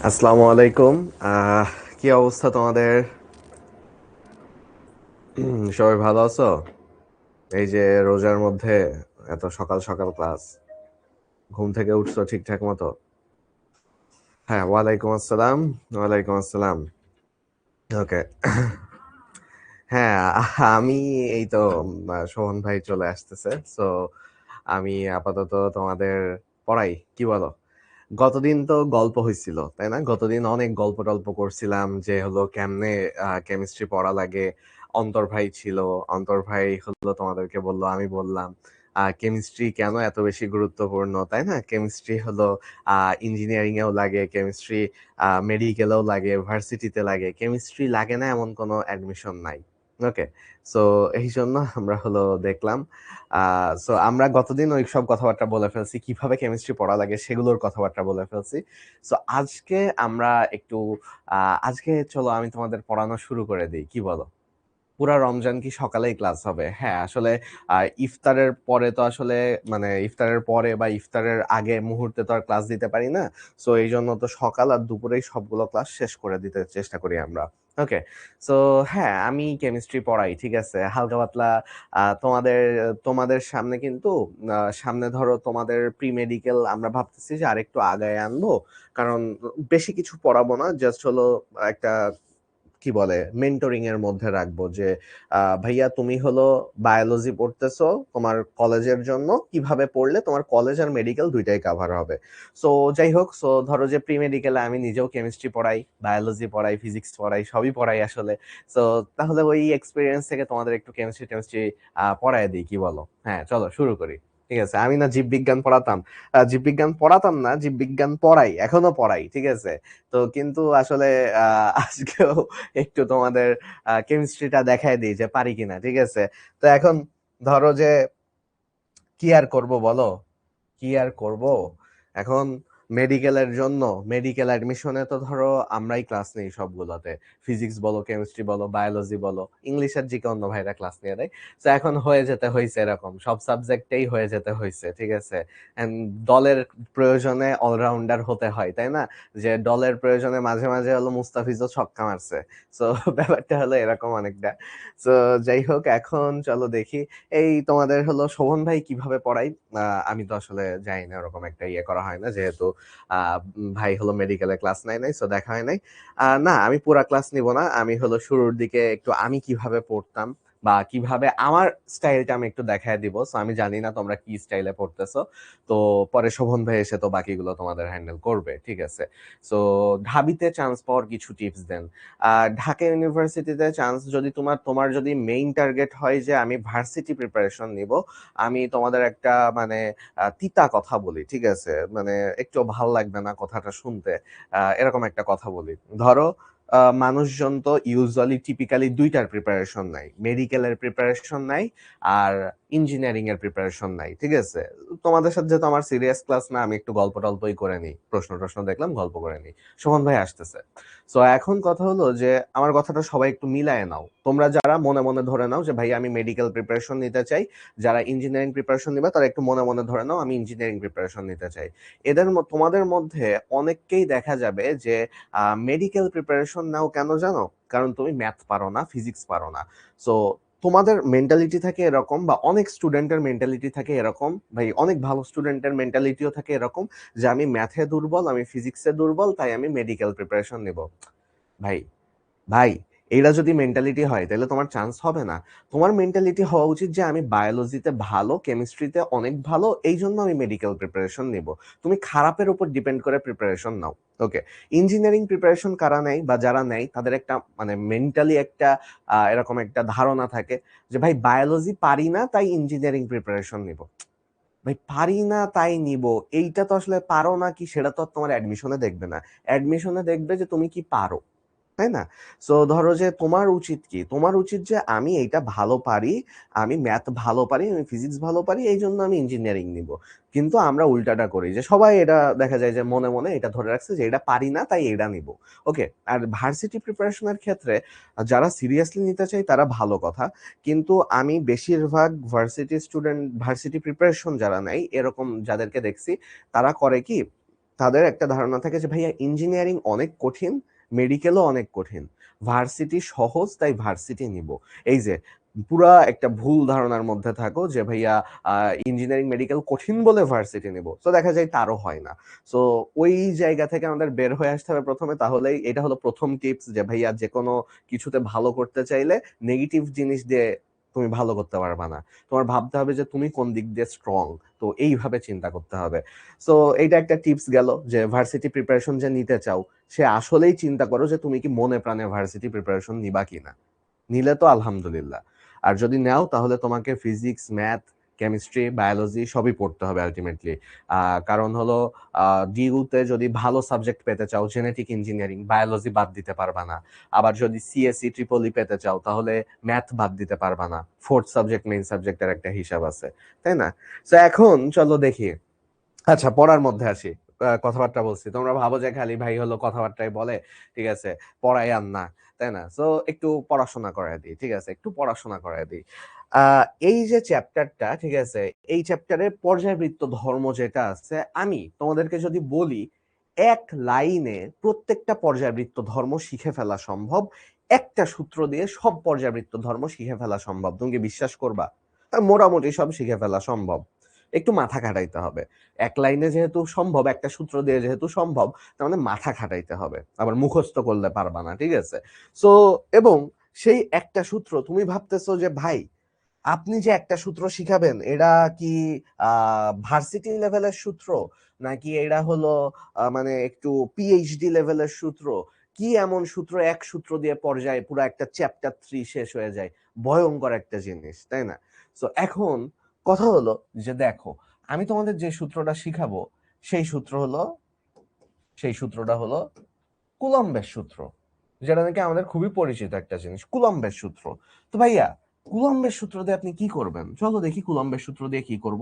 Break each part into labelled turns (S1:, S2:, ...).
S1: আসসালামু আলাইকুম। কি অবস্থা তোমাদের? সবাই ভালো আছো? এই যে রোজার মধ্যে এত সকাল সকাল ক্লাস, ঘুম থেকে উঠছো ঠিকঠাক মতো? হ্যাঁ, ওয়ালাইকুম আসসালাম। ওয়ালাইকুম আসসালাম। ওকে। হ্যাঁ, আমি এই তো সোহন ভাই চলে আসতেছে। সো আমি আপাতত তোমাদের পড়াই, কি বলো? গতদিন তো গল্প হইছিল, তাই না? গতদিন অনেক গল্প টল্প করছিলাম যে হলো কেমনে কেমিস্ট্রি পড়া লাগে। অন্তর ভাই ছিল, অন্তর ভাই হলো তোমাদেরকে বললো, আমি বললাম কেমিস্ট্রি কেন এত বেশি গুরুত্বপূর্ণ, তাই না? কেমিস্ট্রি হলো ইঞ্জিনিয়ারিং এও লাগে কেমিস্ট্রি, মেডিকেলেও লাগে, ভার্সিটিতে লাগে। কেমিস্ট্রি লাগে না এমন কোনো অ্যাডমিশন নাই। ওকে। সো এই জন্য আমরা হলো দেখলাম, সো আমরা গতদিন ওই সব কথাবার্তা বলে ফেলছি, কিভাবে কেমিস্ট্রি পড়া লাগে সেগুলোর কথাবার্তা বলে ফেলছি। সো আজকে আমরা একটু আজকে চলো আমি তোমাদের পড়ানো শুরু করে দিই, কি বলো? পুরা রমজান কি সকালেই ক্লাস হবে? হ্যাঁ, আসলে ইফতারের পরে তো আসলে মানে ইফতারের পরে বা ইফতারের আগে মুহূর্তে তো আর ক্লাস দিতে পারি না। সো এই জন্য তো সকাল আর দুপুরেই সবগুলো ক্লাস শেষ করে দিতে চেষ্টা করি আমরা। ওকে। সো হ্যাঁ, আমি কেমিস্ট্রি পড়াই, ঠিক আছে, হালকা পাতলা। তোমাদের তোমাদের সামনে কিন্তু সামনে ধরো তোমাদের প্রি মেডিকেল আমরা ভাবতেছি যে আরেকটু আগায় আনবো। কারণ বেশি কিছু পড়াবো না, জাস্ট হলো একটা কি বলে মেন্টরিং এর মধ্যে রাখবো যে ভাইয়া তুমি হলো বায়োলজি পড়তেছো তোমার কলেজের জন্য, কিভাবে পড়লে তোমার কলেজ আর মেডিকেল দুইটাই কাভার হবে। সো যাই হোক, সো ধরো যে প্রি মেডিকেলে আমি নিজেও কেমিস্ট্রি পড়াই, বায়োলজি পড়াই, ফিজিক্স পড়াই, সবই পড়াই আসলে। সো তাহলে ওই এক্সপিরিয়েন্স থেকে তোমাদের একটু কেমিস্ট্রি টেমিস্ট্রি পড়ায় দিই, কি বলো? হ্যাঁ, চলো শুরু করি। ঠিক আছে, আমি না জীববিজ্ঞান পড়াতাম, জীববিজ্ঞান পড়াতাম না, জীববিজ্ঞান পড়াই, এখনো পড়াই, ঠিক আছে। তো কিন্তু আসলে আজকেও একটু তোমাদের কেমিস্ট্রিটা দেখায় দিই যে পারি কিনা, ঠিক আছে। তো এখন ধরো যে কি আর করব বলো, কি আর করব এখন? মেডিকেলের জন্য মেডিকেল অ্যাডমিশনে তো ধরো আমরাই ক্লাস নেই সবগুলোতে। ফিজিক্স বলো, কেমিস্ট্রি বলো, বায়োলজি বলো, ইংলিশের জিকে অন্য ভাইরা ক্লাস নিয়ে দেয়। তো এখন হয়ে যেতে হয়েছে এরকম, সব সাবজেক্টেই হয়ে যেতে হয়েছে, ঠিক আছে। And দলের প্রয়োজনে অলরাউন্ডার হতে হয়, তাই না? যে দলের প্রয়োজনে মাঝে মাঝে হলো মুস্তাফিজও ছক্কা মারছে। সো ব্যাপারটা হলো এরকম অনেকটা। সো যাই হোক, এখন চলো দেখি এই তোমাদের হলো শোভন ভাই কিভাবে পড়াই। আমি তো আসলে জানি না, ওরকম একটা ইয়ে করা হয় না, যেহেতু ভাই হলো মেডিকেলে ক্লাস নেয় নাই, সো দেখা হয় নাই। না, আমি পুরা ক্লাস নিব না, আমি হলো শুরুর দিকে একটু আমি কিভাবে পড়তাম বা কিভাবে আমার স্টাইলটা আমি একটু দেখায় দিব। সো আমি জানি না তোমরা কি স্টাইলে পড়তেছো, তো পরে শোভন ভাই এসে তো বাকিগুলো তোমাদের হ্যান্ডেল করবে, ঠিক আছে। সো ঢাবিতে চান্স পাওয়ার কিছু টিপস দেন। ঢাকা ইউনিভার্সিটিতে চান্স যদি তোমার তোমার যদি মেইন টার্গেট হয় যে আমি ভার্সিটি প্রিপারেশন নিব, আমি তোমাদের একটা মানে তিতা কথা বলি, ঠিক আছে, মানে একটু ভালো লাগবে না কথাটা শুনতে। এরকম একটা কথা বলি। ধরো মানুষজন তো ইউজুয়ালি টিপিক্যালি দুইটার প্রিপারেশন নেয়, মেডিকেলের প্রিপারেশন নেয় আর ইঞ্জিনিয়ারিং এর প্রিপারেশন নাই, ঠিক আছে। তোমাদের সাথে যেহেতু আমার সিরিয়াস ক্লাস না, আমি একটু গল্প টল্পই করে নিই, প্রশ্ন টশ্ন দেখলাম, গল্প করে নিই। সুমন ভাই আসতেছে। সো এখন কথা হলো যে আমার কথাটা সবাই একটু মিলায় নাও, তোমরা যারা মনে মনে ধরে নাও যে ভাই আমি মেডিকেল প্রিপারেশন নিতে চাই, যারা ইঞ্জিনিয়ারিং প্রিপারেশন নিবে তারা একটু মনে মনে ধরে নাও আমি ইঞ্জিনিয়ারিং প্রিপারেশন নিতে চাই। তোমাদের মধ্যে অনেককেই দেখা যাবে যে মেডিকেল প্রিপারেশন নাও, কেন জানো? কারণ তুমি ম্যাথ পারো না, ফিজিক্স পারো না। সো তোমাদের মেন্টালিটি থাকে এরকম, বা অনেক স্টুডেন্টের মেন্টালিটি থাকে এরকম, ভাই অনেক ভালো স্টুডেন্টের মেন্টালিটিও থাকে এরকম, যে আমি ম্যাথে দুর্বল, আমি ফিজিক্সে দুর্বল, তাই আমি মেডিকেল প্রিপারেশন নিব। ভাই, ভাই, এইটা যদি মেন্টালিটি হয় তাহলে তোমার চান্স হবে না। তোমার মেন্টালিটি হওয়া উচিত যে আমি বায়োলজিতে ভালো, কেমিস্ট্রিতে অনেক ভালো, এই জন্য আমি মেডিকেল প্রিপারেশন নিব। তুমি খারাপের উপর ডিপেন্ড করে প্রিপারেশন নাও। ওকে। ইঞ্জিনিয়ারিং প্রিপারেশন কারা নেয় বা যারা নেয় তাদের একটা মানে মেন্টালি একটা এরকম একটা ধারণা থাকে যে ভাই বায়োলজি পারি না তাই ইঞ্জিনিয়ারিং প্রিপারেশন নিব। ভাই পারি না তাই নিব, এইটা তো আসলে পারো না কি সেটা তো আর তোমার অ্যাডমিশনে দেখবে না। অ্যাডমিশনে দেখবে যে তুমি কি পারো, তাই না? সো ধরো যে তোমার উচিত কি, তোমার উচিত যে আমি এইটা ভালো পারি, আমি ম্যাথ ভালো পারি, আমি ফিজিক্স ভালো পারি, এই জন্য আমি ইঞ্জিনিয়ারিং নিব। কিন্তু আমরা উল্টাটা করি যে সবাই এটা দেখা যায় যে মনে মনে এটা ধরে রাখছে যে এটা পারি না তাই এটা নিব। ওকে। আর ভার্সিটি প্রিপারেশনের ক্ষেত্রে যারা সিরিয়াসলি নিতে চায় তারা ভালো কথা, কিন্তু আমি বেশিরভাগ ভার্সিটি স্টুডেন্ট, ভার্সিটি প্রিপারেশন যারা নেয় এরকম যাদেরকে দেখছি, তারা করে কি, তাদের একটা ধারণা থাকে যে ভাইয়া ইঞ্জিনিয়ারিং অনেক কঠিন, মেডিকেলও অনেক কঠিন, ভার্সিটি সহজ তাই ভার্সিটি নিব। এই যে পুরা একটা ভুল ধারণার মধ্যে থাকো যে ভাইয়া ইঞ্জিনিয়ারিং মেডিকেল কঠিন বলে ভার্সিটি নিব, তো দেখা যায় তারও হয় না। সো ওই জায়গা থেকে আমাদের বের হয়ে আসতে হবে প্রথমে। তাহলেই এটা হলো প্রথম টিপস যে ভাইয়া যে কোনো কিছুতে ভালো করতে চাইলে নেগেটিভ জিনিস দিয়ে তুমি ভালো করতে পারবা না। তোমার ভাবতে হবে যে তুমি কোন দিক দিয়ে স্ট্রং, তো এইভাবে চিন্তা করতে হবে। সো এইটা একটা টিপস গেল যে ভার্সিটি প্রিপারেশন যে নিতে চাও সে আসলেই চিন্তা করো যে তুমি কি মনে প্রাণে ভার্সিটি প্রিপারেশন নিবা কিনা। নিলে তো আলহামদুলিল্লাহ, আর যদি নাও তাহলে তোমাকে ফিজিক্স, ম্যাথ, কেমিস্ট্রি, বায়োলজি সবই পড়তে হবে আলটিমেটলি। কারণ হলো ডিউতে যদি ভালো সাবজেক্ট পেতে চাও, জেনেটিক ইঞ্জিনিয়ারিং, বায়োলজি বাদ দিতে পারবা না। আবার যদি সিএসসি ট্রিপলি পেতে চাও তাহলে ম্যাথ বাদ দিতে পারবা না, ফোর্থ সাবজেক্ট মেইন সাবজেক্টের একটা হিসাব আছে, তাই না? তো এখন চলো দেখি, আচ্ছা পড়ার মধ্যে আসি। কথাবার্তা বলছি, তোমরা ভাবো যে খালি ভাই হলো কথাবার্তাই বলে, ঠিক আছে, পড়াই আর না, তাই না? সো একটু পড়াশোনা করায় দিই, ঠিক আছে, একটু পড়াশোনা করায় দিই। এই যে চ্যাপ্টারটা, ঠিক আছে, এই চ্যাপ্টারে পর্যায়বৃত্ত ধর্ম যেটা আছে, আমি তোমাদেরকে যদি বলি এক লাইনে প্রত্যেকটা পর্যায়বৃত্ত ধর্ম শিখে ফেলা সম্ভব, একটা সূত্র দিয়ে সব পর্যায়বৃত্ত ধর্ম শিখে ফেলা সম্ভব, তুমি কি বিশ্বাস করবা? মোটামুটি সব শিখে ফেলা সম্ভব, একটু মাথা খাটাইতে হবে। এক লাইনে যেহেতু সম্ভব, একটা সূত্র দিয়ে যেহেতু সম্ভব, তার মানে মাথা খাটাইতে হবে, আবার মুখস্থ করলে পারবা না, ঠিক আছে? সো এবং সেই একটা সূত্র তুমি ভাবতেছো যে ভাই আপনি যে একটা সূত্র শিখাবেন এটা কি ভার্সিটি লেভেলের সূত্র, নাকি এটা হলো মানে একটু পিএইচডি লেভেলের সূত্র? কি এমন সূত্র এক সূত্র দিয়ে পর্যায়ে পুরো একটা চ্যাপ্টার 3 শেষ হয়ে যায়? ভয়ঙ্কর একটা জিনিস, তাই না? সো এখন কথা হলো যে দেখো, আমি তোমাদের যে সূত্রটা শিখাবো সেই সূত্র হলো সেই সূত্রটা হলো কুলম্বের সূত্র, যেটা নাকি আমাদের খুবই পরিচিত একটা জিনিস, কুলম্বের সূত্র। তো ভাইয়া কুলম্বের সূত্র দিয়ে আপনি কি করবেন? চলো দেখি কুলম্বের সূত্র দিয়ে কি করব।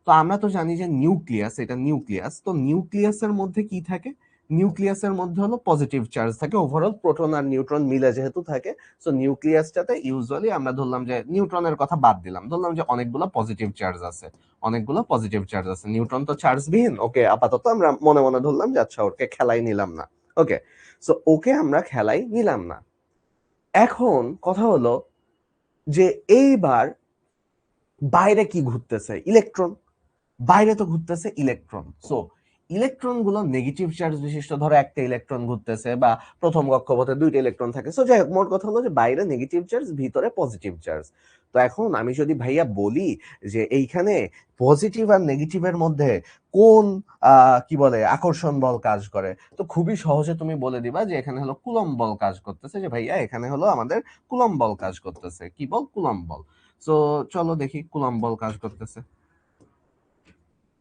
S1: তো আমরা তো জানি যে নিউক্লিয়াস, এটা নিউক্লিয়াস, তো নিউক্লিয়াসের মধ্যে কি থাকে? নিউক্লিয়াসের মধ্যে হলো পজিটিভ চার্জ থাকে, ওভারঅল প্রোটন আর নিউট্রন মিলে যেহেতু থাকে। সো নিউক্লিয়াসটাতে ইউজুয়ালি আমরা ধরলাম যে নিউট্রনের কথা বাদ দিলাম, ধরলাম যে অনেকগুলো পজিটিভ চার্জ আছে, অনেকগুলো পজিটিভ চার্জ আছে, নিউট্রন তো চার্জবিহীন, ওকে আপাতত আমরা মনে মনে ধরলাম যে আচ্ছা ওকে খেলাই নিলাম না, ওকে। সো ওকে আমরা খেলাই নিলাম না। এখন কথা হলো যে এইবার বাইরে কি ঘুরতেছে? ইলেকট্রন। বাইরে তো ঘুরতেছে ইলেকট্রন। সো ইলেকট্রন গুলো নেগেটিভ চার্জ বিশিষ্ট, ধরো একটা ইলেকট্রন ঘুরতেছে, বা প্রথম কক্ষপথে দুইটা ইলেকট্রন থাকে। সো যাই হোক, মোট কথা হলো যে বাইরে নেগেটিভ চার্জ, ভিতরে পজিটিভ চার্জ। তো এখন আমি যদি ভাইয়া বলি যে এইখানে পজিটিভ আর নেগেটিভের মধ্যে কোন কি বলে আকর্ষণ বল কাজ করে, তো খুবই সহজে তুমি বলে দিবা যে এখানে হলো কুলম্ব বল কাজ করতেছে, যে ভাইয়া এখানে হলো আমাদের কুলম্ব বল কাজ করতেছে। কি বল? কুলম্ব বল। সো চলো দেখি কুলম্ব বল কাজ করতেছে।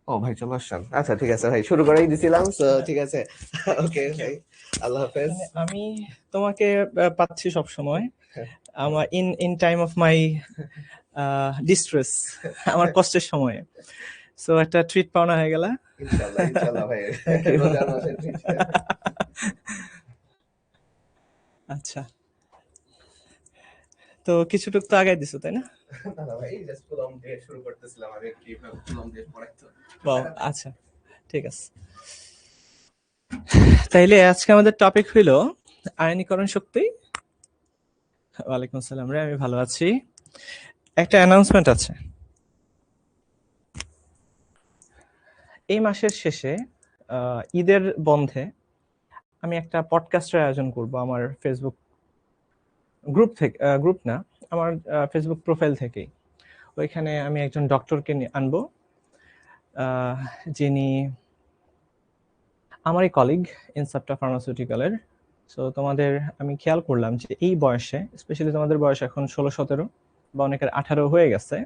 S1: ও ভাই চলে আসছেন, আচ্ছা ঠিক আছে ভাই, শুরু করেই দিছিলাম, তো ঠিক আছে। ওকে ভাই, আল্লাহ হাফেজ।
S2: আমি তোমাকে পাচ্ছি সব সময় আমার in time of my distress, আমার কষ্টের সময়ে। সো একটা ট্রিট পাওনা হয়ে গেল।
S1: ইনশাআল্লাহ ইনশাআল্লাহ ভাই, রোজার মাসে treat।
S2: আচ্ছা, তো কিছুটুক তো আগাই দিছো তাই না?
S1: না না ভাই, জাস্ট কুলম দিয়ে শুরু করতেছিলাম আমি, কিভাবে কুলম দিয়ে পড়াইতো।
S2: আচ্ছা ঠিক আছে, তাইলে আজকে আমাদের টপিক হইল আয়নীকরণ শক্তি। ওয়ালাইকুম আসসালাম রে, আমি ভালো আছি। একটা অ্যানাউন্সমেন্ট আছে, এই মাসের শেষে ঈদের বন্ধে আমি একটা পডকাস্টের আয়োজন করব আমার ফেসবুক গ্রুপ থেকে, গ্রুপ না, আমার ফেসবুক প্রোফাইল থেকেই। ওইখানে আমি একজন ডক্টরকে আনবো, যিনি আমারই কলিগ ইনসাপ্টা ফার্মাসিউটিক্যালের। সো তোমাদের আমি খেয়াল করলাম যে এই বয়সে, স্পেশালি তোমাদের বয়স এখন 16-17 বা অনেকের 18 হয়ে গেছে,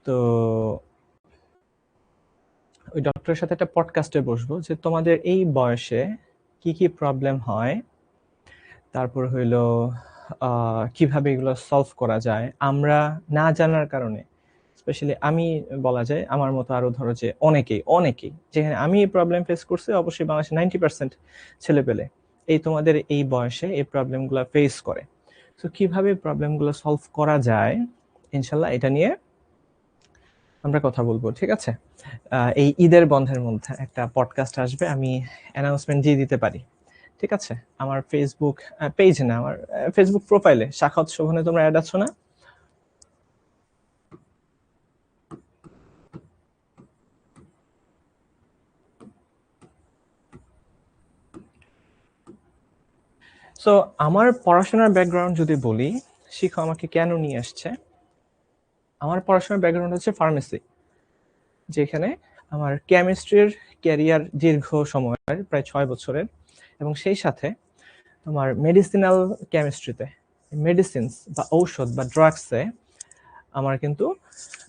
S2: তো ওই ডক্টরের সাথে একটা পডকাস্টে বসবো যে তোমাদের এই বয়সে কি কি প্রবলেম হয়, তারপর হইলো কিভাবে এগুলো সলভ করা যায় আমরা না জানার কারণে। স্পেশালি আমি বলা যায় আমার মতো আরো ধরো যে অনেকেই যেখানে আমি এই প্রবলেম ফেস করছি, অবশ্যই বাংলাদেশে 90% ছেলেপেলে এই তোমাদের এই বয়সে এই প্রবলেমগুলো ফেস করে। তো কিভাবে প্রবলেমগুলো সলভ করা যায় ইনশাল্লাহ এটা নিয়ে আমরা কথা বলবো, ঠিক আছে? এই ঈদের বন্ধের মধ্যে একটা পডকাস্ট আসবে, আমি অ্যানাউন্সমেন্ট দিয়ে দিতে পারি, ঠিক আছে? আমার ফেসবুক পেজ না, আমার ফেসবুক প্রোফাইলে সাখাওয়াত শোভনে তোমরা অ্যাড আছো না? সো আমার পড়াশোনার ব্যাকগ্রাউন্ড যদি বলি, শিখো আমাকে কেন নিয়ে আসছে। আমার পড়াশোনার ব্যাকগ্রাউন্ড হচ্ছে ফার্মেসি, যেখানে আমার কেমিস্ট্রির ক্যারিয়ার দীর্ঘ সময়ের, প্রায় 6 বছরের, এবং সেই সাথে আমার মেডিসিনাল কেমিস্ট্রিতে, মেডিসিনস বা ঔষধ বা ড্রাগসে আমার কিন্তু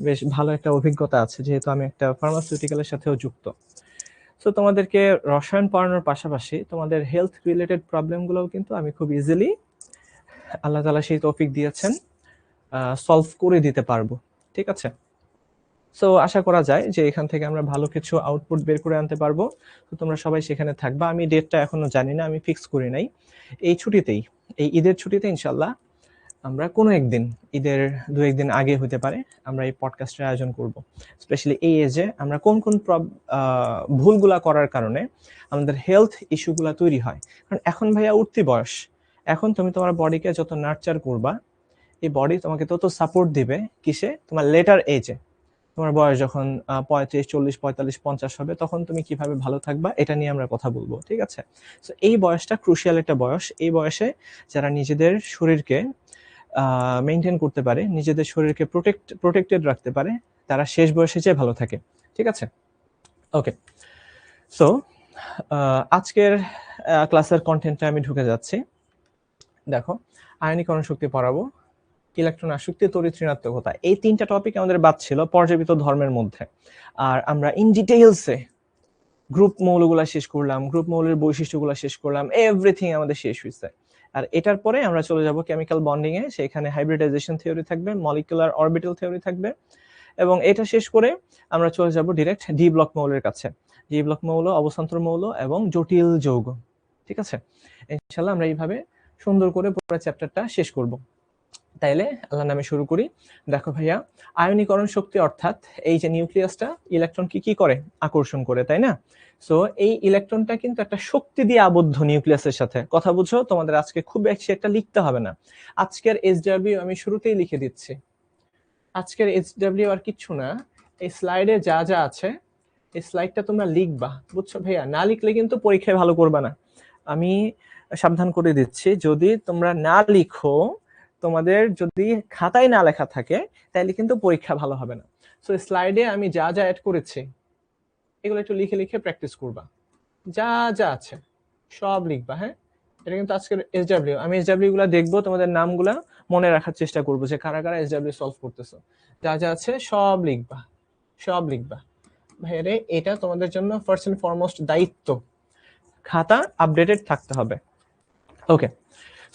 S2: বেশ ভালো একটা অভিজ্ঞতা আছে, যেহেতু আমি একটা ফার্মাসিউটিক্যালের সাথেও যুক্ত। সো তোমাদেরকে রসায়ন পড়ানোর পাশাপাশি তোমাদের হেলথ রিলেটেড প্রবলেমগুলোও কিন্তু আমি খুব ইজিলি, আল্লাহ তাআলা সেই তৌফিক দিয়েছেন, সলভ করে দিতে পারবো, ঠিক আছে? সো আশা করা যায় যে এখান থেকে আমরা ভালো কিছু আউটপুট বের করে আনতে পারবো। তো তোমরা সবাই সেখানে থাকবা। আমি ডেটটা এখনো জানি না, আমি ফিক্স করি নাই। এই ছুটিতেই, এই ঈদের ছুটিতে ইনশাল্লাহ আমরা কোনো একদিন, ঈদের 2-1 দিন আগে হতে পারে, আমরা এই পডকাস্টের আয়োজন করব। স্পেশালি এই এজে আমরা কোন কোন ভুলগুলা করার কারণে আমাদের হেলথ ইস্যুগুলা তৈরি হয়। কারণ এখন ভাইয়া উঠতি বয়স, এখন তুমি তোমার বডিকে যত নার্চার করবা, এই বডি তোমাকে তত সাপোর্ট দিবে কিসে? তোমার লেটার এজে, তোমার বয়স যখন 35, 40, 45, 50 হবে, তখন তুমি কিভাবে ভালো থাকবা এটা নিয়ে আমরা কথা বলবো, ঠিক আছে? সো এই বয়সটা ক্রুশিয়াল একটা বয়স। এই বয়সে যারা নিজেদের শরীরকে মেনটেন করতে পারে, নিজেদের শরীরকে প্রোটেক্টেড রাখতে পারে, তারা শেষ বয়সে যেয়ে ভালো থাকে, ঠিক আছে? ওকে, সো আজকের ক্লাসের কন্টেন্টে আমি ঢুকে যাচ্ছি। দেখো, আয়নীকরণ শক্তি পড়াবো, ইলেকট্রন আসক্তি, তড়িৎ ঋণাত্মকতা, এই 3টা টপিক আমাদের বাদ ছিল পর্যাবৃত ধর্মের মধ্যে। আর আমরা ইন ডিটেইলসে গ্রুপ মৌলগুলা শেষ করলাম, গ্রুপ মৌলের বৈশিষ্ট্যগুলো শেষ করলাম, এভরিথিং আমাদের শেষ হয়েছে। আর এটার পরে আমরা চলে যাব কেমিক্যাল বন্ডিং এ, সেখানে হাইব্রিডাইজেশন থিওরি থাকবে, মলিকুলার অরবিটাল থিওরি থাকবে, এবং এটা শেষ করে আমরা চলে যাব ডিরেক্ট ডি ব্লক মৌলের কাছে। ডি ব্লক মৌল, অবস্থান্তর মৌল এবং জটিল যৌগ, ঠিক আছে? ইনশাআল্লাহ আমরা এইভাবে সুন্দর করে পুরো চ্যাপ্টারটা শেষ করব। তাইলে আল্লাহর নামে শুরু করি। দেখো ভাইয়া, আয়নীকরণ শক্তি অর্থাৎ এই যে নিউক্লিয়াসটা ইলেকট্রন কি করে? আকর্ষণ করে, তাই না? সো এই ইলেকট্রনটা কিন্তু একটা শক্তি দিয়ে আবদ্ধ নিউক্লিয়াসের সাথে। কথা বুঝো? তোমাদের আজকে খুব বেশি একটা লিখতে হবে না। আজকের এইচডব্লিউ আমি শুরুতেই লিখে দিচ্ছি। আজকের এইচডব্লিউ আর কিচ্ছু না, এই স্লাইডে যা যা আছে এই স্লাইডটা তোমরা লিখবা, বুঝছো ভাইয়া? না লিখলে কিন্তু পরীক্ষায় ভালো করবা না। আমি সাবধান করে দিচ্ছি, যদি তোমরা না লিখো, তোমাদের যদি খাতায় না লেখা থাকে, তাহলে কিন্তু পরীক্ষা ভালো হবে না। সো স্লাইডে আমি যা যা অ্যাড করেছি এগুলো একটু লিখে লিখে প্র্যাকটিস করবা, যা যা আছে সব লিখবা, হ্যাঁ? এটা কিন্তু আজকের এসডব্লিউ, আমি এসডব্লিউ গুলা দেখবো, তোমাদের নামগুলা মনে রাখার চেষ্টা করবো যে কারা কারা এসডব্লিউ সলভ করতেছো। যা যা আছে সব লিখবা, সব লিখবা ভাইরে। এটা তোমাদের জন্য ফার্স্ট এন্ড ফরমোস্ট দায়িত্ব, খাতা আপডেটেড থাকতে হবে। ওকে,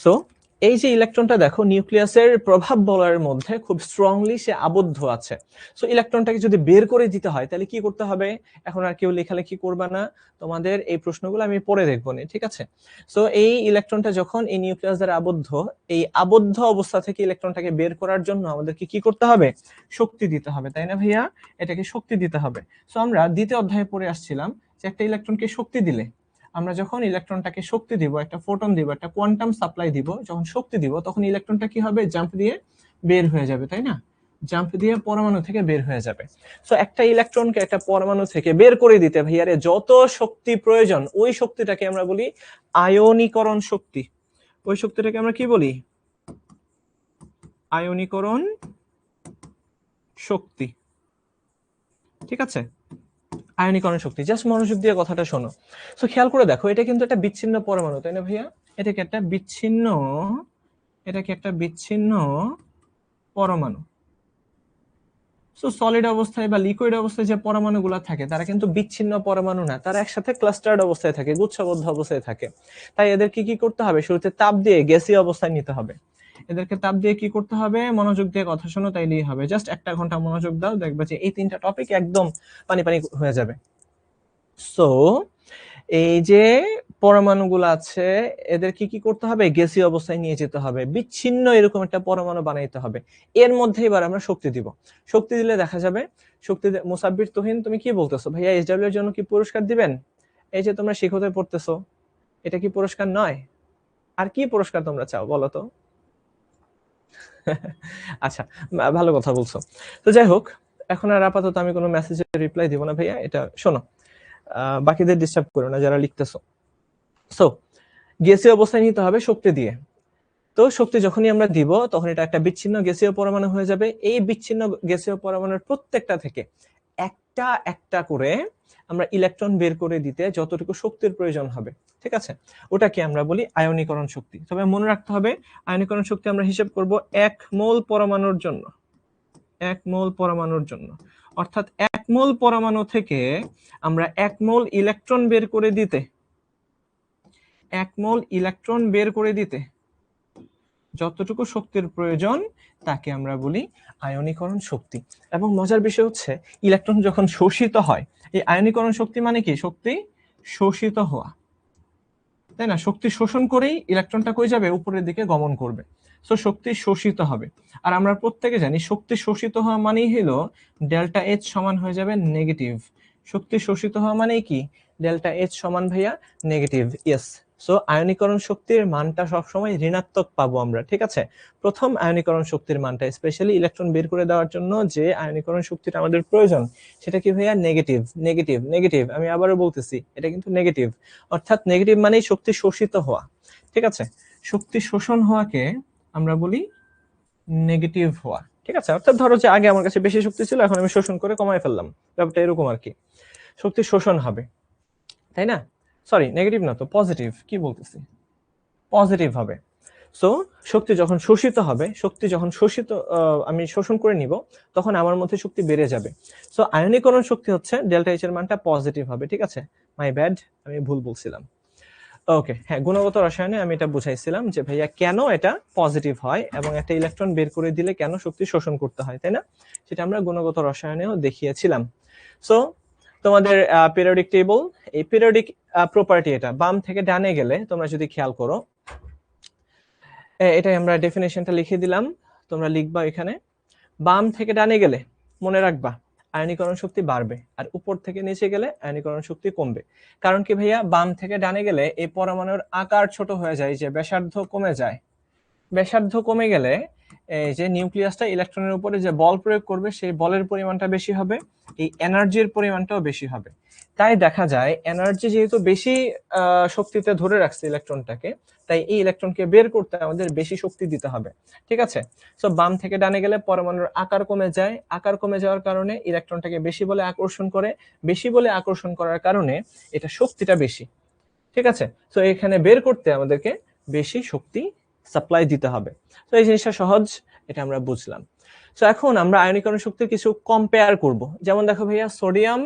S2: সো এই যে ইলেকট্রনটা দেখো নিউক্লিয়াসের প্রভাব বলয়ের মধ্যে খুব স্ট্রংলি সে আবদ্ধ আছে। সো ইলেকট্রনটাকে যদি বের করে দিতে হয় তাহলে কি করতে হবে? এখন আর কেউ লেখালেখি করবে না, তোমাদের এই প্রশ্নগুলো আমি পরে দেখবো না, ঠিক আছে? সো এই ইলেকট্রনটা যখন এই নিউক্লিয়াস দ্বারা আবদ্ধ, এই আবদ্ধ অবস্থা থেকে ইলেকট্রনটাকে বের করার জন্য আমাদেরকে কি করতে হবে? শক্তি দিতে হবে, তাই না ভাইয়া? এটাকে শক্তি দিতে হবে। সো আমরা দ্বিতীয় অধ্যায়ে পড়ে আসছিলাম যে একটা ইলেকট্রনকে শক্তি দিলে, আমরা যখন ইলেকট্রনটাকে শক্তি দিব, একটা ফোটন দিব, একটা কোয়ান্টাম সাপ্লাই দিব, যখন শক্তি দিব তখন ইলেকট্রনটা কি হবে? জাম্প দিয়ে বের হয়ে যাবে, তাই না? জাম্প দিয়ে পরমাণু থেকে বের হয়ে যাবে। সো একটা ইলেকট্রনকে একটা পরমাণু থেকে বের করে দিতে ভাইয়ারে যত শক্তি প্রয়োজন, ওই শক্তিটাকে আমরা বলি আয়নীকরণ শক্তি। ওই শক্তিটাকে আমরা কি বলি? আয়নীকরণ শক্তি, ঠিক আছে? আয়নীকরণ শক্তি। জাস্ট মনোযোগ দিয়ে কথাটা শোনো। সো খেয়াল করে দেখো, এটা কিন্তু একটা বিচ্ছিন্ন পরমাণু, তাই না ভাইয়া? এটা কি একটা বিচ্ছিন্ন, এটা কি একটা বিচ্ছিন্ন পরমাণু? সো সলিড অবস্থায় বা লিকুইড অবস্থায় যে পরমাণুগুলো থাকে তারা কিন্তু বিচ্ছিন্ন পরমাণু না, তারা একসাথে ক্লাস্টার্ড অবস্থায় থাকে, গুচ্ছবদ্ধ অবস্থায় থাকে। তাই এদেরকে কি করতে হবে? শুরুতে তাপ দিয়ে গ্যাসীয় অবস্থায় নিতে হবে। এদেরকে তাপ দিয়ে কি করতে হবে? মনোযোগ দিয়ে কথা শোনো, তাইলেই হবে। জাস্ট 1 ঘন্টা মনোযোগ দাও, দেখবে যে এই 3টা টপিক একদম পানি পানি হয়ে যাবে। সো এই যে পরমাণুগুলো আছে এদের কি কি করতে হবে, গ্যাসীয় অবস্থায় নিয়ে যেতে হবে, বিচ্ছিন্ন এরকম একটা পরমাণু বানাইতে হবে। এর মধ্যে এবার আমরা শক্তি দিব। শক্তি দিলে দেখা যাবে মুসাব্বির তুহিন তুমি কি বলতেছো ভাইয়া, এইচডব্লিউ এর জন্য কি পুরস্কার দিবেন? এই যে তোমরা শিক্ষতে পড়তেছো, এটা কি পুরস্কার নয়? আর কি পুরস্কার তোমরা চাও বলো তো? আচ্ছা, ভালো কথা বলছো। তো যাই হোক, এখন আর আপাতত আমি কোনো মেসেজের রিপ্লাই দিব না ভাইয়া। এটা শোনো, বাকিদের ডিস্টার্ব করো না যারা লিখতেছো। সো গ্যাসীয় অবস্থায় নিতে হবে শক্তি দিয়ে। তো শক্তি যখনই আমরা দিব তখন এটা একটা বিচ্ছিন্ন গ্যাসীয় পরমাণু হয়ে যাবে। এই বিচ্ছিন্ন গ্যাসীয় পরমাণুর প্রত্যেকটা থেকে একটা একটা করে আমরা ইলেকট্রন বের করে দিতে যতটুকু শক্তির প্রয়োজন হবে, ঠিক আছে, ওটাকে আমরা বলি আয়নীকরণ শক্তি। তবে মনে রাখতে হবে আয়নীকরণ শক্তি আমরা হিসাব করব 1 মোল পরমাণুর জন্য। 1 মোল পরমাণুর জন্য, অর্থাৎ 1 মোল পরমাণু থেকে আমরা 1 মোল ইলেকট্রন বের করে দিতে 1 মোল ইলেকট্রন বের করে দিতে যতটুকু শক্তির প্রয়োজন তাকে আমরা বলি আয়নীকরণ শক্তি। এবং মজার বিষয় হচ্ছে ইলেকট্রন যখন শোষিত হয়, এই আয়নীকরণ শক্তি মানে কি, শক্তি শোষিত হওয়া, তাই না? শক্তি শোষণ করেই ইলেকট্রনটা কই যাবে, উপরের দিকে গমন করবে। সো শক্তি শোষিত হবে। আর আমরা প্রত্যেকে জানি শক্তি শোষিত হওয়া মানেই হলো ডেল্টা এইচ সমান হয়ে যাবে নেগেটিভ। শক্তি শোষিত হওয়া মানে কি, ডেল্টা এইচ সমান ভাইয়া নেগেটিভ। ইয়েস। সো আয়নীকরণ শক্তির মানটা সবসময় ঋণাত্মক পাবো আমরা, ঠিক আছে? প্রথম আয়নীকরণ শক্তির মানটা, স্পেশালি ইলেকট্রন বের করে দেওয়ার জন্য যে আয়নীকরণ শক্তিটা আমাদের প্রয়োজন, সেটা কি ভাইয়া, নেগেটিভ। নেগেটিভ নেগেটিভ, আমি আবারও বলতেছি এটা কিন্তু নেগেটিভ। অর্থাৎ নেগেটিভ মানেই শক্তি শোষিত হওয়া, ঠিক আছে? শক্তি শোষণ হওয়াকে আমরা বলি নেগেটিভ হওয়া, ঠিক আছে? অর্থাৎ ধরো যে আগে আমার কাছে বেশি শক্তি ছিল, এখন আমি শোষণ করে কমায় ফেললাম, ব্যাপারটা এরকম আর কি। শক্তি শোষণ হবে, তাই না? সরি, নেগেটিভ না তো, পজিটিভ। কি বলতেছি, পজিটিভ হবে। সো শক্তি যখন শোষিত হবে, শক্তি যখন শোষিত আমি শোষণ করে নিব, তখন আমার মধ্যে শক্তি বেড়ে যাবে। সো আয়নীকরণ শক্তি হচ্ছে ডেল্টা এইচ এর মানটা পজিটিভ হবে, ঠিক আছে? মাই ব্যাড, আমি ভুল বলছিলাম। ওকে, হ্যাঁ, গুণগত রসায়নে আমি এটা বুঝাইছিলাম যে ভাইয়া কেন এটা পজিটিভ হয় এবং একটা ইলেকট্রন বের করে দিলে কেন শক্তি শোষণ করতে হয়, তাই না? সেটা আমরা গুণগত রসায়নেও দেখিয়েছিলাম। সো তোমাদের পিরিয়ডিক টেবল, এই পিরিয়ডিক প্রপার্টি, এটা বাম থেকে ডানে গেলে তোমরা যদি খেয়াল করো, এটাই আমরা ডেফিনেশনটা লিখে দিলাম, তোমরা লিখবা এখানে। বাম থেকে ডানে গেলে মনে রাখবা আয়নীকরণ শক্তি বাড়বে, আর উপর থেকে নিচে গেলে আয়নীকরণ শক্তি কমবে। কারণ কি ভাইয়া, বাম থেকে ডানে গেলে এই পরমাণুর আকার ছোট হয়ে যায়, যে ব্যাসার্ধ কমে যায়। ব্যাসার্ধ কমে গেলে এই যে নিউক্লিয়াসটা ইলেকট্রনের উপরে যে বল প্রয়োগ করবে, সেই বলের পরিমাণটা বেশি হবে, এই এনার্জির পরিমাণটাও বেশি হবে। তাই দেখা যায় এনার্জি যেহেতু বেশি শক্তিতে ধরে রাখছে ইলেকট্রনটাকে, তাই এই ইলেকট্রনকে বের করতে আমাদের বেশি শক্তি দিতে হবে, ঠিক আছে? সো বাম থেকে ডানে গেলে পরমাণুর আকার কমে যায়, আকার কমে যাওয়ার কারণে ইলেকট্রনটাকে বেশি বলে আকর্ষণ করে, বেশি বলে আকর্ষণ করার কারণে এটা শক্তিটা বেশি, ঠিক আছে? সো এখানে বের করতে আমাদেরকে বেশি শক্তি সাপ্লাই দিতে হবে। তো এই জিনিসটা সহজ, এটা আমরা বুঝলাম। সো এখন আমরা আয়নীকরণ শক্তির কিছু কম্পেয়ার করব। যেমন দেখো ভাইয়া, সোডিয়াম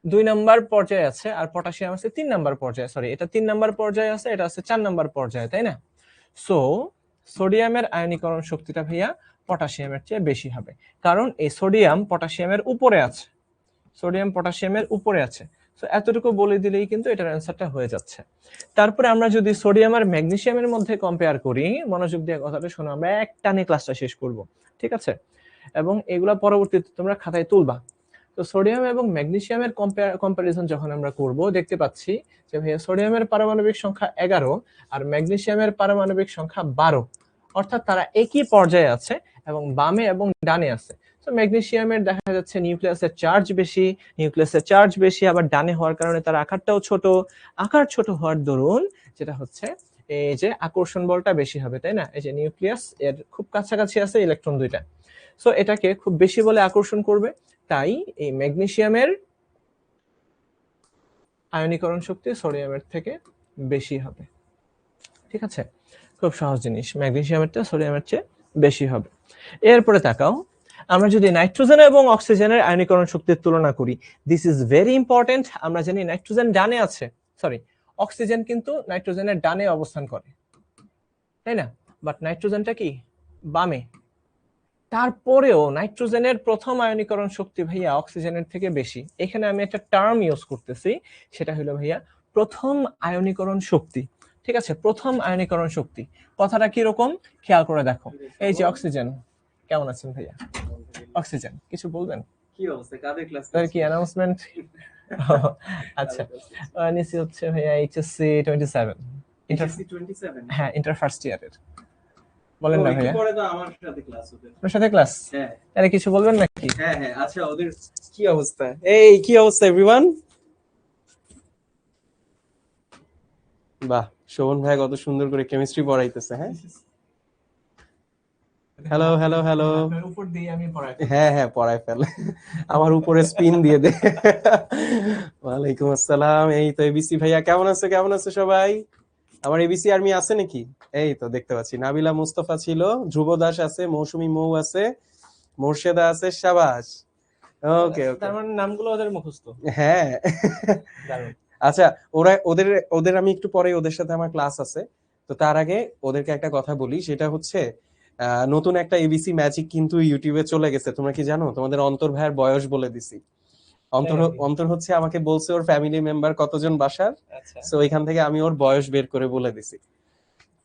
S2: 2 নাম্বার পর্যায়ে আছে আর পটাশিয়াম আছে 3 নাম্বার পর্যায়ে। সরি, এটা 3 নাম্বার পর্যায়ে আছে, এটা আছে 4 নাম্বার পর্যায়ে, তাই না? সো সোডিয়ামের আয়নীকরণ শক্তিটা ভাইয়া পটাশিয়ামের চেয়ে বেশি হবে, কারণ এই সোডিয়াম পটাশিয়ামের উপরে আছে। সোডিয়াম পটাশিয়ামের উপরে আছে। সো এতটুকু বলে দিলেই কিন্তু এটার অ্যান্সারটা হয়ে যাচ্ছে। তারপরে আমরা যদি সোডিয়াম আর ম্যাগনেসিয়ামের মধ্যে কম্পেয়ার করি, মনোযোগ দিয়ে কথাটা শোনো, আমরা এক টানে ক্লাসটা শেষ করব, ঠিক আছে? এবং এগুলা পরবর্তীতে তোমরা খাতায় তুলবা। তো সোডিয়াম এবং ম্যাগনেসিয়ামের কম্পারিজন যখন আমরা করব, দেখতে পাচ্ছি যে ভাইয়া সোডিয়ামের পারমাণবিক সংখ্যা 11 আর ম্যাগনেসিয়ামের পারমাণবিক সংখ্যা 12, অর্থাৎ তারা একই পর্যায়ে আছে এবং বামে এবং ডানে আছে। তো ম্যাগনেসিয়ামের দেখা যাচ্ছে নিউক্লিয়াসের চার্জ বেশি, আবার ডানে হওয়ার কারণে তার আকারটাও ছোট। আকার ছোট হওয়ার দরুন যেটা হচ্ছে, এই যে আকর্ষণ বলটা বেশি হবে, তাই না? এই যে নিউক্লিয়াস এর খুব কাছাকাছি আছে ইলেকট্রন দুইটা, সো এটাকে খুব বেশি বলে আকর্ষণ করবে। তাই এই ম্যাগনেসিয়ামের আয়নীকরণ শক্তি সোডিয়ামের থেকে বেশি হবে, ঠিক আছে? খুব সহজ জিনিস, ম্যাগনেসিয়ামেরটা সোডিয়ামের চেয়ে বেশি হবে। এরপরে তাকাও, আমরা যদি নাইট্রোজেন এবং অক্সিজেনের আয়নীকরণ শক্তির তুলনা করি, দিস ইজ ভেরি ইম্পর্টেন্ট। আমরা জানি নাইট্রোজেন ডানে আছে, সরি, অক্সিজেন কিন্তু নাইট্রোজেনের ডানে অবস্থান করে, তাই না? বাট নাইট্রোজেনটা কি বামে। তারপরেও নাইট্রোজেনের প্রথম আয়নীকরণ শক্তি ভাইয়া অক্সিজেনের থেকে বেশি। এখানে আমি একটা টার্ম ইউজ করতেছি, সেটা হলো ভাইয়া প্রথম আয়নীকরণ শক্তি, ঠিক আছে, প্রথম আয়নীকরণ শক্তি কথাটা কি রকম খেয়াল করে দেখো। এই যে অক্সিজেন, কেমন আছেন ভাইয়া? অক্সিজেন কিছু বলবেন?
S3: কি অবস্থা, কাদের ক্লাস
S2: কি অ্যানাউন্সমেন্ট? আচ্ছা, নিচে হচ্ছে ভাইয়া এইচএসসি 27 ইন্টার,
S3: এইচএসসি 27?
S2: হ্যাঁ ইন্টার ফার্স্ট ইয়ারের। বলেন না
S3: একটু
S2: ভাইয়া,
S3: পরে তো আমার সাথে ক্লাস হবে।
S2: আপনার সাথে ক্লাস?
S3: হ্যাঁ
S2: আরে কিছু বলবেন নাকি?
S3: হ্যাঁ হ্যাঁ, আচ্ছা ওদের কি অবস্থা? এই কি অবস্থা এভরিওয়ান? বাহ, শোভন ভাই কত সুন্দর করে কেমিস্ট্রি পড়াইতেছে। হ্যাঁ, হ্যালো হ্যালো হ্যালো।
S2: আপনার উপর দিয়ে আমি পড়াই।
S3: হ্যাঁ হ্যাঁ, পড়ায় ফেলে, আমার উপরে স্পিন দিয়ে দে। ওয়ালাইকুম আসসালাম। এই তো এবিসি ভাইয়া, কেমন আছো? কেমন আছো সবাই? আমার এবিসি আর্মি আছে নাকি? এই তো দেখতে পাচ্ছি নাবিলা মুস্তফা ছিল, ধ্রুব দাস আছে, মৌসুমী মৌ আছে, মোর্শেদা আছে, সাবাস। ওকে ওকে,
S2: তার মানে নামগুলো ওদের মুখস্থ।
S3: হ্যাঁ।
S2: দারুণ।
S3: আচ্ছা, ওদের ওদের আমি একটু পরে ওদের সাথে আমার ক্লাস আছে, তো তার আগে ওদেরকে একটা কথা বলি, সেটা হচ্ছে নতুন একটা এবিসি ম্যাজিক কিন্তু ইউটিউবে চলে গেছে। তোমরা কি জানো? তোমাদের অন্তর ভাইয়ের বয়স বলে দিছি। অন্তর
S2: তাই নাকি?
S3: অন্তর হচ্ছে আমাকে বলছে ওর ফ্যামিলি মেম্বার কতজন বাসার,
S2: আচ্ছা,
S3: সো এখান থেকে আমি ওর বয়স বের করে বলে দিছি।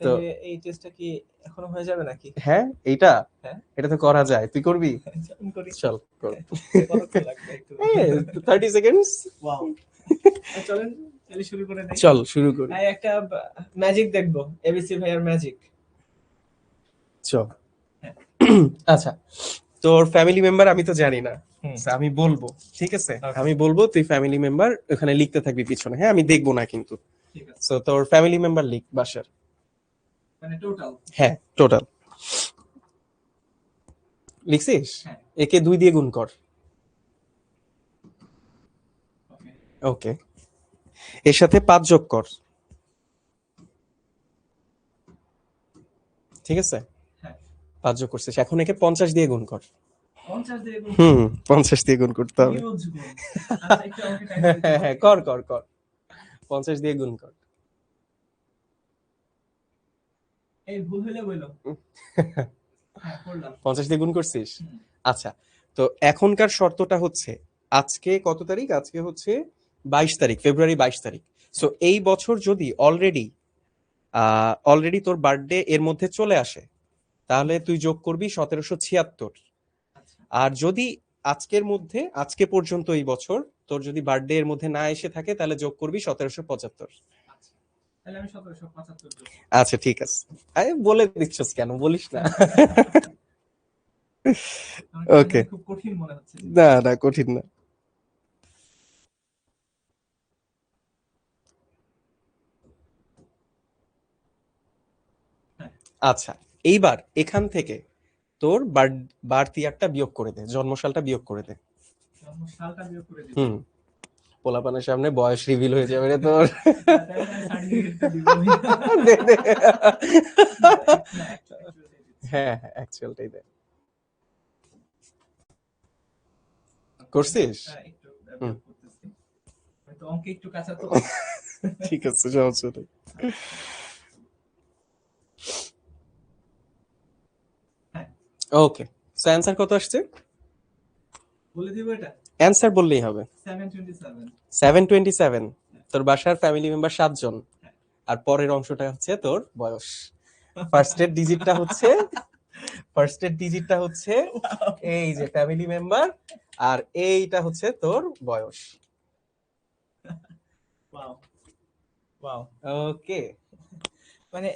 S3: তো
S2: তাহলে এই টেস্টটা কি এখনো হয়ে যাবে নাকি?
S3: হ্যাঁ, এইটা
S2: হ্যাঁ।
S3: এটা তো করা যায়, তুই করবি?
S2: আমি করি।
S3: চল কর।
S2: কতক্ষণ লাগবে একটু?
S3: 30 সেকেন্ডস।
S2: ওয়াও, চলেন তাহলে শুরু করে দেই।
S3: চল শুরু করি।
S2: এই একটা ম্যাজিক দেখবো, এবিসি ভাইয়ার ম্যাজিক।
S3: চল। আচ্ছা, তোর ফ্যামিলি মেম্বার আমি তো জানি না,
S2: হুম।
S3: So, আমি বলবো, ঠিক আছে?
S2: Okay.
S3: আমি বলবো, তুই ফ্যামিলি মেম্বার ওখানে লিখতে থাকবি পিছনে। হ্যাঁ, আমি দেখবো না কিন্তু।
S2: ঠিক আছে,
S3: সো তোর ফ্যামিলি মেম্বার লিখ বাসার।
S2: মানে টোটাল।
S3: হ্যাঁ, টোটাল লিখছিস?
S2: হ্যাঁ।
S3: একে 2 দিয়ে গুণ কর।
S2: ওকে,
S3: ওকে, এর সাথে 5 যোগ কর। ঠিক আছে,
S2: হ্যাঁ।
S3: 5 যোগ করছিস, এখন একে 50 দিয়ে গুণ কর।
S2: 50 দিয়ে গুণ।
S3: 50 দিয়ে গুণ করতে হবে।
S2: হিউজ গুণ। আচ্ছা, একটু আমাকে টাইম দিতে
S3: হ্যাঁ
S2: হবে।
S3: হ্যাঁ, কর কর কর, 50 দিয়ে গুণ কর।
S2: এই ভুল হলে বলো। হ্যাঁ, করলাম।
S3: 50 দিয়ে গুণ করছিস?
S2: হুম।
S3: আচ্ছা, তো এখনকার শর্তটা হচ্ছে, আজকে কত তারিখ? আজকে হচ্ছে 22 তারিখ, ফেব্রুয়ারি 22 তারিখ। সো এই বছর যদি অলরেডি তোর বার্থডে এর মধ্যে চলে আসে, তাহলে তুই যোগ করবি 1776।
S2: আচ্ছা,
S3: আর যদি আজকে পর্যন্ত এই বছর তোর যদি বার্থডে এর মধ্যে না এসে থাকে, তাহলে যোগ করবি 1775।
S2: আচ্ছা, তাহলে আমি 1775 দেব।
S3: আচ্ছা ঠিক আছে, আরে বলে দিচ্ছস কেন, বলিস না।
S2: আমার
S3: ওকে,
S2: খুব কঠিন মনে হচ্ছে।
S3: না না, কঠিন না। আচ্ছা, এইবার এখান থেকে তোর বার্থ ইয়ারটা বিয়োগ করে দে, জন্মসালটা বিয়োগ করে দে।
S2: জন্ম সালটা বিয়োগ করে দিই।
S3: হুম, পোলাপানের সামনে বয়স রিভিল হয়ে যাবে রে তোর।
S2: সার্টিফিকেটটা দিব।
S3: দে, দে। হ্যাঁ হ্যাঁ, অ্যাকচুয়ালটাই দে। করছিস?
S2: একটু বিয়োগ করতেছি। তো অঙ্কে একটু কাঁচা তো।
S3: ঠিক আছে, সমস্যা নেই। ওকে, সো অ্যান্সার কত আসছে?
S2: বলে দিব এটা।
S3: অ্যান্সার বললেই হবে।
S2: 727।
S3: 727। তোর বাসার ফ্যামিলি মেম্বার 7 জন, আর পরের অংশটা হচ্ছে তোর বয়স। ফার্স্টের ডিজিটটা হচ্ছে এই যে ফ্যামিলি মেম্বার, আর এইটা হচ্ছে তোর বয়স।
S2: ওয়াও, ওয়াও,
S3: ওকে,
S2: মানে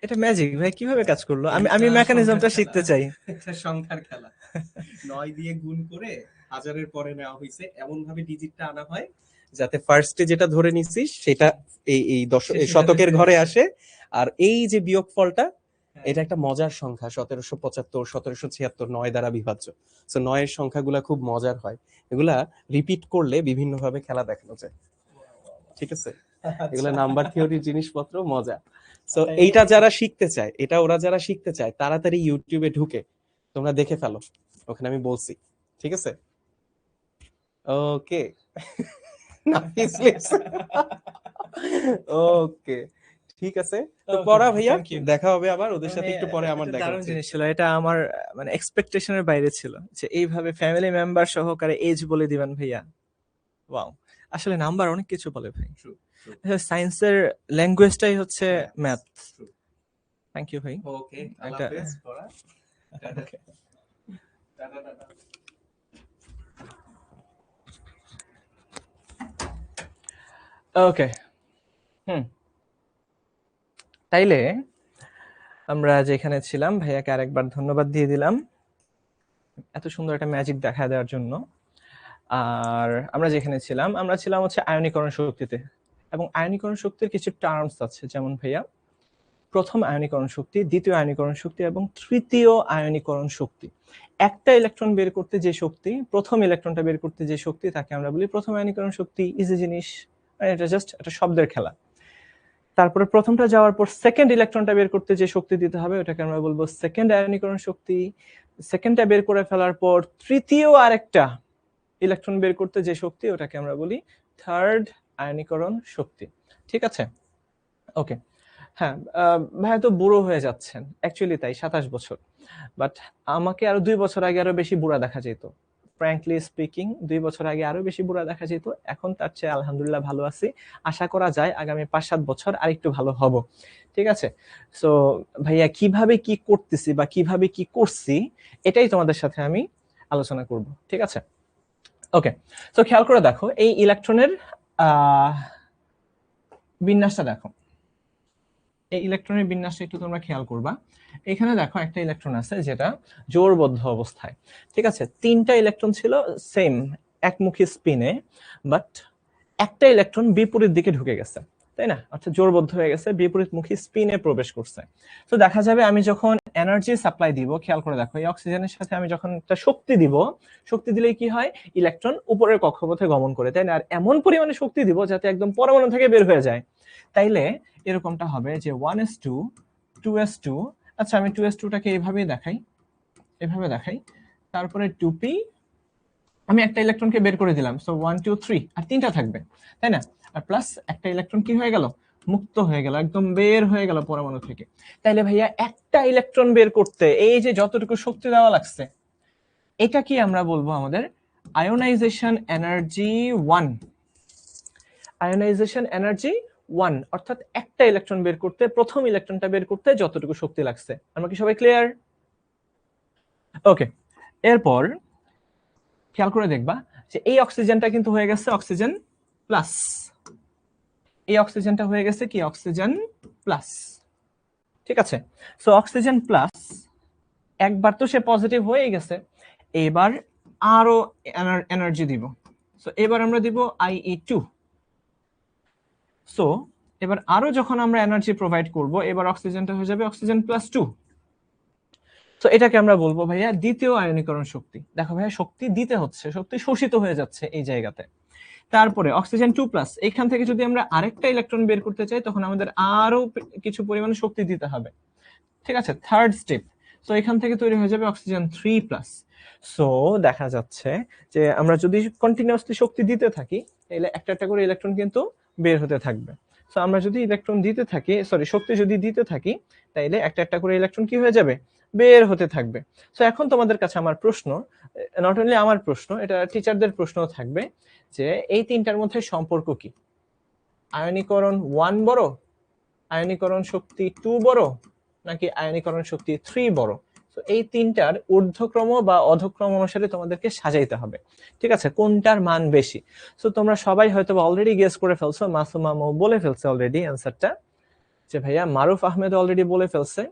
S2: এটা ম্যাজিক ভাই, কিভাবে কাজ করলো? আমি মেকানিজমটা শিখতে চাই।
S3: একটা সংখ্যার খেলা। 9 দিয়ে গুণ করে হাজারের পরে নেওয়া হয়েছে, এমন ভাবে ডিজিটটা আনা হয় যাতে ফার্স্টে যেটা ধরে নিছিস সেটা এই শতকের ঘরে আসে, আর এই যে বিয়োগফলটা, এটা একটা মজার সংখ্যা। 1775, 1776 9 দ্বারা বিভাজ্য। সো 9 এর সংখ্যাগুলা খুব মজার হয়, এগুলা রিপিট করলে বিভিন্ন ভাবে খেলা দেখানো যায়। ঠিক আছে, এগুলা নাম্বার থিওরির জিনিসপত্র, মজা। সো এইটা যারা শিখতে চায়, ওরা যারা শিখতে চায়, তাড়াতাড়ি ইউটিউবে ঢুকে তোমরা দেখে ফেলো, ওখানে আমি বলছি। ঠিক আছে, ওকে। ওকে, ঠিক আছে, তো
S2: Okay,
S3: পড়া ভাইয়া,
S2: thank you.
S3: দেখা হবে আবার ওদের সাথে একটু পরে। আমার দেখা
S2: দারুণ
S3: হচ্ছে।
S2: জিনিস ছিল এটা, আমার মানে এক্সপেকটেশনের বাইরে ছিল যে এইভাবে ফ্যামিলি মেম্বার সহকারে এজ বলে দিবেন ভাইয়া। ওয়াও, আসলে নাম্বার অনেক কিছু বলে ভাই।
S3: True, true.
S2: সায়েন্সের ল্যাঙ্গুয়েজটাই হচ্ছে ম্যাথ।
S3: True.
S2: থ্যাংক ইউ ভাই।
S3: Okay, আল্লাহ
S2: একটা-
S3: হাফেজ, পড়া। Tata.
S2: Okay.
S3: Tata, tata.
S2: Okay, তাইলে আমরা যেখানে ছিলাম, ভাইয়াকে আরেকবার ধন্যবাদ দিয়ে দিলাম এত সুন্দর একটা ম্যাজিক দেখা দেওয়ার জন্য। আর আমরা যেখানে ছিলাম, আমরা ছিলাম হচ্ছে আয়নীকরণ শক্তিতে, এবং আয়নীকরণ শক্তির কিছু টার্মস আছে, যেমন ভাইয়া প্রথম আয়নীকরণ শক্তি, দ্বিতীয় আয়নীকরণ শক্তি এবং তৃতীয় আয়নীকরণ শক্তি। একটা ইলেকট্রন বের করতে যে শক্তি, প্রথম ইলেকট্রনটা বের করতে যে শক্তি, তাকে আমরা বলি প্রথম আয়নীকরণ শক্তি। ইজি জিনিস, এটা জাস্ট একটা শব্দের খেলা। তারপরে প্রথমটা যাওয়ার পর সেকেন্ড ইলেকট্রনটা বের করতে যে শক্তি দিতে হবে, ওটাকে আমরা বলবো সেকেন্ড আয়নীকরণ শক্তি। সেকেন্ডটা বের করে ফেলার পর তৃতীয় আরেকটা ইলেকট্রন বের করতে যে শক্তি, ওটাকে আমরা বলি থার্ড আয়নীকরণ শক্তি। ঠিক আছে, ওকে। হ্যাঁ, ভাইয়া তো বুড়ো হয়ে যাচ্ছেন, অ্যাকচুয়ালি তাই, 27 বছর। বাট আমাকে আরো 2 বছর আগে আরো বেশি বুড়া দেখা যেত। ফ্র্যাঙ্কলি স্পিকিং, 2 বছর আগে আরো বেশি বুড়া দেখা যেত। এখন তার চেয়ে আলহামদুলিল্লাহ ভালো আছি। আশা করা যায় আগামী 5-7 বছর আরেকটু ভালো হব। ঠিক আছে, সো ভাইয়া কিভাবে কি করতেছি বা কিভাবে কি করছি, এটাই তোমাদের সাথে আমি আলোচনা করব। ঠিক আছে, ওকে। সো খেয়াল করে দেখো, এই ইলেকট্রনের বিন্যাসটা দেখো। এই ইলেকট্রনের বিন্যাসটা একটু তোমরা খেয়াল করবা। এখানে দেখো একটা ইলেকট্রন আছে যেটা জোড়বদ্ধ অবস্থায়। ঠিক আছে, 3টা ইলেকট্রন ছিল সেম একমুখী স্পিনে, বাট একটা ইলেকট্রন বিপরীত দিকে ঢুকে গেছে, তাই না? অর্থাৎ জোড়বদ্ধ হয়ে গেছে, বিপরীতমুখী স্পিনে প্রবেশ করছে। তো দেখা যাবে আমি যখন এনার্জি সাপ্লাই দিব, খেয়াল করে দেখো, এই অক্সিজেনের সাথে আমি যখন একটা শক্তি দিব, শক্তি দিলে কি হয়, ইলেকট্রন উপরের কক্ষপথে গমন করে, তাই না? আর এমন পরিমাণে শক্তি দিব যাতে একদম পরমাণু থেকে বের হয়ে যায়। তাইলে এরকমটা হবে যে 1s2 2s2, আচ্ছা আমি 2s2টাকে এইভাবেই দেখাই, এভাবে দেখাই। তারপরে 2p, আমি একটা ইলেকট্রনকে বের করে দিলাম, সো 1 2 3, আর 3টা থাকবে, তাই না? আর প্লাস একটা ইলেকট্রন কি হয়ে গেল, মুক্ত হয়ে গেল, একদম বের হয়ে গেল পরমাণু থেকে। তাইলে ভাইয়া একটা ইলেকট্রন বের করতে এই যে যতটুকু শক্তি দেওয়া লাগছে, এটা কি আমরা বলবো আমাদের আয়োনাইজেশন এনার্জি 1। আয়োনাইজেশন এনার্জি 1, অর্থাৎ একটা ইলেকট্রন বের করতে, প্রথম ইলেকট্রনটা বের করতে যতটুকু শক্তি লাগছে। আমরা কি সবাই ক্লিয়ার? ওকে, এরপর খেয়াল করে দেখবা যে এই অক্সিজেনটা কিন্তু হয়ে গেছে অক্সিজেন প্লাস, এই অক্সিজেনটা হয়ে গেছে কি, অক্সিজেন প্লাস। ঠিক আছে, সো অক্সিজেন প্লাস, একবার তো সে পজিটিভ হয়ে গেছে, এবার আরো এনার্জি দিব। সো এবার আমরা দিব IE2। সো এবার আরো যখন আমরা এনার্জি প্রোভাইড করব, এবার অক্সিজেনটা হয়ে যাবে অক্সিজেন প্লাস 2। তো এটাকে আমরা বলবো ভাইয়া দ্বিতীয় আয়নীকরণ শক্তি। দেখো ভাইয়া, শক্তি দিতে হচ্ছে, শক্তি শোষিত হয়ে যাচ্ছে এই জায়গাতে। তারপরে অক্সিজেন 2+, এখান থেকে যদি আমরা আরেকটা ইলেকট্রন বের করতে চাই, তখন আমাদের আরো কিছু পরিমাণে শক্তি দিতে হবে। ঠিক আছে, থার্ড স্টেপ। সো এখান থেকে তৈরি হয়ে যাবে অক্সিজেন 3+। সো দেখা যাচ্ছে যে আমরা যদি কন্টিনিউয়াসলি শক্তি দিতে থাকি, তাহলে একটা একটা করে ইলেকট্রন কিন্তু বের হতে থাকবে। সো আমরা যদি ইলেকট্রন দিতে থাকি, সরি, শক্তি যদি দিতে থাকি, তাইলে একটা একটা করে ইলেকট্রন কি হয়ে যাবে, বের হতে থাকবে। সো এখন তোমাদের কাছে আমার প্রশ্ন, নট অনলি আমার প্রশ্ন, এটা টিচারদের প্রশ্নও থাকবে, যে এই তিনটার মধ্যে সম্পর্ক কি? আয়নীকরণ 1 বড়, আয়নীকরণ শক্তি 2 বড়, নাকি আয়নীকরণ শক্তি 3 বড়? তো এই তিনটার ঊর্ধ্বক্রম বা অধক্রম অনুসারে তোমাদেরকে সাজাইতে হবে। ঠিক আছে, কোনটার মান বেশি? সো তোমরা সবাই হয়তো অলরেডি গেস করে ফেলছো, মাসুমা মৌ বলে ফেলছে অলরেডি অ্যান্সারটা, যে ভাইয়া মারুফ আহমেদ অলরেডি বলে ফেলছে।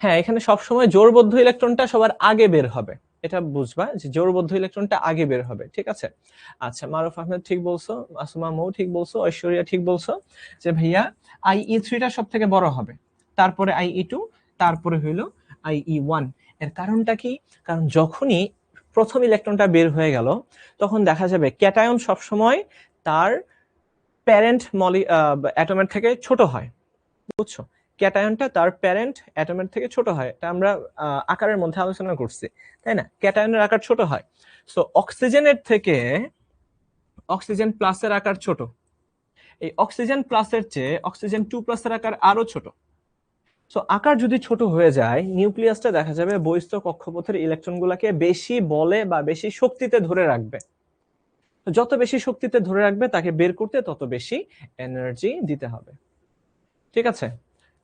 S2: হ্যাঁ, এখানে সবসময় জোড়বদ্ধ ইলেকট্রনটা সবার আগে বের হবে, এটা বুঝবা, যে জোড়বদ্ধ ইলেকট্রনটা আগে বের হবে। ঠিক আছে, আচ্ছা, মারুফ আহমেদ ঠিক বলছো, মাসুমা মৌ ঠিক বলছো, ঐশ্বরিয়া ঠিক বলছো, যে ভাইয়া IE3টা সব থেকে বড় হবে, তারপরে IE2, তারপরে হইলো IE1। এর কারণটা কি? কারণ যখনই প্রথম ইলেকট্রনটা বের হয়ে গেল, তখন দেখা যাবে ক্যাটায়ন সবসময় তার প্যারেন্ট অ্যাটমের থেকে ছোট হয়, বুঝছো? ক্যাটায়নটা তার প্যারেন্ট অ্যাটমের থেকে ছোট হয়, এটা আমরা আকারের মধ্যে আলোচনা করছি, তাই না? ক্যাটায়নের আকার ছোট হয়। সো অক্সিজেনের থেকে অক্সিজেন প্লাসের আকার ছোট, এই অক্সিজেন প্লাসের চেয়ে অক্সিজেন 2+ এর আকার আরো ছোট। সো আকার যদি ছোট হয়ে যায়, নিউক্লিয়াসটা দেখা যাবে বহিস্থ কক্ষপথের ইলেকট্রনগুলোকে বেশি বলে বা বেশি শক্তিতে ধরে রাখবে। যত বেশি শক্তিতে ধরে রাখবে তাকে বের করতে তত বেশি এনার্জি দিতে হবে। ঠিক আছে?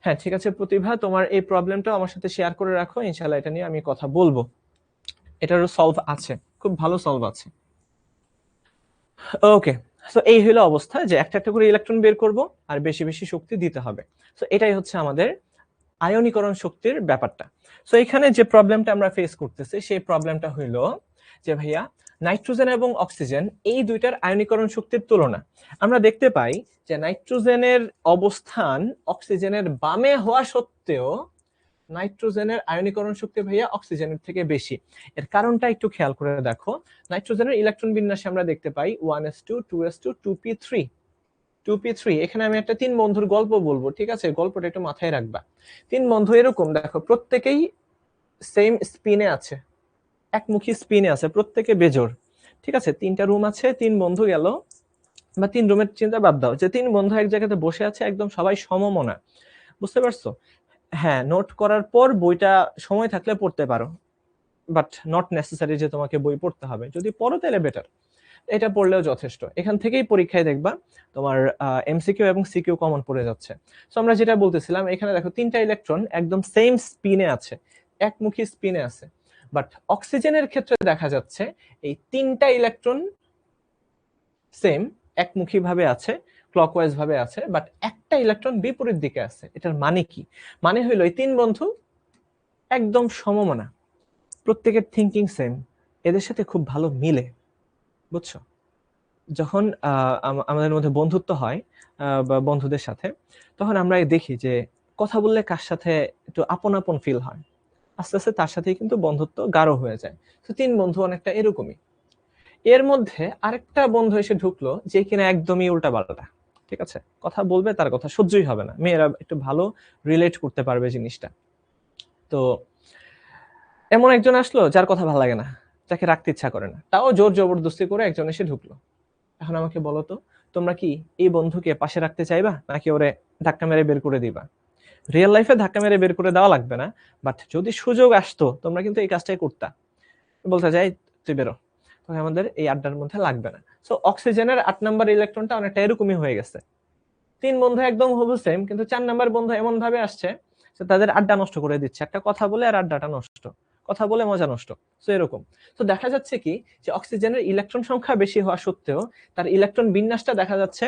S2: হ্যাঁ, ঠিক আছে প্রতিভা, তোমার এই প্রবলেমটা আমার সাথে শেয়ার করে রাখো, ইনশাআল্লাহ এটা নিয়ে আমি কথা বলবো। এটারও সলভ আছে, খুব ভালো সলভ আছে। ওকে, সো এই হলো অবস্থা যে একটা একটা করে ইলেকট্রন বের করব আর বেশি বেশি শক্তি দিতে হবে। সো এটাই হচ্ছে আমাদের আয়নীকরণ শক্তির ব্যাপারটা। সো এখানে যে প্রবলেমটা আমরা ফেস করতেছি সেই প্রবলেমটা হইলো যে ভাইয়া নাইট্রোজেন এবং অক্সিজেন এই দুইটার আয়নীকরণ শক্তির তুলনা। আমরা দেখতে পাই যে নাইট্রোজেনের অবস্থান অক্সিজেনের বামে হওয়া সত্ত্বেও নাইট্রোজেনের আয়নীকরণ শক্তি ভাইয়া অক্সিজেনের থেকে বেশি। এর কারণটা একটু খেয়াল করে দেখো, নাইট্রোজেনের ইলেকট্রন বিন্যাসে আমরা দেখতে পাই 1s2 2s2 2p3 2p3। এখানে আমি একটা তিন বন্ধুর গল্প বলবো, ঠিক আছে? গল্পটা একটু মাথায় রাখবা। তিন বন্ধু এরকম দেখো, প্রত্যেকেই সেম স্পিনে আছে, একমুখী স্পিনে আছে, প্রত্যেকে বেজোড়। ঠিক আছে, তিনটা রুম আছে, তিন বন্ধু গেল, বা তিন রুমের চিন্তা বাদ দাও, যে তিন বন্ধু এক জায়গাতে বসে আছে, একদম সবাই সমমনা। বুঝতে পারছো? হ্যাঁ, নোট করার পর বইটা সময় থাকলে পড়তে পারো, বাট নট নেসেসারি যে তোমাকে বই পড়তে হবে। যদি পড়ো তাহলে বেটার, এটা পড়লেও যথেষ্ট। এখান থেকেই পরীক্ষায় দেখবা তোমার এমসিকিউ এবং সিকিউ কমন পড়ে যাচ্ছে। সো আমরা যেটা বলতেছিলাম, এখানে দেখো তিনটা ইলেকট্রন একদম সেম স্পিনে আছে, একমুখী স্পিনে আছে। বাট অক্সিজেনের ক্ষেত্রে দেখা যাচ্ছে এই তিনটা ইলেকট্রন সেম একমুখী ভাবে আছে, ক্লকওয়াইজ ভাবে আছে, বাট একটা ইলেকট্রন বিপরীত দিকে আছে। এটার মানে কি? মানে হইলো এই তিন বন্ধু একদম সমমনা, প্রত্যেকের থিঙ্কিং সেম, এদের সাথে খুব ভালো মিলে। বুঝছো? যখন আমাদের মধ্যে বন্ধুত্ব হয় বা বন্ধুদের সাথে, তখন আমরা দেখি যে কথা বললে কার সাথে একটু আপন আপন ফিল হয়, আস্তে আস্তে তার সাথেই কিন্তু বন্ধুত্ব গাঢ় হয়ে যায়। তো তিন বন্ধু অনেকটা এরকমই। এর মধ্যে আরেকটা বন্ধু এসে ঢুকলো যে কিনা একদমই উল্টা পাল্টা। ঠিক আছে, কথা বলবে তার কথা সহ্যই হবে না, মেয়েরা একটু ভালো রিলেট করতে পারবে জিনিসটা। তো এমন একজন আসলো যার কথা ভালো লাগে না, যাকে রাখতে ইচ্ছা করে না, তাও জোর জবরদস্তি করে একজন এসে ঢুকলো। এখন আমাকে বলো তো, তোমরা কি এই বন্ধুকে পাশে রাখতে চাইবা, নাকি ওরে ধাক্কা মেরে বের করে দিবা? রিয়েল লাইফে ধাক্কা মেরে বের করে দেওয়া লাগবে না, বাট যদি সুযোগ আসতো তোমরা কিন্তু এই কাজটাই করতা, বলতে যাই তুই বেরো, তখন আমাদের এই আড্ডার মধ্যে লাগবে না। সো অক্সিজেনের 8 নাম্বার ইলেকট্রনটা অনেকটা এরকমই হয়ে গেছে। তিন বন্ধু একদম হুবহু সেম, কিন্তু 4 নাম্বার বন্ধু এমন ভাবে আসছে যে তাদের আড্ডা নষ্ট করে দিচ্ছে, একটা কথা বলে আর আড্ডাটা নষ্ট, কথা বলে মজা নষ্ট। সো এরকম। তো দেখা যাচ্ছে কি যে অক্সিজেনের ইলেকট্রন সংখ্যা বেশি হওয়া সত্ত্বেও তার ইলেকট্রন বিন্যাসটা দেখা যাচ্ছে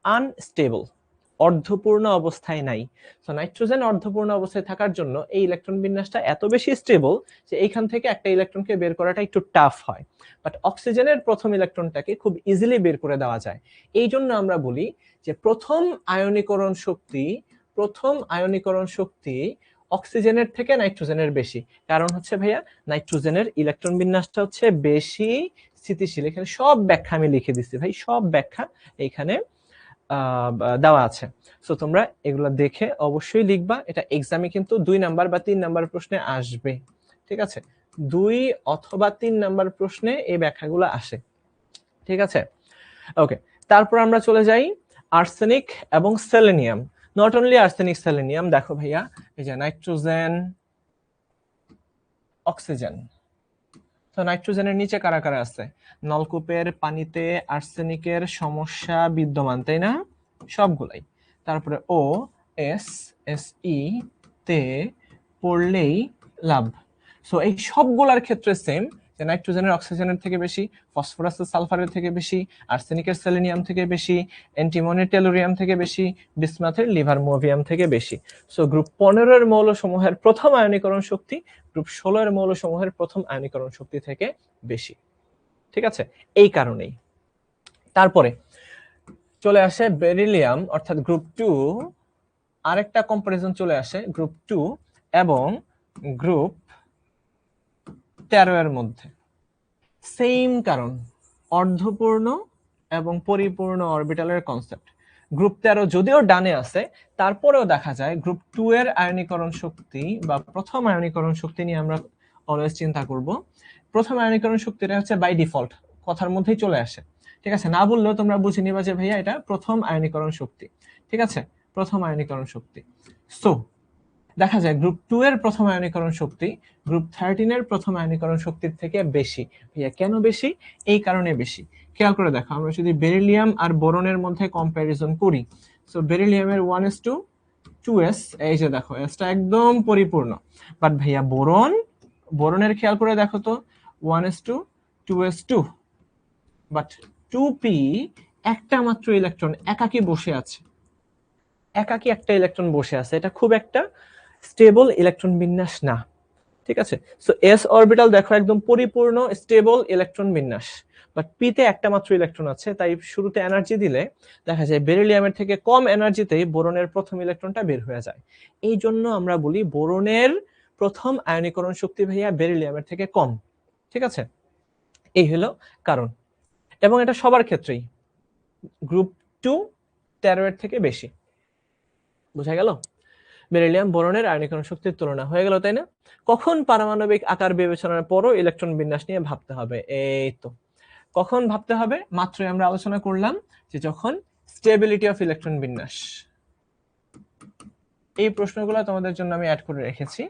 S2: আনস্টেবল, অর্ধপূর্ণ অবস্থায় নাই। তো নাইট্রোজেন অর্ধপূর্ণ অবস্থায় থাকার জন্য এই ইলেকট্রন বিন্যাসটা এত বেশি স্টেবল যে এইখান থেকে একটা ইলেকট্রনকে বের করাটা একটু টাফ হয়। বাট অক্সিজেনের প্রথম ইলেকট্রনটাকে খুব ইজিলি বের করে দেওয়া যায়। এই জন্য আমরা বলি যে প্রথম আয়নীকরণ শক্তি অক্সিজেনের থেকে নাইট্রোজেনের বেশি। কারণ হচ্ছে ভাইয়া, নাইট্রোজেনের ইলেকট্রন বিন্যাসটা হচ্ছে বেশি স্থিতিশীল। এখানে সব ব্যাখ্যা আমি লিখে দিচ্ছি ভাই, সব ব্যাখ্যা এখানে দেওয়া আছে। সো তোমরা এগুলা দেখে অবশ্যই লিখবা। এটা এক্সামে কিন্তু 2 নাম্বার বা 3 নাম্বার প্রশ্নে আসবে। ঠিক আছে, 2 অথবা 3 নাম্বার প্রশ্নে এই ব্যাখ্যাগুলো আসে। ঠিক আছে, ওকে। তারপর আমরা চলে যাই আর্সেনিক এবং selenium. Not only arsenic selenium, দেখো ভাইয়া এই যে নাইট্রোজেন অক্সিজেন। তো নাইট্রোজেনের নিচে কারা কারা আছে? নলকূপের পানিতে আর্সেনিকের সমস্যা বিদ্যমান, তাই না? সবগুলাই। তারপরে ও এস এস ই তে পড়লেই লাভ। সো এই সবগুলার ক্ষেত্রে সেম, যে নাইট্রোজেনের অক্সিজেনের থেকে বেশি, ফসফরাসের সালফারের থেকে বেশি, আর্সেনিকের সেলেনিয়াম থেকে বেশি, অ্যান্টিমনির টেলুরিয়াম থেকে বেশি, বিসমাথের লিভারমোভিয়াম থেকে বেশি। সো গ্রুপ 15 এর মৌলসমূহের প্রথম আয়নীকরণ শক্তি গ্রুপ 16 এর মৌলসমূহের প্রথম আয়নীকরণ শক্তি থেকে বেশি। ঠিক আছে, এই কারণেই। তারপরে চলে আসে বেরিলিয়াম অর্থাৎ গ্রুপ 2, আরেকটা কম্পারিজন চলে আসে গ্রুপ 2 এবং গ্রুপ 13 এর মধ্যে। সেম কারণ, অর্ধপূর্ণ এবং পরিপূর্ণ অরবিটালের কনসেপ্ট। গ্রুপ 13 যদিও ডানে আছে, তারপরেও দেখা যায় গ্রুপ 2 এর আয়নীকরণ শক্তি বা প্রথম আয়নীকরণ শক্তি নিয়ে আমরা অলওয়েজ চিন্তা করব। প্রথম আয়নীকরণ শক্তিটা হচ্ছে বাই ডিফল্ট কথার মধ্যেই চলে আসে। ঠিক আছে, না বললেও তোমরা বুঝে নিবা যে ভাইয়া এটা প্রথম আয়নীকরণ শক্তি। ঠিক আছে, প্রথম আয়নীকরণ শক্তি। সো দেখা যায় গ্রুপ 2 এর প্রথম আয়নীকরণ শক্তি গ্রুপ 13 এর প্রথম আয়নীকরণ শক্তির থেকে বেশি। ভাইয়া কেন বেশি? এই কারণে বেশি। খেয়াল করে দেখো, আমরা যদি বেরিলিয়াম আর বোরনের মধ্যে কম্প্যারিজন করি, সো বেরিলিয়ামের 1:2s, এই যে দেখো এসটা একদম পরিপূর্ণ। বাট ভাইয়া বোরনের খেয়াল করে দেখো তো 1:2s2, বাট 2p একটা মাত্র ইলেকট্রন একাকী বসে আছে, একাকী একটা ইলেকট্রন বসে আছে, এটা খুব একটা স্টেবল ইলেকট্রন বিন্যাস না। ঠিক আছে, সো এস অরবিটাল দেখো একদম পরিপূর্ণ স্টেবল ইলেকট্রন বিন্যাস, বাট পি তে একটা মাত্র ইলেকট্রন আছে, তাই শুরুতে এনার্জি দিলে দেখা যায় বেরিলিয়ামের থেকে কম এনার্জিতেই বোরনের প্রথম ইলেকট্রনটা বের হয়ে যায়। এই জন্য আমরা বলি বোরনের প্রথম আয়নীকরণ শক্তি ভাইয়া বেরিলিয়ামের থেকে কম। ঠিক আছে, এই হলো কারণ, এবং এটা সবার ক্ষেত্রেই গ্রুপ 2 13 এর থেকে বেশি। বোঝা গেল? বেরিলিয়াম বোরনের আয়নীকরণ শক্তির তুলনা হয়ে গেল, তাই না? কখন পারমাণবিক আকার বিবেচনার পরও ইলেকট্রন বিন্যাস নিয়ে ভাবতে হবে? এই তো কখন ভাবতে হবে, মাত্রই আমরা আলোচনা করলাম যে যখন স্টেবিলিটি অফ ইলেকট্রন বিন্যাস। এই প্রশ্নগুলো তোমাদের জন্য আমি অ্যাড করে রেখেছি।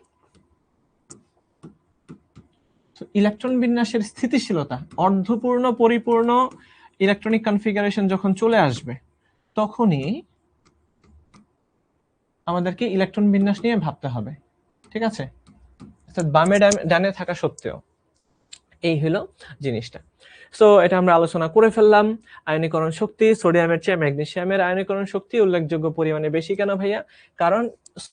S2: ইলেকট্রন বিন্যাসের স্থিতিশীলতা, অর্ধপূর্ণ পরিপূর্ণ ইলেকট্রনিক কনফিগারেশন যখন চলে আসবে, তখনই আমাদেরকে ইলেকট্রন বিন্যাস নিয়ে ভাবতে হবে। ঠিক আছে, অর্থাৎ বামে ডানে থাকা সত্ত্বেও। এই হলো জিনিসটা। সো এটা আমরা আলোচনা করে ফেললাম। আয়নীকরণ শক্তি সোডিয়ামের চেয়ে ম্যাগনেসিয়ামের আয়নীকরণ শক্তি উল্লেখযোগ্য পরিমাণে বেশি কেন ভাইয়া? কারণ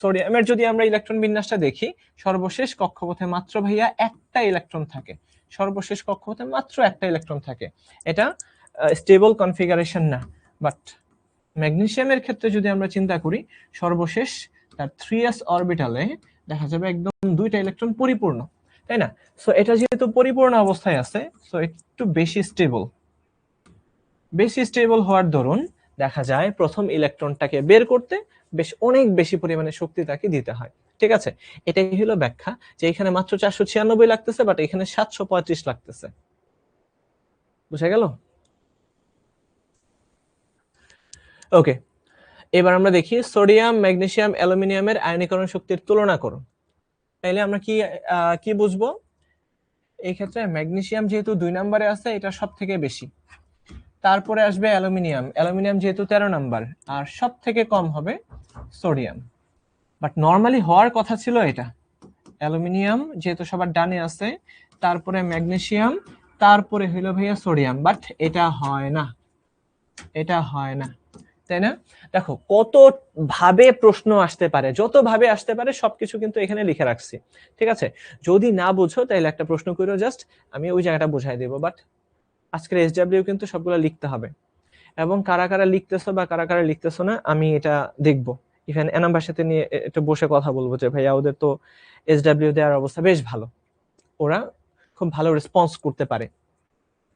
S2: সোডিয়ামের যদি আমরা ইলেকট্রন বিন্যাসটা দেখি, সর্বশেষ কক্ষপথে মাত্র ভাইয়া একটা ইলেকট্রন থাকে, সর্বশেষ কক্ষপথে মাত্র একটা ইলেকট্রন থাকে, এটা স্টেবল কনফিগারেশন না। বাট ম্যাগনেসিয়ামের ক্ষেত্রে যদি আমরা চিন্তা করি, সর্বশেষ তার 3s অরবিটালে দেখা যাবে একদম দুইটা ইলেকট্রন পরিপূর্ণ, তাই না? সো এটা যেহেতু পরিপূর্ণ অবস্থায় আছে, সো একটু বেশি স্টেবল হওয়ার দরুন দেখা যায় প্রথম ইলেকট্রনটাকে বের করতে অনেক বেশি পরিমাণে শক্তি তাকে দিতে হয়। ঠিক আছে, এটাই হলো ব্যাখ্যা যে এখানে মাত্র 496 লাগতেছে, বাট এখানে 735 লাগতেছে। বুঝা গেল? ওকে, এবার আমরা দেখি সোডিয়াম ম্যাগনেসিয়াম অ্যালুমিনিয়ামের আয়নীকরণ শক্তির তুলনা করো। তাইলে আমরা কি বুঝবো? এই ক্ষেত্রে ম্যাগনেসিয়াম যেহেতু 2 নম্বরে আছে, এটা সব থেকে বেশি। তারপরে আসবে অ্যালুমিনিয়াম যেহেতু 13 নাম্বার, আর সব থেকে কম হবে সোডিয়াম। বাট নর্মালি হওয়ার কথা ছিল এটা, অ্যালুমিনিয়াম যেহেতু সবার ডানে আছে, তারপরে ম্যাগনেসিয়াম, তারপরে হইলো ভাইয়া সোডিয়াম। বাট এটা হয় না, তাই না? দেখো কত ভাবে প্রশ্ন আসতে পারে, যত ভাবে আসতে পারে সবকিছু কিন্তু এখানে লিখে রাখছি। ঠিক আছে, যদি না বুঝো তাহলে একটা প্রশ্ন করো, জাস্ট আমি ওই জায়গাটা বুঝাই দেবো। বাট আজকের এসডব্লিউ কিন্তু সবগুলো লিখতে হবে, এবং কারা কারা লিখতেছো বা কারা কারা লিখতেছো না আমি এটা দেখবো। ইভেন এনাম্বার সাথে নিয়ে একটু বসে কথা বলবো যে ভাইয়া ওদের তো এসডব্লিউ দেওয়ার অবস্থা বেশ ভালো, ওরা খুব ভালো রেসপন্স করতে পারে।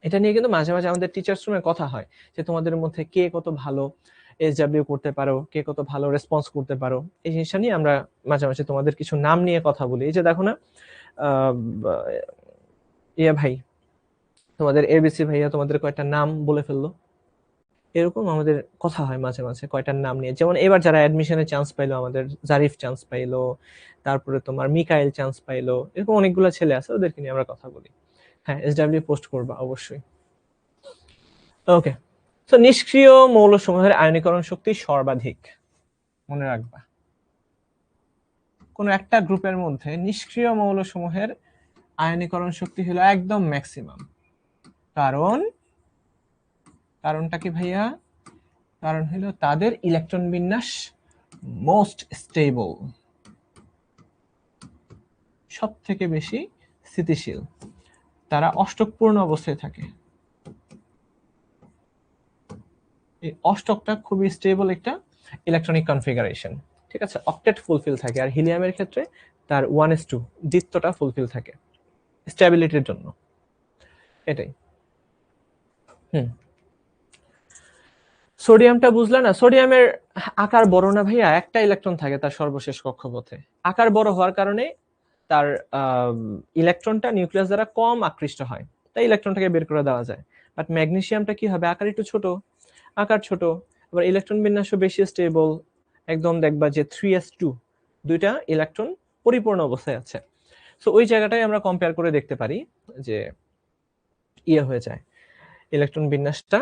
S2: এটা নিয়ে কিন্তু মাঝে মাঝে আমাদের টিচার্স রুমে কথা হয় যে তোমাদের মধ্যে কে কত ভালো এসডব্লিউ করতে পারো, কে কত ভালো রেসপন্স করতে পারো। এই জিনিসটা নিয়ে আমরা মাঝে মাঝে তোমাদের কিছু নাম নিয়ে কথা বলি। এই যে দেখো না, ইয়া ভাই, তোমাদের এবিসি ভাইয়া তোমাদের কয়েকটা নাম বলে ফেললো, এরকম আমাদের কথা হয় মাঝে মাঝে কয়টার নাম নিয়ে। যেমন এবার যারা অ্যাডমিশনে চান্স পাইলো, আমাদের জারিফ চান্স পাইলো, তারপরে তোমার মিকাইল চান্স পাইলো, এরকম অনেকগুলো ছেলে আছে, ওদেরকে নিয়ে আমরা কথা বলি। হ্যাঁ, এসডব্লিউ পোস্ট করবা অবশ্যই। ওকে, তো নিষ্ক্রিয় মৌলসমূহের আয়নীকরণ শক্তি সর্বাধিক, মনে রাখবা। কোন একটা গ্রুপের মধ্যে নিষ্ক্রিয় মৌলসমূহের আয়নীকরণ শক্তি হলো একদম ম্যাক্সিমাম। কারণটা কি ভাইয়া? কারণ হলো তাদের ইলেকট্রন বিন্যাস মোস্ট স্টেবল, সব থেকে বেশি স্থিতিশীল, তারা অষ্টকপূর্ণ অবস্থায় থাকে। এই অষ্টকটা খুবই স্টেবল একটা ইলেকট্রনিক কনফিগারেশন। ঠিক আছে, অক্টেট ফুলফিল থাকে, আর হিলিয়ামের ক্ষেত্রে তার 1s2 দ্বিত্বটা ফুলফিল থাকে স্টেবিলিটির জন্য। এটাই। সোডিয়ামটা বুঝলা না? সোডিয়ামের আকার বড় না ভাইয়া, একটা ইলেকট্রন থাকে তার সর্বশেষ কক্ষপথে। আকার বড় হওয়ার কারণে তার ইলেকট্রনটা নিউক্লিয়াস দ্বারা কম আকৃষ্ট হয়, তাই ইলেকট্রনটাকে বের করে দেওয়া যায়। বাট ম্যাগনেসিয়ামটা কি হবে? আকার একটু ছোট, আবার ইলেকট্রন বিন্যাসও বেশি স্টেবল, একদম দেখবা যে 3s2 দুইটা ইলেকট্রন পরিপূর্ণ অবস্থায় আছে। সো ওই জায়গাটাই আমরা কম্পেয়ার করে দেখতে পারি যে ইয়ে হয়ে যায়, ইলেকট্রন বিন্যাসটা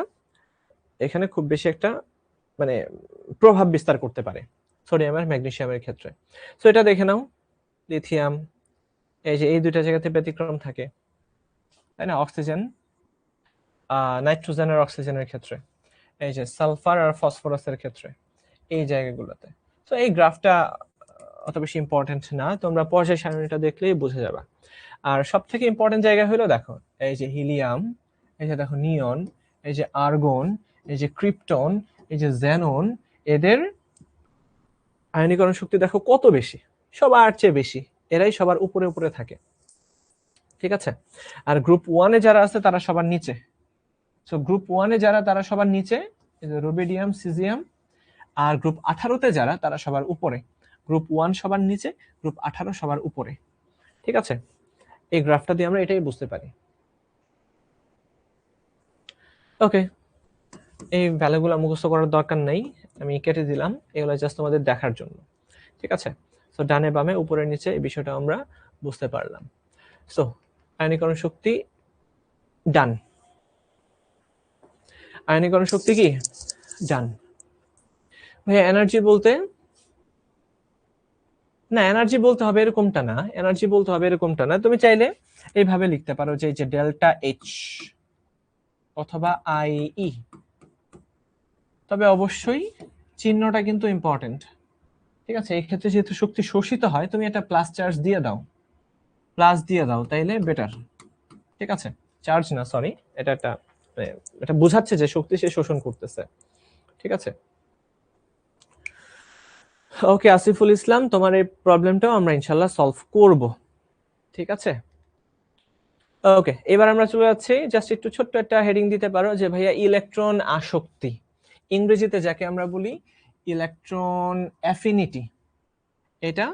S2: এখানে খুব বেশি একটা মানে প্রভাব বিস্তার করতে পারে সোডিয়াম আর ম্যাগনেসিয়ামের ক্ষেত্রে। সো এটা দেখে নাও, লিথিয়াম এই যে এই দুইটা জায়গাতে ব্যতিক্রম থাকে, তাই না? অক্সিজেন, নাইট্রোজেন আর অক্সিজেনের ক্ষেত্রে, এই যে সালফার আর ফসফরাসের ক্ষেত্রে, এই জায়গাগুলোতে। তো এই গ্রাফটা অত বেশি ইম্পর্টেন্ট না, তোমরা পর্যায় সারণীটা দেখলেই বুঝে যাবে। আর সব থেকে ইম্পর্টেন্ট জায়গা হলো দেখো এই যে হিলিয়াম, এই যে দেখো নিয়ন, এই যে আর্গন, এই যে ক্রিপ্টন, এই যে জেনন, এদের আয়নীকরণ শক্তি দেখো কত বেশি, সবার চেয়ে বেশি, এরাই সবার উপরে উপরে থাকে, ঠিক আছে? আর গ্রুপ ওয়ানে যারা আছে তারা সবার নিচে। সো গ্রুপ ওয়ানে যারা তারা সবার নিচে, এই যে রুবিডিয়াম, সিজিয়াম। আর গ্রুপ 18তে যারা তারা সবার উপরে। গ্রুপ 1 সবার নিচে, গ্রুপ 18 সবার উপরে, ঠিক আছে? এই গ্রাফটা দিয়ে আমরা এটাই বুঝতে পারি। ওকে, এই ভ্যালুগুলো মুখস্থ করার দরকার নাই, আমি কেটে দিলাম, এগুলো জাস্ট তোমাদের দেখার জন্য, ঠিক আছে? সো ডানে বামে উপরে নিচে এই বিষয়টা আমরা বুঝতে পারলাম। সো আয়নীকরণ শক্তি ডান, আয়নীকরণ শক্তি কি ডান। ভাইয়া এনার্জি বলতে, না এনার্জি বলতে হবে এরকমটা না, এনার্জি বলতে হবে এরকমটা না, তুমি চাইলে এইভাবে লিখতে পারো যে এই যে ডেল্টা এইচ অথবা আইই, তবে অবশ্যই চিহ্নটা কিন্তু ইম্পর্টেন্ট, ঠিক আছে? এই ক্ষেত্রে যেহেতু শক্তি শোষিত হয়, তুমি একটা প্লাস চার্জ দিয়ে দাও, প্লাস দিয়ে দাও, তাইলে বেটার, ঠিক আছে? চার্জ না, সরি, এটা একটা এটা বোঝাচ্ছে যে শক্তি সে শোষণ করতেছে, ঠিক আছে? ওকে আসিফুল ইসলাম, তোমার এই প্রবলেমটাও আমরা ইনশাল্লাহ সলভ করব, ঠিক আছে? ওকে, এবার আমরা চলে যাচ্ছি, জাস্ট একটু ছোট্ট একটা হেডিং দিতে পারো যে ভাইয়া ইলেকট্রন আসক্তি, ইংরেজিতে যাকে আমরা বলি ইলেকট্রন অ্যাফিনিটি, এটা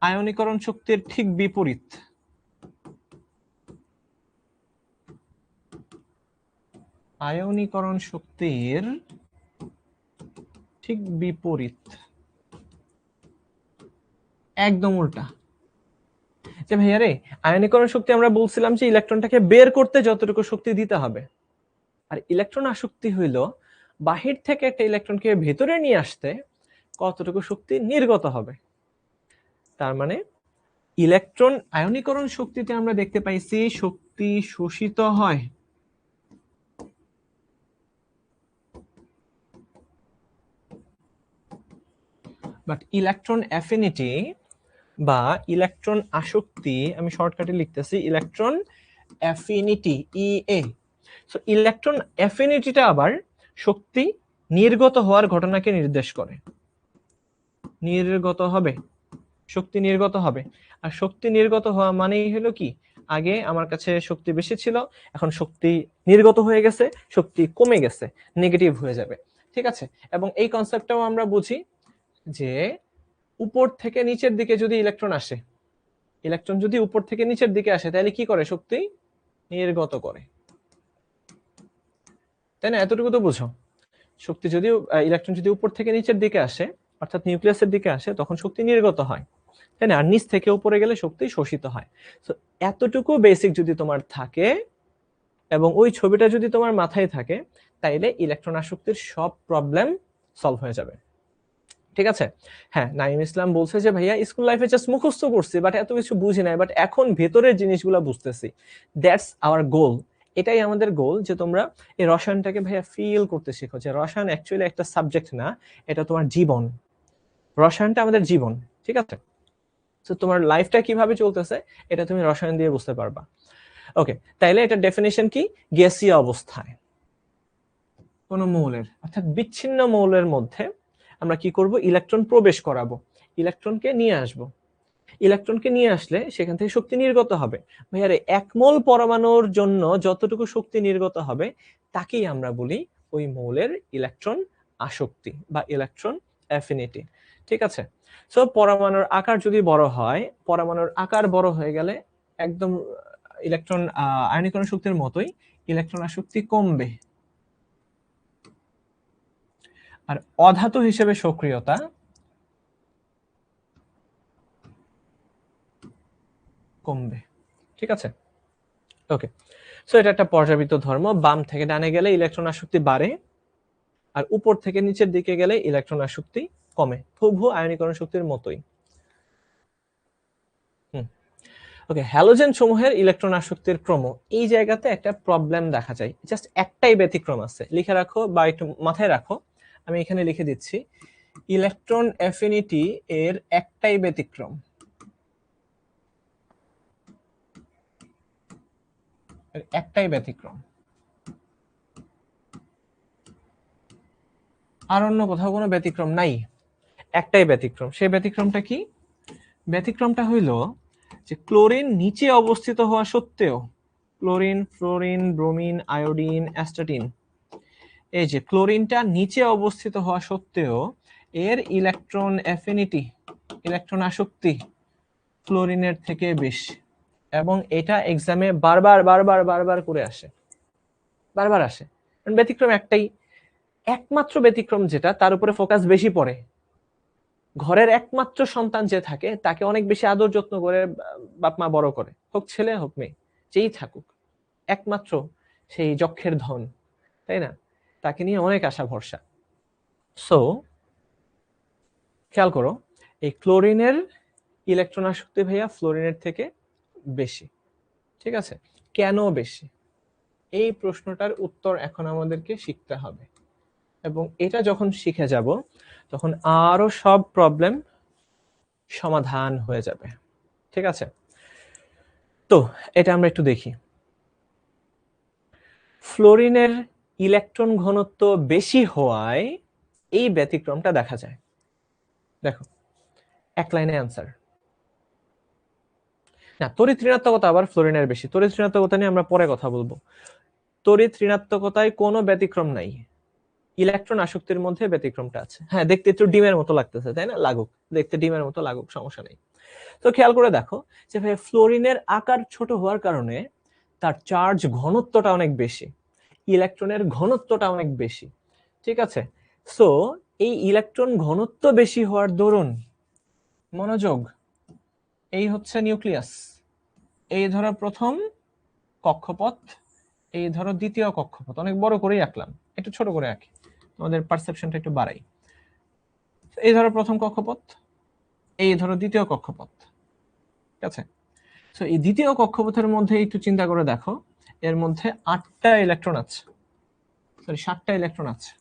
S2: আয়নীকরণ শক্তির ঠিক বিপরীত। আয়নীকরণ শক্তির ঠিক বিপরীত, একদম উল্টা। যে ভাইয়া রে, আয়নীকরণ শক্তি আমরা বলছিলাম যে ইলেকট্রনটাকে বের করতে যতটুকু শক্তি দিতে হবে, আর ইলেকট্রন আসক্তি হইল বাহির থেকে একটা ইলেকট্রনকে ভেতরে নিয়ে আসতে কতটুকু শক্তি নির্গত হবে। তার মানে ইলেকট্রন আয়নীকরণ শক্তিতে আমরা দেখতে পাইছি শক্তি শোষিত হয়, বাট ইলেকট্রন অ্যাফিনিটি বা ইলেকট্রন আসক্তি, আমি শর্টকাটে লিখতেছি ইলেকট্রন অ্যাফিনিটি, ইএ। সো ইলেকট্রন অ্যাফিনিটিটা আবার শক্তি নির্গত হওয়ার ঘটনাকে নির্দেশ করে, নির্গত হবে, শক্তি নির্গত হবে। আর শক্তি নির্গত হওয়া মানেই হলো কি, আগে আমার কাছে শক্তি বেশি ছিল, এখন শক্তি নির্গত হয়ে গেছে, শক্তি কমে গেছে, নেগেটিভ হয়ে যাবে, ঠিক আছে? এবং এই কনসেপ্টটাও আমরা বুঝি যে উপর থেকে নিচের দিকে যদি ইলেকট্রন আসে, ইলেকট্রন যদি উপর থেকে নিচের দিকে আসে তাহলে কি করে, শক্তি নির্গত করে, তাই না? এতটুকু তো বুঝো, শক্তি যদি ইলেকট্রন যদি উপর থেকে নিচের দিকে আসে অর্থাৎ নিউক্লিয়াসের দিকে আসে তখন শক্তি নির্গত হয়, তাই না? আর নিচ থেকে উপরে গেলে শক্তি শোষিত হয়। তো এতটুকু বেসিক যদি তোমার থাকে এবং ওই ছবিটা যদি তোমার মাথায় থাকে, তাইলে ইলেকট্রন আসক্তির সব প্রবলেম সলভ হয়ে যাবে, ঠিক আছে? হ্যাঁ, নাইম ইসলাম বলছে যে ভাইয়া স্কুল লাইফে জাস্ট মুখস্থ করছি বাট এত কিছু বুঝি নাই, বাট এখন ভেতরের জিনিসগুলো বুঝতেছি, দ্যাটস আওয়ার গোল, এটাই আমাদের গোল যে তোমরা এই রসায়নটাকে ভাইয়া ফিল করতে শেখো, যে রসায়ন অ্যাকচুয়ালি একটা সাবজেক্ট না, এটা তোমার জীবন, রসায়নটা আমাদের জীবন, ঠিক আছে? তো তোমার লাইফটা কিভাবে চলতেছে এটা তুমি রসায়ন দিয়ে বুঝতে পারবা। ওকে, তাইলে এটা ডেফিনিশন কি, গ্যাসীয় অবস্থায় কোন মৌলের অর্থাৎ বিচ্ছিন্ন মৌলের মধ্যে আমরা কি করব, ইলেকট্রন প্রবেশ করাবো, ইলেকট্রনকে নিয়ে আসব, ইলেকট্রনকে নিয়ে আসলে সেখান থেকে শক্তি নির্গত হবে। ভাইয়া রে, এক মোল পরমাণুর জন্য যতটুকু শক্তি নির্গত হবে তাকেই আমরা বলি ওই মৌলের ইলেকট্রন আসক্তি বা ইলেকট্রন অ্যাফিনিটি, ঠিক আছে? সো পরমাণুর আকার যদি বড় হয়, পরমাণুর আকার বড় হয়ে গেলে একদম ইলেকট্রন আয়নীকরণ শক্তির মতোই ইলেকট্রন আসক্তি কমবে। আর অধাতু হিসেবে সক্রিয়তা, কমবে। ঠিক আছে, ওকে। সো এটা একটা পর্যাবৃত্ত ধর্ম, বাম থেকে ডানে গেলে ইলেকট্রন আসক্তি বাড়ে, আর উপর থেকে নিচের দিকে গেলে ইলেকট্রন আসক্তি কমে, হুবহু আয়নীকরণ শক্তির মতোই। ওকে, হ্যালোজেন সমূহের ইলেকট্রন আসক্তির ক্রম, এই জায়গাতে একটা প্রবলেম দেখা যায়, জাস্ট একটাই ব্যতিক্রম আছে, লিখে রাখো বা একটু মাথায় রাখো, আমি এখানে লিখে দিচ্ছি, ইলেকট্রন অ্যাফিনিটি এর একটাই ব্যতিক্রম, একটাই ব্যতিক্রম, আর অন্য কোথাও কোনো ব্যতিক্রম নাই, একটাই ব্যতিক্রম। সেই ব্যতিক্রমটা কি? ব্যতিক্রমটা হইল যে ক্লোরিন নিচে অবস্থিত হওয়া সত্ত্বেও, chlorine, fluorine, bromine, iodine, astatine, এই যে ক্লোরিনটা নিচে অবস্থিত হওয়া সত্ত্বেও এর ইলেকট্রন অ্যাফিনিটি, ইলেকট্রন আসক্তি ফ্লোরিনের থেকে বেশি, এবং এটা এক্সামে বারবার বারবার বারবার করে আসে, বারবার আসে। কারণ ব্যতিক্রম একটাই, একমাত্র ব্যতিক্রম যেটা তার উপরে ফোকাস বেশি পড়ে, ঘরের একমাত্র সন্তান যে থাকে তাকে অনেক বেশি আদর যত্ন করে বাপ মা বড় করে, হোক ছেলে হোক মেয়ে, যেই থাকুক, একমাত্র সেই যক্ষের ধন, তাই না, তাকে নিয়ে অনেক আশা ভরসা। সো খেয়াল করো, এই ক্লোরিনের ইলেকট্রন আসক্তি ভাইয়া ফ্লোরিনের থেকে বেশি। ঠিক আছে, কেন বেশি? এই প্রশ্নটার উত্তর এখন আমাদেরকে শিখতে হবে, এবং এটা যখন শিখে যাব তখন আরো সব প্রবলেম সমাধান হয়ে যাবে। ঠিক আছে, তো এটা আমরা একটু দেখি। ফ্লোরিনের ইলেকট্রন ঘনত্ব বেশি হওয়ায় এই ব্যতিক্রমটা দেখা যায়। দেখো, এক লাইনে অ্যান্সার। না, তড়িৎ ঋণাত্মকতা আবার ফ্লোরিনের বেশি, তড়িৎ ঋণাত্মকতা নিয়ে আমরা পরে কথা বলবো। তড়িৎ ঋণাত্মকতায় কোনো ব্যতিক্রম নাই, ইলেকট্রন আসক্তির মধ্যে ব্যতিক্রমটা আছে। হ্যাঁ, দেখতে একটু ডিমের মতো লাগতেছে, তাই না, লাগুক, দেখতে ডিমের মতো লাগুক, সমস্যা নেই। তো খেয়াল করে দেখো যে ভাই ফ্লোরিনের আকার ছোট হওয়ার কারণে তার চার্জ ঘনত্বটা অনেক বেশি, ইলেকট্রনের ঘনত্বটা অনেক বেশি। ঠিক আছে, সো এই ইলেকট্রন ঘনত্ব বেশি হওয়ার দরুন, মনোযোগ, এই হচ্ছে নিউক্লিয়াস, এই ধরো প্রথম কক্ষপথ, এই ধরো দ্বিতীয় কক্ষপথ, অনেক বড় করেই আঁকলাম, একটু ছোট করে আঁকি, তোমাদের পারসেপশনটা একটু বাড়াই। এই ধরো প্রথম কক্ষপথ, এই ধরো দ্বিতীয় কক্ষপথ। ঠিক আছে, তো এই দ্বিতীয় কক্ষপথের মধ্যে একটু চিন্তা করে দেখো, এর মধ্যে 8টা ইলেকট্রন আছে, সরি 7টা ইলেকট্রন আছে,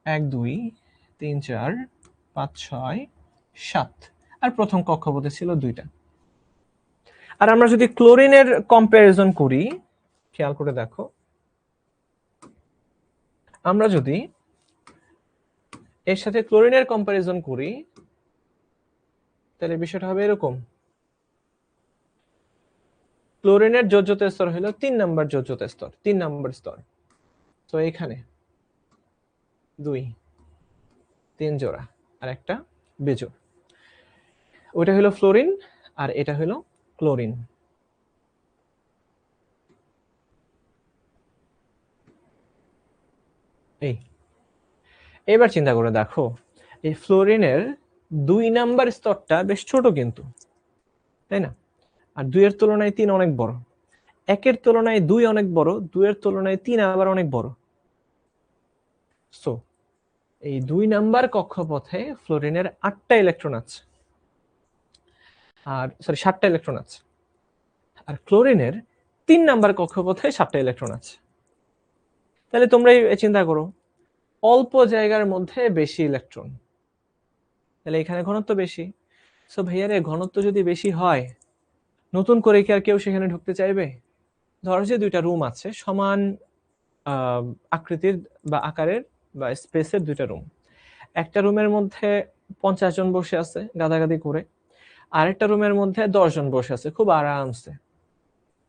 S2: 1 2 3 4 5 6 7, আর প্রথম কক্ষপথে ছিল 2টা। আর আমরা যদি ক্লোরিনের কম্পারিজন করি, খেয়াল করে দেখো, আমরা যদি এর সাথে ক্লোরিনের কম্পারিজন করি তাহলে বিষয়টা হবে এরকম, ক্লোরিনের যোজ্যতা স্তর হলো 3 নাম্বার যোজ্যতা স্তর, 3 নাম্বার স্তর। তো এখানে 2 3 জোড়া আর একটা বেজোড়, ওইটা হলো ফ্লোরিন আর এটা হলো ক্লোরিন। এই এবার চিন্তা করে দেখো, এই ফ্লোরিনের 2 নাম্বার স্তরটা বেশ ছোট কিন্তু, তাই না, আর 2 এর তুলনায় 3 অনেক বড়, 1 এর তুলনায় 2 অনেক বড়, 2 এর তুলনায় 3 আবার অনেক বড়। সো এই 2 নাম্বার কক্ষপথে ফ্লোরিনের 8টা ইলেকট্রন আছে, আর সরি 7টা ইলেকট্রন আছে, আর ক্লোরিনের 3 নাম্বার কক্ষপথে 7টা ইলেকট্রন আছে। তাহলে তোমরাই চিন্তা করো, অল্প জায়গার মধ্যে বেশি ইলেকট্রন, তাহলে এখানে ঘনত্ব বেশি। সো ভাইয়ারে, ঘনত্ব যদি বেশি হয়, নতুন করে কি আর কেউ সেখানে ঢুকতে চাইবে? ধরো যে 2টা রুম আছে, সমান আকৃতির বা আকারের বা স্পেসের 2টা রুম, একটা রুমের মধ্যে 50 জন বসে আছে গাদাগাদি করে, আরেকটা রুমের মধ্যে 10 জন বসে আছে খুব আরামসে।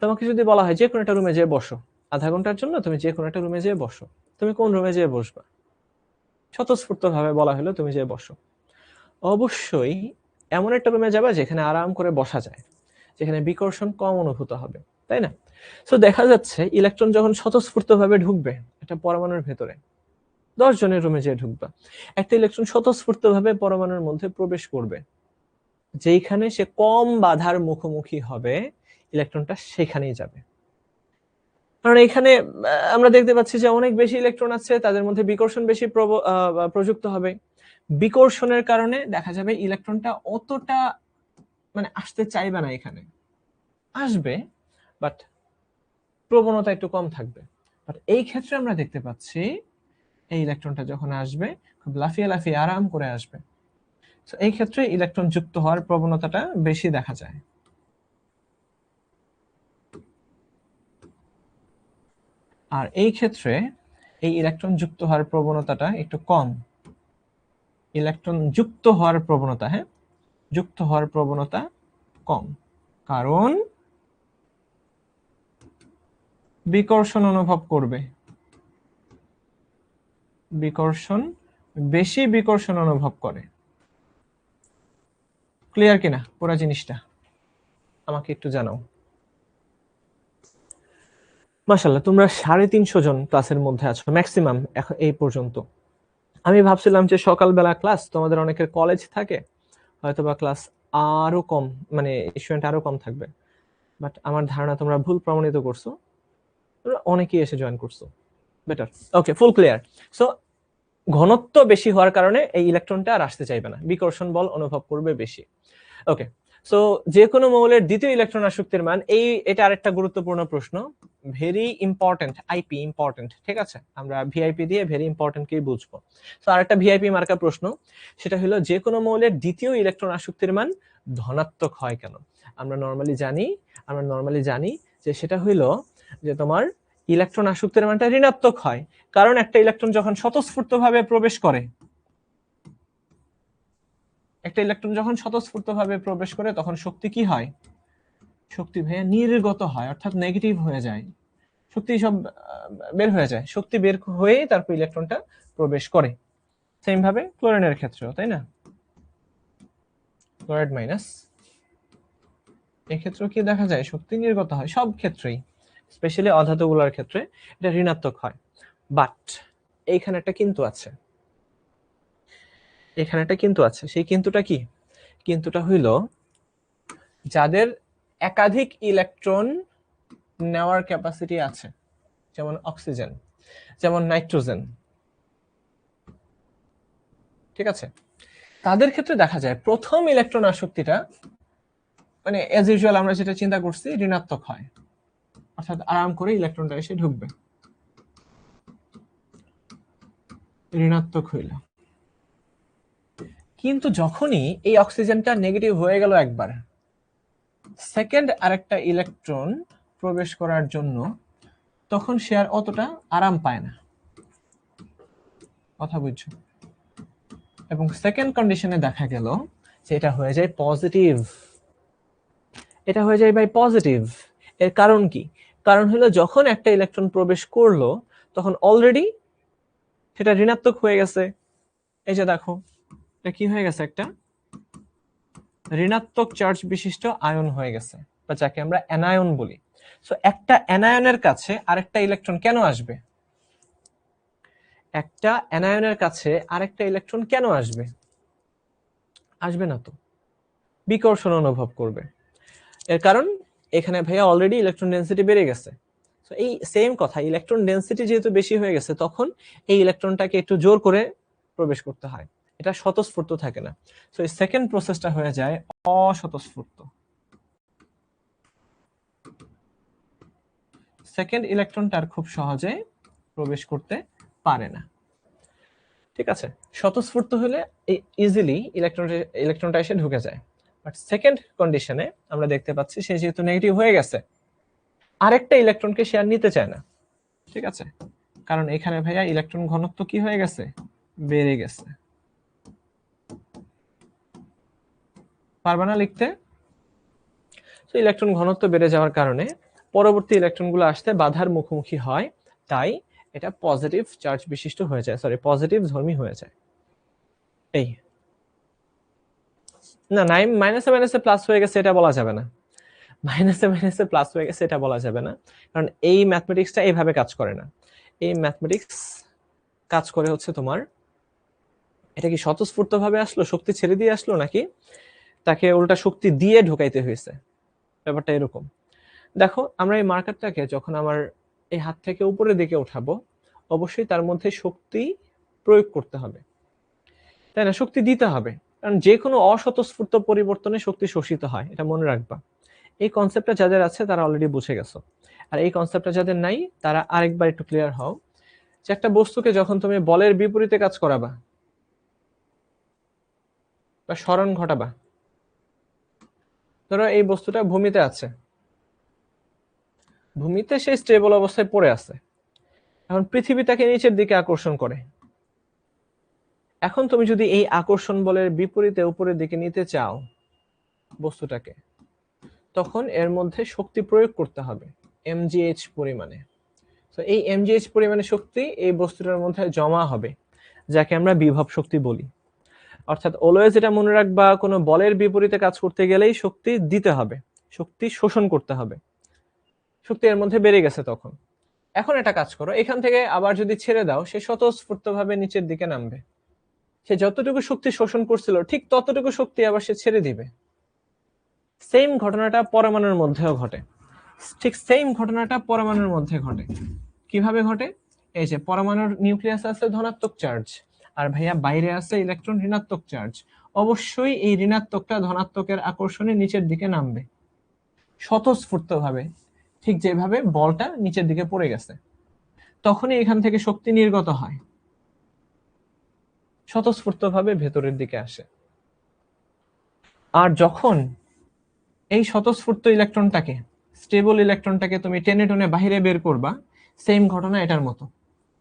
S2: তোমাকে যদি বলা হয় যে কোনো একটা রুমে যেয়ে বসো, আধা ঘন্টার জন্য তুমি যে কোনো একটা রুমে যেয়ে বসো, তুমি কোন রুমে যেয়ে বসবা? স্বতঃস্ফূর্ত ভাবে বলা হলো তুমি যেয়ে বসো, অবশ্যই এমন একটা রুমে যাবে যেখানে আরাম করে বসা যায়, যেখানে বিকর্ষণ কম অনুভূত হবে, তাই না? সো দেখা যাচ্ছে ইলেকট্রন যখন স্বতঃস্ফূর্ত ভাবে ঢুকবে একটা পরমাণুর ভেতরে, 10 জনের রুমে যেয়ে ঢুকবা, একটা ইলেকট্রন স্বতঃস্ফূর্ত ভাবে পরমাণুর মধ্যে প্রবেশ করবে, যেইখানে সে কম বাধার মুখোমুখি হবে ইলেকট্রনটা সেখানেই যাবে। কারণ এখানে আমরা দেখতে পাচ্ছি যে অনেক বেশি ইলেকট্রন আছে, তাদের মধ্যে বিকর্ষণ বেশি প্রযুক্ত হবে। বিকর্ষণের কারণে দেখা যাবে ইলেকট্রনটা অতটা মানে আসতে চাইবে না, এখানে আসবে বাট প্রবণতা একটু কম থাকবে। বাট এই ক্ষেত্রে আমরা দেখতে পাচ্ছি এই ইলেকট্রনটা যখন আসবে খুব লাফিয়ে লাফিয়ে আরাম করে আসবে। তো এই ক্ষেত্রে ইলেকট্রন যুক্ত হওয়ার প্রবণতাটা বেশি দেখা যায়। আর এই ক্ষেত্রে এই ইলেকট্রন যুক্ত হওয়ার প্রবণতাটা একটু কম। ইলেকট্রন যুক্ত হওয়ার প্রবণতা, হ্যাঁ, যুক্ত হওয়ার প্রবণতা কম, কারণ বিকর্ষণ অনুভব করবে, বিকর্ষণ বেশি বিকর্ষণ অনুভব করে। ক্লিয়ার কিনা পুরো জিনিসটা আমাকে একটু জানাও। মাশাআল্লাহ, তোমরা 350 জন ক্লাসের মধ্যে আছো ম্যাক্সিমাম এখন এই পর্যন্ত। আমি ভাবছিলাম যে সকালবেলা ক্লাস, তোমাদের অনেকের কলেজ থাকে, হয়তোবা ক্লাস আরো কম, মানে স্টুডেন্ট আরো কম থাকবে। বাট আমার ধারণা তোমরা ভুল প্রমাণিত করছো, তোমরা অনেকেই এসে জয়েন করছো। বেটার, ওকে, ফুল ক্লিয়ার। সো ঘনত্ব বেশি হওয়ার কারণে এই ইলেকট্রনটা আর আসতে চাইবে না, বিকর্ষণ বল অনুভব করবে বেশি। ওকে, সো যে কোনো মৌলের দ্বিতীয় ইলেকট্রন আসক্তির মান, এটা আরেকটা গুরুত্বপূর্ণ প্রশ্ন, ভেরি ইম্পর্টেন্ট, আইপি ইম্পর্টেন্ট, ঠিক আছে, আমরা ভিআইপি দিয়ে ভেরি ইম্পর্টেন্ট কি বুঝবো। তো আরেকটা ভিআইপি মার্কা প্রশ্ন, সেটা হলো যে কোনো মৌলের দ্বিতীয় ইলেকট্রন আসক্তির মান ধনাত্মক হয় কেন। আমরা নর্মালি জানি যে সেটা হইলো যে তোমার ইলেকট্রন আসক্তির মানটা ঋণাত্মক হয়, কারণ একটা ইলেকট্রন যখন স্বতঃস্ফূর্তভাবে প্রবেশ করে, তখন শক্তি কি হয়, শক্তি ভাইয়া নির্গত হয়, অর্থাৎ নেগেটিভ হয়ে যায়, শক্তি সব বের হয়ে যায়, শক্তি বের হয়ে তারপর ইলেকট্রনটা প্রবেশ করে। সেম ভাবে ক্লোরিনের ক্ষেত্রেও, তাই না, ক্লোরাইড মাইনাস, এই ক্ষেত্রেও কি দেখা যায় শক্তি নির্গত হয়, সব ক্ষেত্রেই, স্পেশালি অধাতুগুলোর ক্ষেত্রে এটা ঋণাত্মক হয়। বাট এইখানে একটা কিন্তু আছে, সেই কিন্তুটা কি, কিন্তুটা হইল যাদের একাধিক ইলেকট্রন নেওয়ার ক্যাপাসিটি আছে, যেমন অক্সিজেন, যেমন নাইট্রোজেন, ঠিক আছে, তাদের ক্ষেত্রে দেখা যায় প্রথম ইলেকট্রন আসক্তিটা মানে এজ ইউজুয়াল আমরা যেটা চিন্তা করছি ঋণাত্মক হয়, অর্থাৎ আরাম করে ইলেকট্রনটা এসে ঢুকবে, ঋণাত্মক হইল। কিন্তু যখনই এই অক্সিজেনটা নেগেটিভ হয়ে গেল একবার, সেকেন্ড আরেকটা ইলেকট্রন প্রবেশ করার জন্য তখন সে আর অতটা আরাম পায় না, কথা বুঝছো, এবং সেকেন্ড কন্ডিশনে দেখা গেল যে এটা হয়ে যায় পজিটিভ, এটা হয়ে যায় বাই পজিটিভ। এর কারণ কি, কারণ হলো যখন একটা ইলেকট্রন প্রবেশ করলো তখন অলরেডি সেটা ঋণাত্মক হয়ে গেছে। এই যে দেখো এটা কি হয়ে গেছে, একটা ঋণাত্মক চার্জ বিশিষ্ট আয়ন হয়ে গেছে, বা যাকে আমরা অ্যানায়ন বলি। সো একটা অ্যানায়নের কাছে আরেকটা ইলেকট্রন কেন আসবে, একটা অ্যানায়নের কাছে আরেকটা ইলেকট্রন কেন আসবে, আসবে না তো, বিকর্ষণ অনুভব করবে। এর কারণ এখানে ভাইয়া অলরেডি ইলেকট্রন ডেনসিটি বেড়ে গেছে। তো এই সেম কথা, ইলেকট্রন ডেনসিটি যেহেতু বেশি হয়ে গেছে তখন এই ইলেকট্রনটাকে একটু জোর করে প্রবেশ করতে হয়, এটা স্বতঃস্ফূর্ত থাকে না। তো এই সেকেন্ড প্রসেসটা হয়ে যায় অস্বতঃস্ফূর্ত, সেকেন্ড ইলেকট্রনটার খুব সহজে প্রবেশ করতে পারে না, ঠিক আছে। স্বতঃস্ফূর্ত হলে ইজিলি ইলেকট্রনটা এসে ঢুকে যায়। বাট সেকেন্ড কন্ডিশনে আমরা দেখতে পাচ্ছি সে যেহেতু নেগেটিভ হয়ে গেছে, আরেকটা ইলেকট্রনকে সে আর নিতে চায় না, ঠিক আছে, কারণ এখানে ভাইয়া ইলেকট্রন ঘনত্ব কি হয়ে গেছে, বেড়ে গেছে। পারবা না লিখতে? তো ইলেকট্রন ঘনত্ব বেড়ে যাওয়ার কারণে পরবর্তী ইলেকট্রনগুলো আসতে বাধার মুখোমুখি হয়, তাই এটা পজিটিভ চার্জ বিশিষ্ট হয়ে যায়, পজিটিভ ধর্মী হয়ে যায়। এই না, মাইনাসে মাইনাসে প্লাস হয়ে গেছে এটা বলা যাবে না, মাইনাসে মাইনাসে প্লাস হয়ে গেছে এটা বলা যাবে না, কারণ এই ম্যাথমেটিক্সটা এইভাবে কাজ করে না। এই ম্যাথমেটিক্স কাজ করে হচ্ছে তোমার, এটা কি স্বতঃস্ফূর্ত ভাবে আসলো, শক্তি ছেড়ে দিয়ে আসলো নাকি তাকে উল্টা শক্তি দিয়ে ঢোকাইতে হয়েছে। ব্যাপারটা এরকম। দেখো আমরা এই মার্কারটাকে যখন আমার এই হাত থেকে উপরের দিকে উঠাবো, অবশ্যই তার মধ্যে শক্তি প্রয়োগ করতে হবে, তাই না? শক্তি দিতে হবে, কারণ যে কোনো অস্বতঃস্ফূর্ত পরিবর্তনে শক্তি শোষিত হয়, এটা মনে রাখবা। এই কনসেপ্টটা যাদের আছে তারা অলরেডি বুঝে গেছো, আর এই কনসেপ্টটা যাদের নাই তারা আরেকবার একটু ক্লিয়ার হও যে একটা বস্তুকে যখন তুমি বলের বিপরীতে কাজ করাবা বা সরণ ঘটাবা, ধরো এই বস্তুটা ভূমিতে আছে, ভূমিতে সে স্টেবল অবস্থায় পড়ে আছে, এখন পৃথিবী তাকে নিচের দিকে আকর্ষণ করে। এখন তুমি যদি এই আকর্ষণ বলের বিপরীতে উপরের দিকে নিতে চাও বস্তুটাকে, তখন এর মধ্যে শক্তি প্রয়োগ করতে হবে mgh পরিমাণে। তো এই mgh পরিমাণে শক্তি এই বস্তুটার মধ্যে জমা হবে, যাকে আমরা বিভব শক্তি বলি। অর্থাৎ অলওয়েজ এটা মনে রাখবা, কোনো বলের বিপরীতে কাজ করতে গেলেই শক্তি দিতে হবে, শক্তি শোষণ করতে হবে। শক্তি এর মধ্যে বেড়ে গেছে তখন। এখন এটা কাজ করো, এখান থেকে আবার যদি ছেড়ে দাও, সে স্বতঃস্ফূর্তভাবে নিচের দিকে নামবে। সে যতটুকু শক্তি শোষণ করছিল ঠিক ততটুকু শক্তি আবার সে ছেড়ে দিবে। সেম ঘটনাটা পরমাণুর মধ্যেও ঘটে, ঠিক সেম ঘটনাটা পরমাণুর মধ্যে ঘটে। কিভাবে ঘটে? এই যে পরমাণুর নিউক্লিয়াস আছে ধনাত্মক চার্জ, আর ভাইয়া বাইরে আছে ইলেকট্রন ঋণাত্মক চার্জ। অবশ্যই এই ঋণাত্মকটা ধনাত্মকের আকর্ষণে নিচের দিকে নামবে স্বতঃস্ফূর্তভাবে, ঠিক যেভাবে বলটা নিচের দিকে পড়ে গেছে। তখনই এখান থেকে শক্তি নির্গত হয়, স্বতঃস্ফূর্তভাবে ভেতরের দিকে আসে। আর যখন এই স্বতঃস্ফূর্ত ইলেকট্রনটাকে, স্টেবল ইলেকট্রনটাকে তুমি টেনে টেনে বাইরে বের করবা, সেম ঘটনা এটার মতো।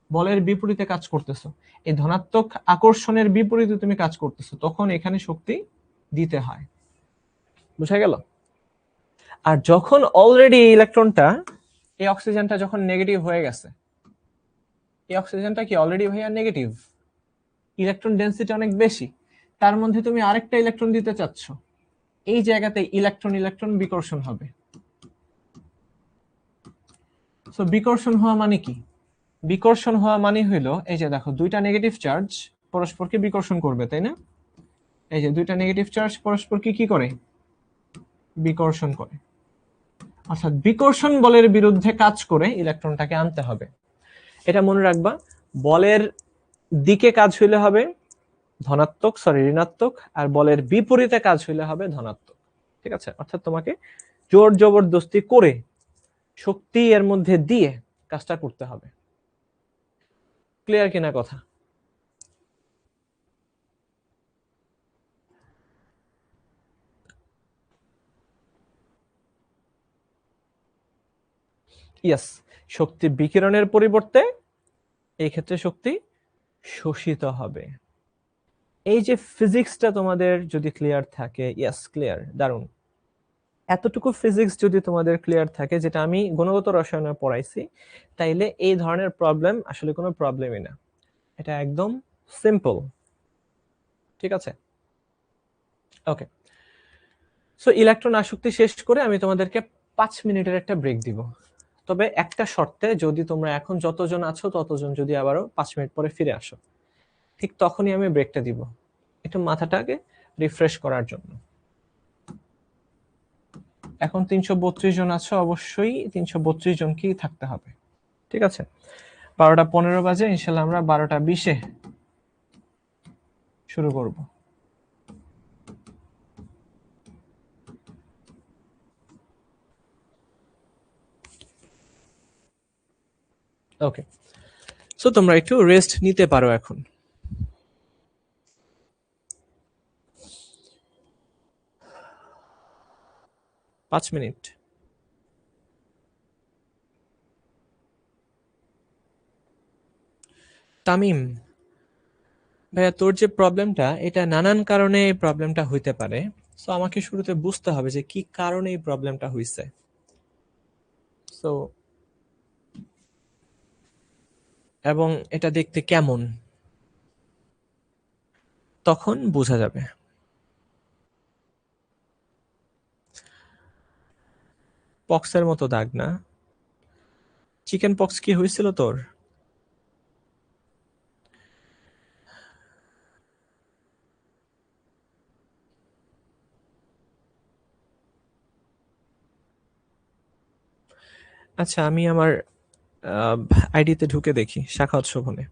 S2: বলের বিপরীতে কাজ করতেছো, এই ধনাত্মক আকর্ষণের বিপরীতে তুমি কাজ করতেছো, তখন এখানে শক্তি দিতে হয়। বুঝা গেল? আর যখন অলরেডি এই ইলেকট্রনটা, এই অক্সিজেনটা যখন নেগেটিভ হয়ে গেছে, এই অক্সিজেনটা কি অলরেডি ভাইয়া নেগেটিভ, ইলেকট্রন ডেনসিটি অনেক বেশি, তার মধ্যে তুমি আরেকটা ইলেকট্রন দিতে চাচ্ছ, এই জায়গাতে ইলেকট্রন ইলেকট্রন বিকর্ষণ হবে। সো বিকর্ষণ হওয়া মানে কি? বিকর্ষণ হওয়া মানে হইলো, এই যে দেখো দুইটা নেগেটিভ চার্জ পরস্পরকে বিকর্ষণ করবে, তাই না? এই যে দুইটা নেগেটিভ চার্জ পরস্পরকে কি করে? বিকর্ষণ করে। অর্থাৎ বিকর্ষণ বলের বিরুদ্ধে কাজ করে ইলেকট্রনটাকে আনতে হবে। এটা মনে রাখবা, বলের দিকে কাজ হইলে হবে ধনাত্মক, ঋণাত্মক, আর বলের বিপরীতে কাজ হইলে হবে ধনাত্মক। ঠিক আছে? অর্থাৎ তোমাকে জোর জবরদস্তি করে শক্তি এর মধ্যে দিয়ে কাজটা করতে হবে। ক্লিয়ার কিনা কথা? ইয়েস, শক্তি বিকিরণের পরিবর্তে এই ক্ষেত্রে শক্তি শোষিত হবে। এই যে ফিজিক্সটা তোমাদের যদি ক্লিয়ার থাকে, ইয়েস ক্লিয়ার, দারুণ। এতটুকু ফিজিক্স যদি তোমাদের ক্লিয়ার থাকে, যেটা আমি গুণগত রসায়নে পড়াইছি, তাইলে এই ধরনের প্রবলেম আসলে কোনো প্রবলেমই না, এটা একদম সিম্পল। ঠিক আছে? ওকে, সো ইলেকট্রন আসক্তি শেষ করে আমি তোমাদেরকে 5 মিনিটের একটা ব্রেক দিব, তবে একটা শর্তে, যদি তোমরা এখন যতজন আছো ততজন যদি আবারও 5 মিনিট পরে ফিরে আসো, ঠিক তখনই আমি ব্রেকটা দিব, একটু মাথাটাকে রিফ্রেশ করার জন্য। এখন 332 জন আছো, অবশ্যই 332 জনকেই থাকতে হবে। ঠিক আছে? 12টা 15 বাজে, ইনশাল্লাহ আমরা 12টা 20-এ শুরু করব। ওকে, সো তোমরা একটু রেস্ট নিতে পারো এখন। পাঁচ মিনিট। তামিম ভাইয়া, তোর যে প্রবলেমটা, এটা নানান কারণে এই প্রবলেমটা হইতে পারে। সো আমাকে শুরুতে বুঝতে হবে যে কি কারণে এই প্রবলেমটা হইছে। সো এবং এটা দেখতে কেমন, তখন বোঝা যাবে। পক্সের মতো দাগ না? চিকেন পক্স কি হয়েছিল তোর? আচ্ছা, আমি আমার আইডিতে ঢুকে দেখি শাখাওয়াত শোভনে।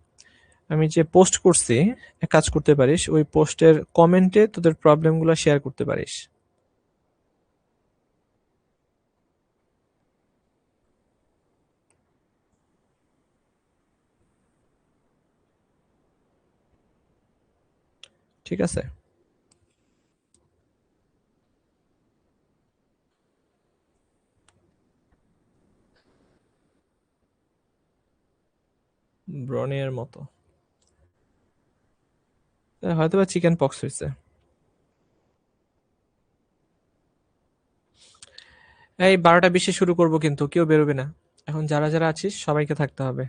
S2: আমি যে পোস্ট করছি, এক কাজ করতে পারিস, ওই পোস্টের কমেন্টে তোদের প্রবলেমগুলো শেয়ার করতে পারিস। ঠিক আছে? ব্রনের মতো। হয়তোবা চিকেন পক্স হয়েছে। এই 12টা 20-এ শুরু করব, কিন্তু কেউ বেরোবে না। এখন যারা যারা আছিস সবাইকে থাকতে হবে।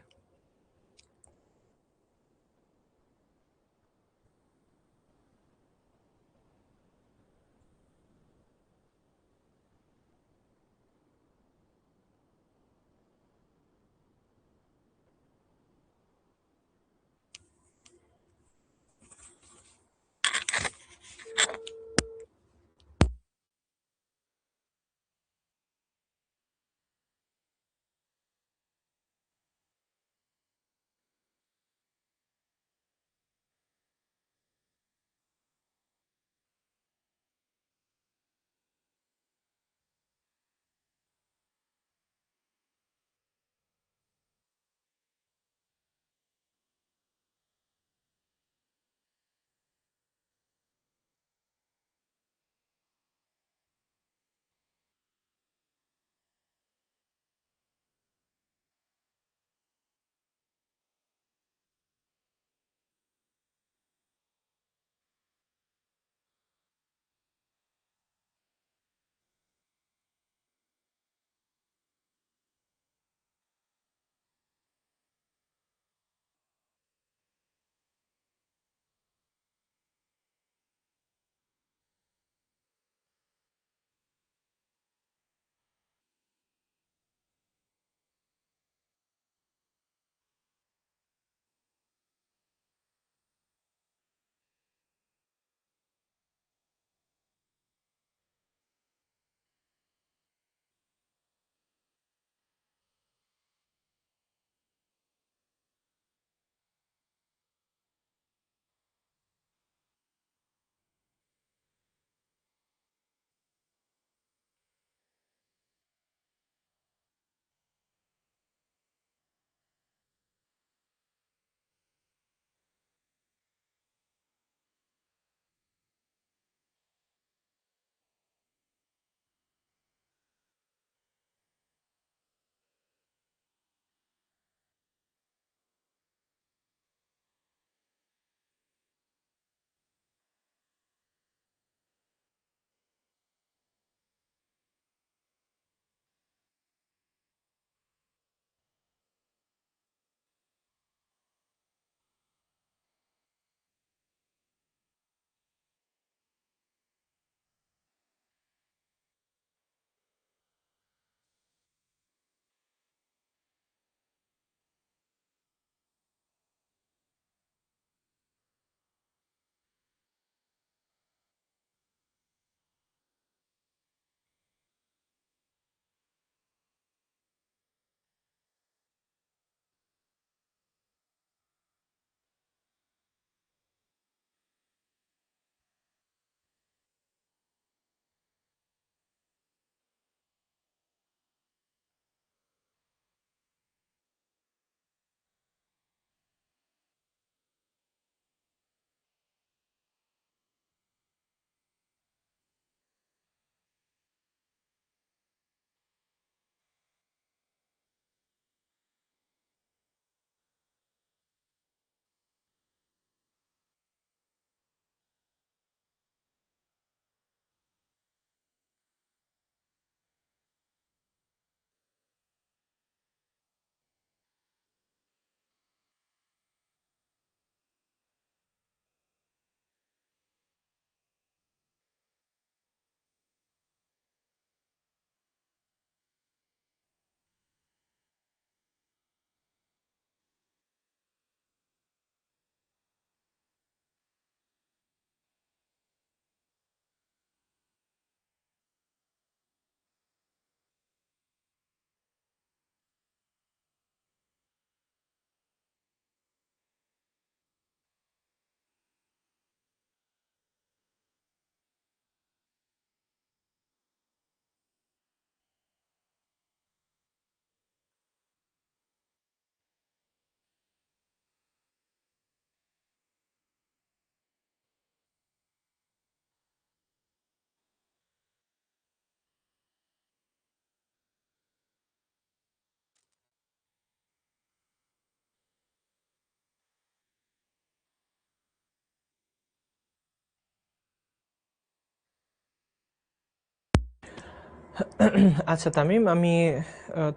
S2: আচ্ছা তামিম, আমি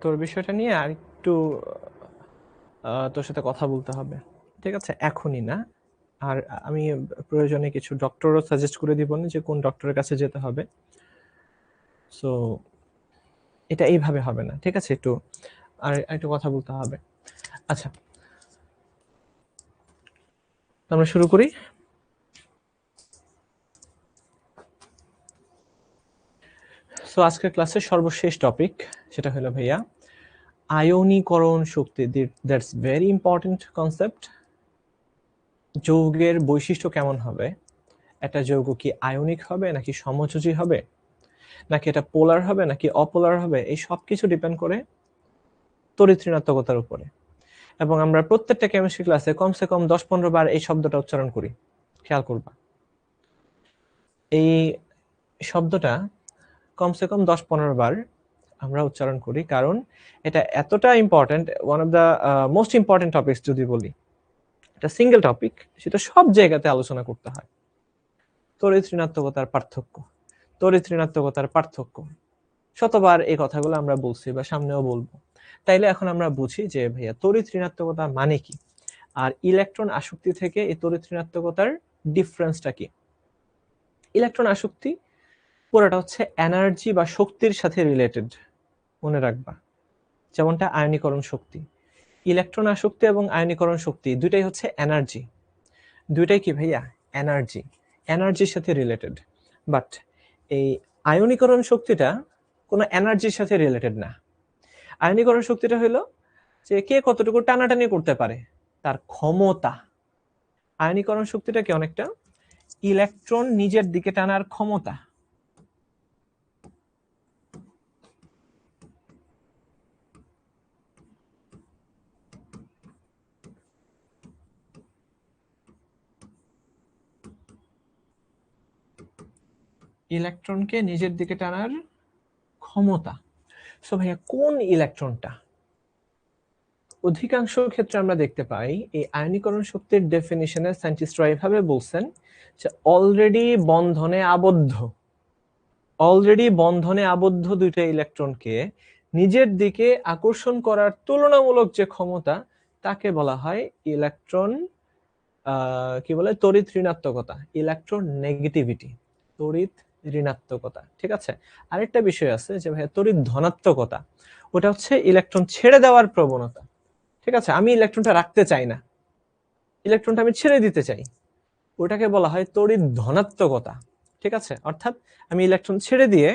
S2: তোর বিষয়টা নিয়ে আর একটু তোর সাথে কথা বলতে হবে, ঠিক আছে? এখনই না। আর আমি প্রয়োজনে কিছু ডক্টরও সাজেস্ট করে দিব না যে কোন ডক্টরের কাছে যেতে হবে। সো এটা এইভাবে হবে না, ঠিক আছে? একটু আর একটু কথা বলতে হবে। আচ্ছা, আমরা শুরু করি। সো আজকের ক্লাসের সর্বশেষ টপিক সেটা হলো ভাইয়া আয়নীকরণ শক্তি। That's very important concept. যৌগের বৈশিষ্ট্য কেমন হবে? একটা যৌগ কি আয়নিক হবে নাকি সমযোজী হবে, নাকি এটা পোলার হবে নাকি অপোলার হবে, এই সব কিছু ডিপেন্ড করে তড়িৎ ঋণাত্মকতার উপরে। এবং আমরা প্রত্যেকটা কেমিস্ট্রি ক্লাসে কমসে কম 10-15 বার এই শব্দটা উচ্চারণ করি, খেয়াল করবা। এই শব্দটা কমসে কম 10-15 বার আমরা উচ্চারণ করি, কারণ এটা এতটা important, one of the most important topics যদি বলি। এটা সিঙ্গেল টপিক, সেটা সব জায়গাতে আলোচনা করতে হয়। তড়িৎ ঋণাত্মকতার পার্থক্য, তড়িৎ ঋণাত্মকতার পার্থক্য, শতবার এই কথাগুলো আমরা বলছি বা সামনেও বলবো। তাইলে এখন আমরা বুঝি যে ভাইয়া তড়িৎ ঋণাত্মকতা মানে কি, আর ইলেকট্রন আসক্তি থেকে এই তড়িৎ ঋণাত্মকতার ডিফারেন্সটা কি। ইলেকট্রন আসক্তি পুরোটা হচ্ছে এনার্জি বা শক্তির সাথে রিলেটেড, মনে রাখবা। যেমনটা আয়নীকরণ শক্তি, ইলেকট্রন আসক্তি এবং আয়নীকরণ শক্তি দুইটাই হচ্ছে এনার্জি। দুইটাই কি ভাইয়া? এনার্জি, এনার্জির সাথে রিলেটেড। বাট এই আয়নীকরণ শক্তিটা কোনো এনার্জির সাথে রিলেটেড না। আয়নীকরণ শক্তিটা হলো যে কে কতটুকু টানাটানি করতে পারে, তার ক্ষমতা। আয়নীকরণ শক্তিটা কি অনেকটা ইলেকট্রন নিজের দিকে টানার ক্ষমতা। ইলেকট্রনকে নিজের দিকে টানার ক্ষমতা। সো ভাইয়া কোন ইলেকট্রনটা? অধিকাংশ ক্ষেত্রে আমরা দেখতে পাই এই আয়নীকরণ শক্তির ডেফিনিশনে সায়েন্টিস্টরা এভাবে বলছেন যে অলরেডি বন্ধনে আবদ্ধ দুইটা ইলেকট্রনকে নিজের দিকে আকর্ষণ করার তুলনামূলক যে ক্ষমতা, তাকে বলা হয় ইলেকট্রন কি বলে, তড়িৎ ঋণাত্মকতা, ইলেকট্রন নেগেটিভিটি, তড়িৎ ঋণাত্মকতা। ঠিক আছে, আরেকটা বিষয় আছে যে ভাই তড়িৎ ধনাত্মকতা, ওটা হচ্ছে ইলেকট্রন ছেড়ে দেওয়ার প্রবণতা। ঠিক আছে, আমি ইলেকট্রনটা রাখতে চাই না, ইলেকট্রনটা আমি ছেড়ে দিতে চাই, ওটাকে বলা হয় তড়িৎ ধনাত্মকতা। ঠিক আছে, অর্থাৎ আমি ইলেকট্রন ছেড়ে দিয়ে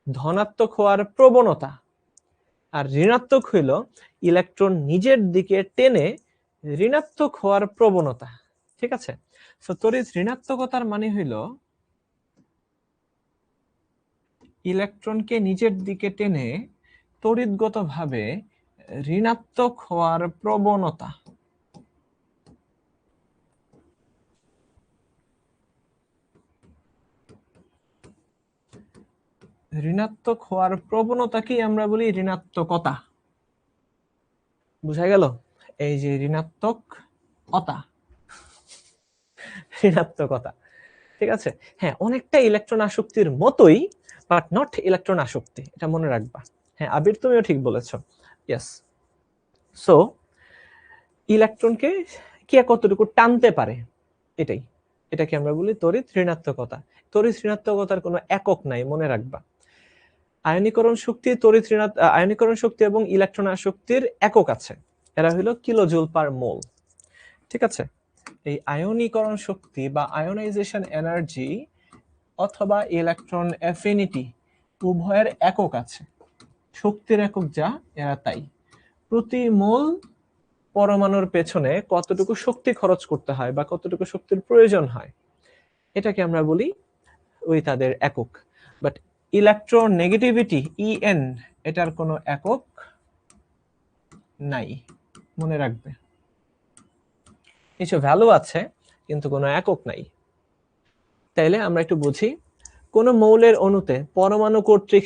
S2: ধনাত্মক হওয়ার প্রবণতা। আর ঋণাত্মক হইল ইলেকট্রন নিজের দিকে টেনে ঋণাত্মক হওয়ার প্রবণতা। ঠিক আছে, সো তড়িৎ ঋণাত্মকতার মানে হইল ইলেকট্রনকে নিজের দিকে টেনে তড়িৎগতভাবে ঋণাত্মক হওয়ার প্রবণতা। ঋণাত্মক হওয়ার প্রবণতাকেই আমরা বলি ঋণাত্মকতা। বুঝা গেল? এই যে ঋণাত্মকতা, ঋণাত্মকতা। ঠিক আছে, হ্যাঁ, অনেকটা ইলেকট্রন আসক্তির মতোই, বাট নট ইলেকট্রন আসক্তি, এটা মনে রাখবা। হ্যাঁ আবির, তুমিও ঠিক বলেছো। ইয়েস। সো ইলেকট্রনকে কে কতটুকু টানতে পারে, এটাকে আমরা বলি তড়িৎ ঋণাত্মকতা। তড়িৎ ঋণাত্মকতার কোনো একক নাই, মনে রাখবা। আয়নীকরণ শক্তি, আয়নীকরণ শক্তি এবং ইলেকট্রন আসক্তির একক আছে, এরা হলো কিলোজুল পার মোল। ঠিক আছে, এই আয়নীকরণ শক্তি বা আয়োনাইজেশন এনার্জি অথবা ইলেকট্রন অ্যাফিনিটি উভয়ের একক আছে, শক্তির একক যা, এরা তাই। প্রতি মোল পরমাণুর পেছনে কতটুকু শক্তি খরচ করতে হয় বা কতটুকু শক্তির প্রয়োজন হয়, এটাকে আমরা বলি ওই তাদের একক। বাট ইলেকট্রোনেগেটিভিটি ইএন, এটার কোনো একক নাই, মনে রাখবে। কিছু ভ্যালু আছে কিন্তু কোনো একক নাই। তাইলে আমরা একটু বুঝি, কোন মৌলের অণুতে পরমাণু কর্তৃক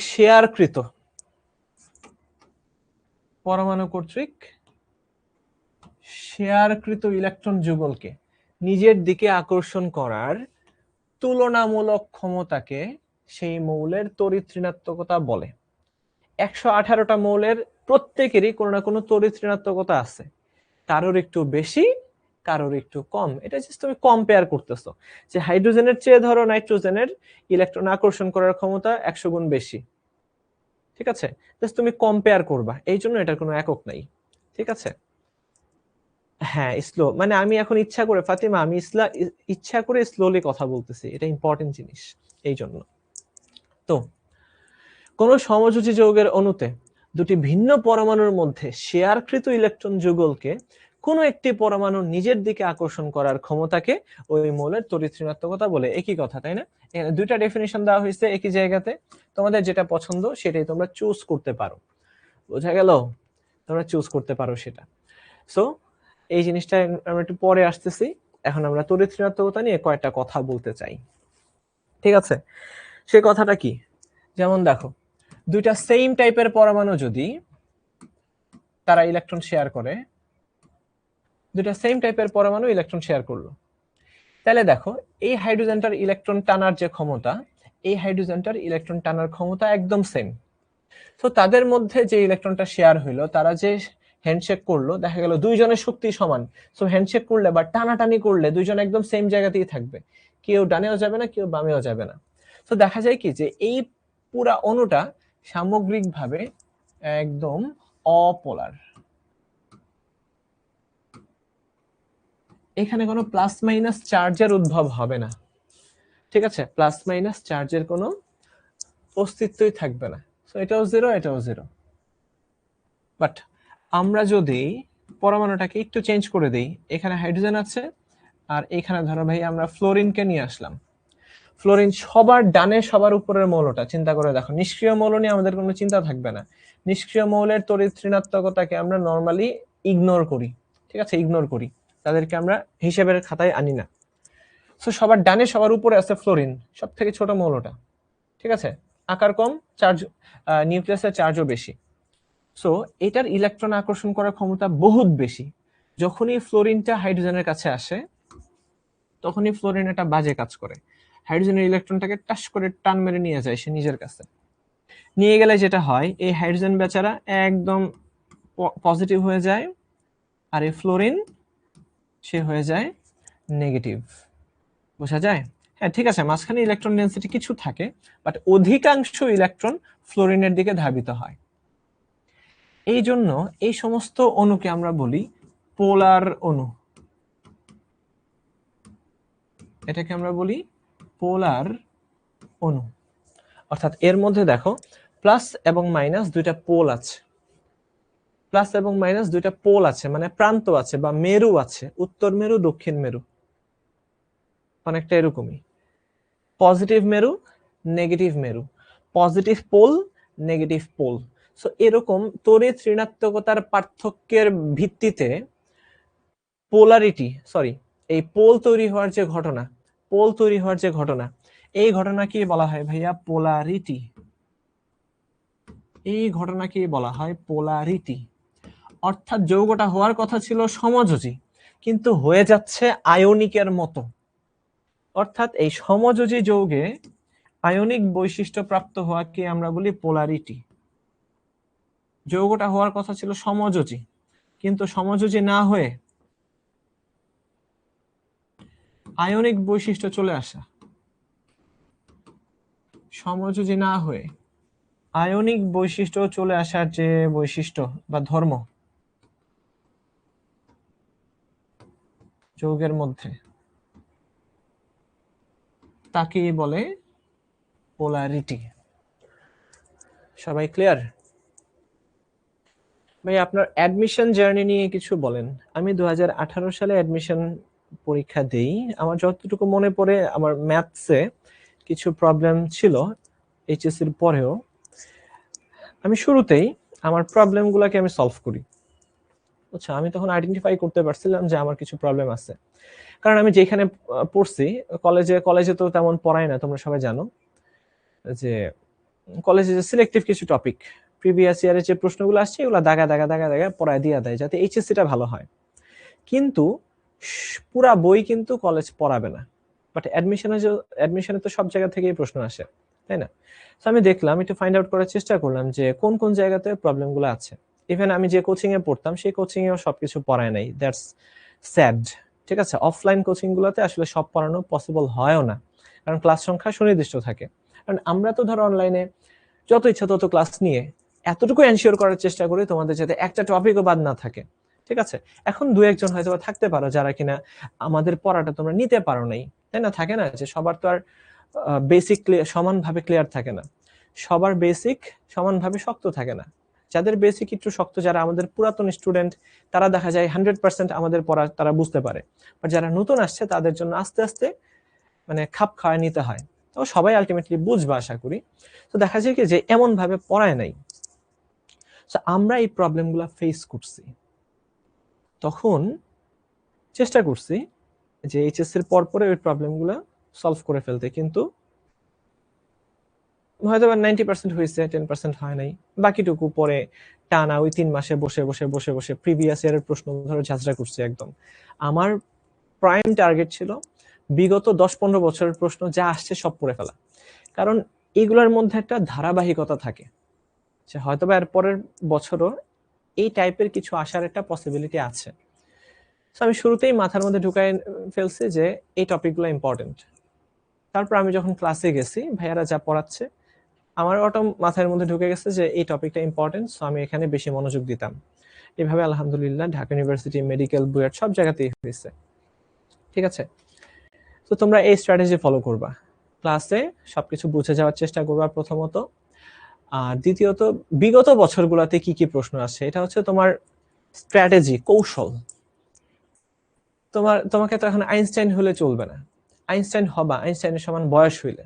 S2: শেয়ারকৃত ইলেকট্রন যুগলকে নিজের দিকে আকর্ষণ করার তুলনামূলক ক্ষমতাকে সেই মৌলের তড়িৎ ঋণাত্মকতা বলে। 118টা মৌলের প্রত্যেকেরই কোনো না কোনো তড়িৎ ঋণাত্মকতা আছে, কারোর একটু বেশি কারোর একটু কম। এটা জাস্ট তুমি কম্পেয়ার করতেছো যে হাইড্রোজেনের চেয়ে ধরো নাইট্রোজেনের ইলেকট্রন আকর্ষণ করার ক্ষমতা 100 গুণ বেশি, ঠিক আছে? জাস্ট তুমি কম্পেয়ার করবা, এই জন্য এটার কোনো একক নাই, ঠিক আছে? হ্যাঁ, স্লো মানে আমি এখন ইচ্ছা করে ফাতিমা, আমি ইচ্ছা করে স্লোলি কথা বলতেছি, এটা ইম্পর্টেন্ট জিনিস এই জন্য। তো কোন সমযোজী যৌগের অণুতে দুটি ভিন্ন পরমাণুর মধ্যে শেয়ারকৃত ইলেকট্রন যুগলকে কোনো একটি পরমাণু নিজের দিকে আকর্ষণ করার ক্ষমতাকে ওই মৌলের তড়িৎ ঋণাত্মকতা বলে। একই কথা, তাই না? এখানে দুইটা ডেফিনিশন দেওয়া হয়েছে একই জায়গাতে, তোমাদের যেটা পছন্দ সেটাই তোমরা চুজ করতে পারো, বোঝা গেল? তোমরা চুজ করতে পারো সেটা। সো এই জিনিসটা আমরা একটু পরে আসতেছি, এখন আমরা তড়িৎ ঋণাত্মকতা নিয়ে কয়েকটা কথা বলতে চাই, ঠিক আছে? সে কথাটা কি, যেমন দেখো দুইটা সেম টাইপের পরমাণু যদি তারা ইলেকট্রন শেয়ার করে, দুইটা সেম টাইপের পরমাণু ইলেকট্রন শেয়ার করলো, তাহলে দেখো এই হাইড্রোজেনটার ইলেকট্রন টানার যে ক্ষমতা, এই হাইড্রোজেনটার ইলেকট্রন টানার ক্ষমতা একদম সেম। তো তাদের মধ্যে যে ইলেকট্রনটা শেয়ার হইলো, তারা যে হ্যান্ডশেক করলো, দেখা গেল দুইজনের শক্তি সমান। সো হ্যান্ডশেক করলে বা টানাটানি করলে দুইজন একদম সেম জায়গাতেই থাকবে, কেউ ডানেও যাবে না কেউ বামেও যাবে না। তো দেখা যায় কি যে এই পুরা অণুটা সামগ্রিকভাবে একদম অপোলার। এখানে কোনো প্লাস মাইনাস চার্জের উদ্ভব হবে না, ঠিক আছে? প্লাস মাইনাস চার্জের কোনো অস্তিত্বই থাকবে না। সো এটাও জিরো এটাও জিরো। বাট আমরা যদি পরমাণুটাকে একটু চেঞ্জ করে দেই, এখানে হাইড্রোজেন আছে আর এখানে ধরো ভাই আমরা ফ্লোরিনকে নিয়ে আসলাম, ফ্লোরিন সবার ডানে সবার উপরের মৌলটা চিন্তা করে দেখো, নিষ্ক্রিয় মৌল নিয়ে আমাদের কোনো চিন্তা থাকবে না। নিষ্ক্রিয় মৌলের তড়িৎ ঋণাত্মকতাকে আমরা নর্মালি ইগনোর করি, ঠিক আছে? ইগনোর করি, তাদেরকে আমরা হিসেবের খাতায় আনি না। সো সবার ডানে সবার উপরে আছে ফ্লোরিন, সব থেকে ছোট মৌলটা, ঠিক আছে? আকার কম, চার্জ নিউক্লিয়াসের চার্জও বেশি। সো এটার ইলেকট্রন আকর্ষণ করার ক্ষমতা বহুত বেশি। যখনই ফ্লোরিনটা হাইড্রোজেনের কাছে আসে তখনই ফ্লোরিন একটা বাজে কাজ করে, হাইড্রোজেনের ইলেকট্রনটাকে টাস করে টান মেরে নিয়ে যায় সে নিজের কাছে। নিয়ে গেলে যেটা হয়, এই হাইড্রোজেন বেচারা একদম পজিটিভ হয়ে যায়, আর এই ফ্লোরিন সে হয়ে যায় নেগেটিভ। বোঝা যায়? হ্যাঁ, ঠিক আছে, মাঝখানে ইলেকট্রন ডেন্সিটি কিছু থাকে, বাট অধিকাংশ ইলেকট্রন ফ্লোরিনের দিকে ধাবিত হয়। এই জন্য এই সমস্ত অণুকে আমরা বলি পোলার অণু। এটাকে আমরা বলি পোলার অণু। অর্থাৎ এর মধ্যে দেখো প্লাস এবং মাইনাস দুইটা পোল আছে, প্লাস এবং মাইনাস দুইটা পোল আছে, মানে প্রান্ত আছে বা মেরু আছে, উত্তর মেরু দক্ষিণ মেরু, অনেকটা এরকমই। পজিটিভ মেরু নেগেটিভ মেরু, positive pole negative pole. So এরকম তড়িৎ ঋণাত্মকতার পার্থক্যের ভিত্তিতে পোলারিটি, সরি, এই পোল তৈরি হওয়ার যে ঘটনা, পোল তৈরি হওয়ার যে ঘটনা, এই ঘটনাকে বলা হয় ভাইয়া পোলারিটি। এই ঘটনাকে বলা হয় পোলারিটি। অর্থাৎ যৌগটা হওয়ার কথা ছিল সমযোজী, কিন্তু হয়ে যাচ্ছে আয়নিকের মতো। অর্থাৎ এই সমযোজী যৌগে আয়নিক বৈশিষ্ট্য প্রাপ্ত হওয়াকে আমরা বলি পোলারিটি। যৌগটা হওয়ার কথা ছিল সমযোজী, কিন্তু সমযোজী না হয়ে আয়নিক বৈশিষ্ট্য চলে আসা, সমযোজী না হয়ে আয়নিক বৈশিষ্ট্য চলে আসার যে বৈশিষ্ট্য বা ধর্ম যৌগের মধ্যে, তাকে বলে পোলারিটি। সবাই ক্লিয়ার? ভাই আপনার অ্যাডমিশন জার্নি নিয়ে কিছু বলেন। আমি 2018 সালে অ্যাডমিশন পরীক্ষা দেই। আমার যতটুকু মনে পড়ে, আমার ম্যাথসে কিছু প্রবলেম ছিল এইচএসসির পরেও। আমি শুরুতেই আমার প্রবলেমগুলোকে আমি সলভ করি। আচ্ছা, আমি তখন আইডেন্টিফাই করতে পারছিলাম যে আমার কিছু প্রবলেম আছে, কারণ আমি যেখানে পড়ছি কলেজে তো তেমন পড়ায় না, তোমরা সবাই জানো যে কলেজে যে সিলেক্টিভ কিছু টপিক প্রিভিয়াস ইয়ারে যে প্রশ্নগুলো আসছে এগুলো দাগা দাগা দাগা দাগা পড়ায় দিয়ে দেয় যাতে এইচএসসিটা ভালো হয়। কিন্তু পুরা বই কিন্তু কলেজ পড়াবে না, বাট অ্যাডমিশনে তো সব জায়গা থেকেই প্রশ্ন আসে। তাই না? তো আমি দেখলাম, একটু ফাইন্ড আউট করার চেষ্টা করলাম যে কোন কোন জায়গাতে প্রবলেমগুলো আছে। ইভেন আমি যে কোচিং এ পড়তাম সেই কোচিং এও সবকিছু পড়ায় নাই, দ্যাটস স্যাড। ঠিক আছে, অফলাইন কোচিং গুলোতে আসলে সব পড়ানো পসিবল হয়ও না, কারণ ক্লাস সংখ্যা সুনির্দিষ্ট থাকে। কারণ আমরা তো ধরো অনলাইনে যত ইচ্ছা তত ক্লাস নিয়ে এতটুকু এনশিওর করার চেষ্টা করি তোমাদের যাতে একটা টপিকও বাদ না থাকে। ঠিক আছে, এখন দু একজন হয়তো থাকতে পারো যারা কিনা আমাদের পড়াটা তোমরা নিতে পারো নাই, তাই না? থাকে না যে সবার তো আর বেসিক সমানভাবে ক্লিয়ার থাকে না, সবার বেসিক সমানভাবে শক্ত থাকে না। যাদের বেসিক একটু শক্ত, যারা আমাদের পুরাতন স্টুডেন্ট, তারা দেখা যায় 100% আমাদের পড়া তারা বুঝতে পারে। বাট যারা নতুন আসছে তাদের জন্য আস্তে আস্তে মানে খাপ খাওয়ায় নিতে হয়। তো সবাই আলটিমেটলি বুঝবে আশা করি। তো দেখা যায় কি যে এমন ভাবে পড়ায় নাই। তো আমরা এই প্রবলেমগুলো ফেস করছি, তখন চেষ্টা করছি যে এইচএস এর পরে ওই প্রবলেমগুলো সলভ করে ফেলতে, কিন্তু হয়তো 90% হয়েছে, 10% হয় নাই। বাকিটুকু পরে টানা ওই 3 মাসে বসে বসে বসে বসে প্রিভিয়াস ইয়ারের প্রশ্ন ধরো ঝাঁঝরা করছি একদম। আমার প্রাইম টার্গেট ছিল বিগত 10-15 বছরের প্রশ্ন যা আসছে সব পড়ে ফেলা, কারণ এগুলোর মধ্যে একটা ধারাবাহিকতা থাকে যে হয়তোবা এর পরের বছরও এই টাইপের কিছু আসার একটা পসিবিলিটি আছে। তো আমি শুরুতেই মাথার মধ্যে ঢুকাই ফেলছি যে এই টপিকগুলো ইম্পর্টেন্ট। তারপর আমি যখন ক্লাসে গেছি, ভাইয়ারা যা পড়াচ্ছে আমার অটো মাথার মধ্যে ঢুকে গেছে যে এই টপিকটা ইম্পর্টেন্ট, সো আমি এখানে বেশি মনোযোগ দিতাম। এভাবে আলহামদুলিল্লাহ ঢাকা ইউনিভার্সিটি, মেডিকেল, বুয়েট সব জায়গাতেই হয়েছে। ঠিক আছে, তো তোমরা এই স্ট্র্যাটেজি ফলো করবা, ক্লাসে সবকিছু বুঝে যাওয়ার চেষ্টা করবা প্রথমত। আর দ্বিতীয়ত বিগত বছরগুলোতে কি কি প্রশ্ন আসছে, এটা হচ্ছে তোমার স্ট্র্যাটেজি, কৌশল। তোমাকে তো এখন আইনস্টাইন হলে চলবে না। আইনস্টাইন হবা আইনস্টাইনের সমান বয়স হইলে।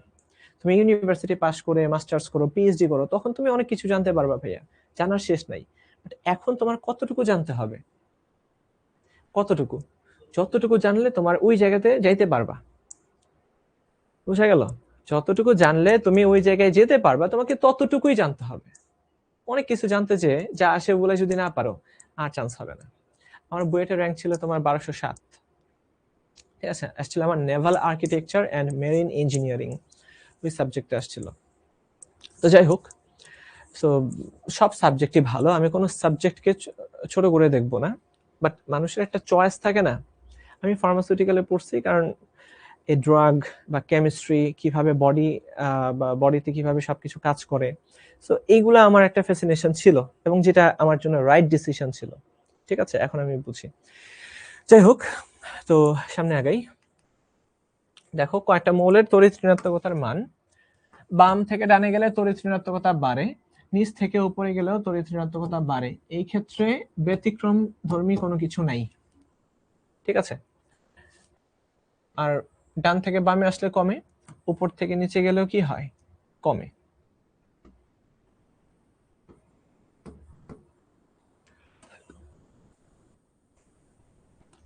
S2: তুমি ইউনিভার্সিটি পাস করে মাস্টার্স করো, পিএইচডি করো, তখন তুমি অনেক কিছু জানতে পারবা ভাইয়া, জানার শেষ নাই। বাট এখন তোমার কতটুকু জানতে হবে, কতটুকু, যতটুকু জানলে তোমার ওই জায়গাতে যাইতে পারবা। বুঝা গেল? যতটুকু জানলে তুমি ওই জায়গায় যেতে পারবা, তোমাকে ততটুকুই জানতে হবে। অনেক কিছু জানতে যে যা আসে বলে যদি না পারো, আর চান্স হবে না। আমার বুয়েটের র্যাঙ্ক ছিল তোমার 1207। ঠিক আছে, আসছিল আমার Naval architecture and marine engineering, ওই সাবজেক্টে আসছিল। তো যাই হোক, সো সব সাবজেক্টই ভালো, আমি কোনো সাবজেক্টকে ছোট করে দেখবো না, বাট মানুষের একটা চয়েস থাকে না। আমি ফার্মাসিউটিক্যালে পড়ছি কারণ এই ড্রাগ বা কেমিস্ট্রি কিভাবে বা বডিতে কিভাবে সবকিছু কাজ করে, সো এইগুলো আমার একটা ফ্যাসিনেশন ছিল, এবং যেটা আমার জন্য রাইট ডিসিশন ছিল। ঠিক আছে, এখন আমি বুঝি। যাই হোক, তো সামনে আগাই। দেখো কয়েকটা মৌলের তড়িৎ ঋণাত্মকতার মান, বাম থেকে ডানে গেলে তড়িৎ ঋণাত্মকতা বাড়ে, নিচ থেকে উপরে গেলেও তড়িৎ ঋণাত্মকতা বাড়ে। এই ক্ষেত্রে ব্যতিক্রম ধর্মী কোনো কিছু নাই। ঠিক আছে, আর ডান থেকে বামে আসলে কমে, উপর থেকে নিচে গেলেও কি হয়, কমে।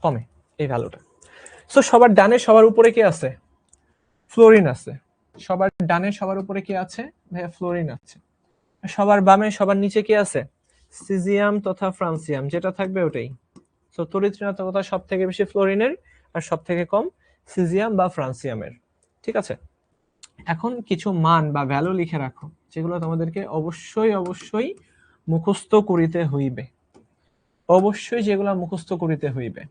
S2: কমে এই ভ্যালুটা। সো সবার ডানে সবার উপরে কি আছে, ফ্লোরিন আছে। সবার ডানে সবার উপরে কি আছে ভাইয়া, ফ্লোরিন আছে। সবার বামে সবার নিচে কি আছে, সিজিয়াম তথা ফ্রান্সিয়াম, যেটা থাকবে ওটাই। সো তড়িৎ ঋণাত্মকতা সব থেকে বেশি ফ্লোরিনের, আর সব থেকে কম সিজিয়াম বা ফ্রান্সিয়ামের। ঠিক আছে, এখন কিছু মান বা ভ্যালু লিখে রাখো, যেগুলো তোমাদেরকে অবশ্যই অবশ্যই মুখস্থ করিতে হইবে, অবশ্যই যেগুলো মুখস্থ করিতে হইবে।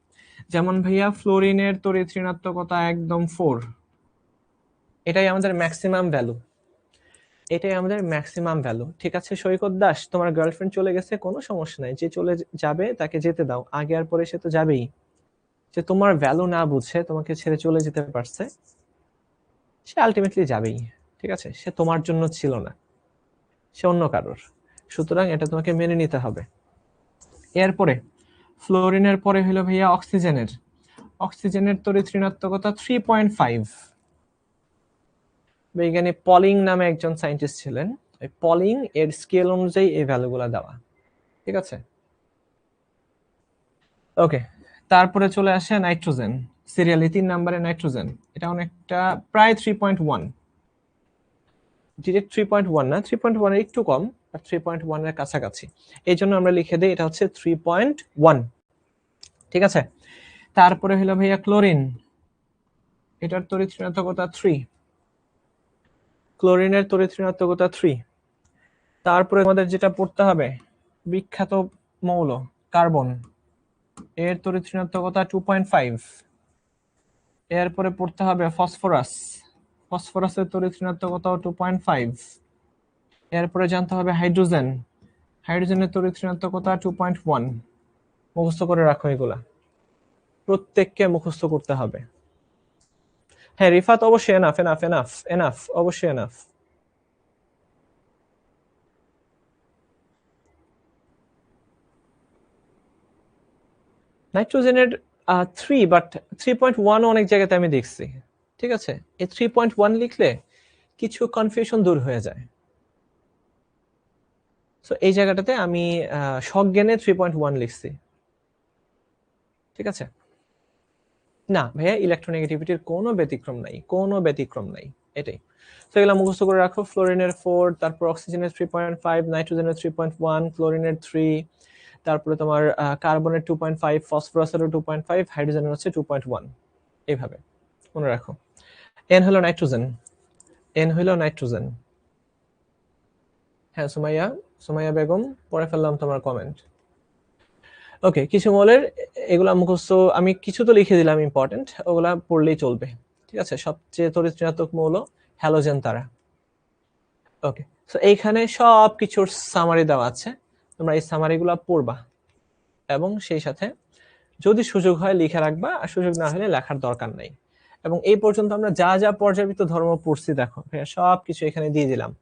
S2: যেমন ভাইয়া ফ্লোরিনের তড়িৎ ঋণাত্মকতা একদম 4, এটাই আমাদের ম্যাক্সিমাম ভ্যালু, এটাই আমাদের ম্যাক্সিমাম ভ্যালু। ঠিক আছে সৈকত দাস, তোমার গার্লফ্রেন্ড চলে গেছে, কোনো সমস্যা নাই, যে চলে যাবে তাকে যেতে দাও, আগে আর পরে সে তো যাবেই। যে তোমার ভ্যালু না বুঝে তোমাকে ছেড়ে চলে যেতে পারছে, সে আলটিমেটলি যাবেই। ঠিক আছে, সে তোমার জন্য ছিল না, সে অন্য কারোর। সুতরাং এটা তোমাকে মেনে নিতে হবে। এরপরে ফ্লোরিনের পরে হলো ভাইয়া অক্সিজেনের। অক্সিজেনের তড়িৎ ঋণাত্মকতা 3.5। বৈজ্ঞানিক পলিং নামে একজন সায়েন্টিস্ট ছিলেন, এই পলিং এর স্কেল অনুযায়ী এই ভ্যালুগুলো দেওয়া। ঠিক আছে, ওকে। তারপরে চলে আসে নাইট্রোজেন, সিরিয়ালি 3 নম্বরে নাইট্রোজেন। এটা অনেকটা প্রায় 3.1, ডিরেক্ট 3.1 না, 3.1 এর একটু কম, আর 3.1 এর কাছাকাছি। এই জন্য আমরা লিখে দিই এটা হচ্ছে 3.1। ঠিক আছে, তারপরে হলো ভাইয়া ক্লোরিন, এটার তড়িৎ ঋণাত্মকতা 3। ক্লোরিনের তড়িৎ ঋণাত্মকতা 3। তারপরে আমাদের যেটা পড়তে হবে বিখ্যাত মৌল কার্বন, এর তড়িৎ ঋণাত্মকতা 2.5। এরপরে পড়তে হবে ফসফরাস, ফসফরাসের তড়িৎ ঋণাত্মকতাও 2.5। এরপরে জানতে হবে হাইড্রোজেন, হাইড্রোজেনের তড়িৎ ঋণাত্মকতা 2.1। মুখস্থ করে রাখো এগুলা, প্রত্যেককে মুখস্থ করতে হবে। হ্যাঁ রিফাত, অবশ্যই এনাফ এনাফ এনাফ এনাফ, অবশ্যই এনাফ। নাইট্রোজেনের 3, বাট 3.1 অনেক জায়গাতে আমি দেখছি। ঠিক আছে, এই 3.1 লিখলে কিছু কনফিউশন দূর হয়ে যায়। সো এই জায়গাটাতে আমি সজ্ঞানে 3.1 লিখছি। ঠিক আছে, না ভাইয়া ইলেকট্রোনেগেটিভিটির কোনো ব্যতিক্রম নাই, কোনো ব্যতিক্রম নাই, এটাই। তো এগুলো মুখস্থ করে রাখো। ফ্লোরিনের 4, তারপর অক্সিজেনের 3.5, নাইট্রোজেনের 3.1, ক্লোরিনের 3, তারপরে তোমার কার্বনের 2.5, ফসফরাসেরও 2.5, হাইড্রোজেনের হচ্ছে 2.1। এইভাবে মনে রাখো। এন হলো নাইট্রোজেন, এন হলো নাইট্রোজেন। হ্যাঁ সুমাইয়া, সুমাইয়া বেগম, পড়ে ফেললাম তোমার কমেন্ট। ওকে, কিছু মৌলের এগুলা মুখস্থ আমি কিছু তো লিখে দিলাম ইম্পর্টেন্ট, ওগুলা পড়লেই চলবে। ঠিক আছে, সবচেয়ে তড়িৎ ঋণাত্মক মৌল হ্যালোজেন তারা। ওকে, সো এইখানে সব কিছুর সামারি দেওয়া আছে, তোমরা এই সামারিগুলো পড়বা এবং সেই সাথে যদি সুযোগ হয় লিখে রাখবা, আর সুযোগ না হলে লেখার দরকার নাই। এবং এই পর্যন্ত আমরা যা যা পর্যাবৃত্ত ধর্ম পড়ছি দেখো সব কিছু এখানে দিয়ে দিলাম।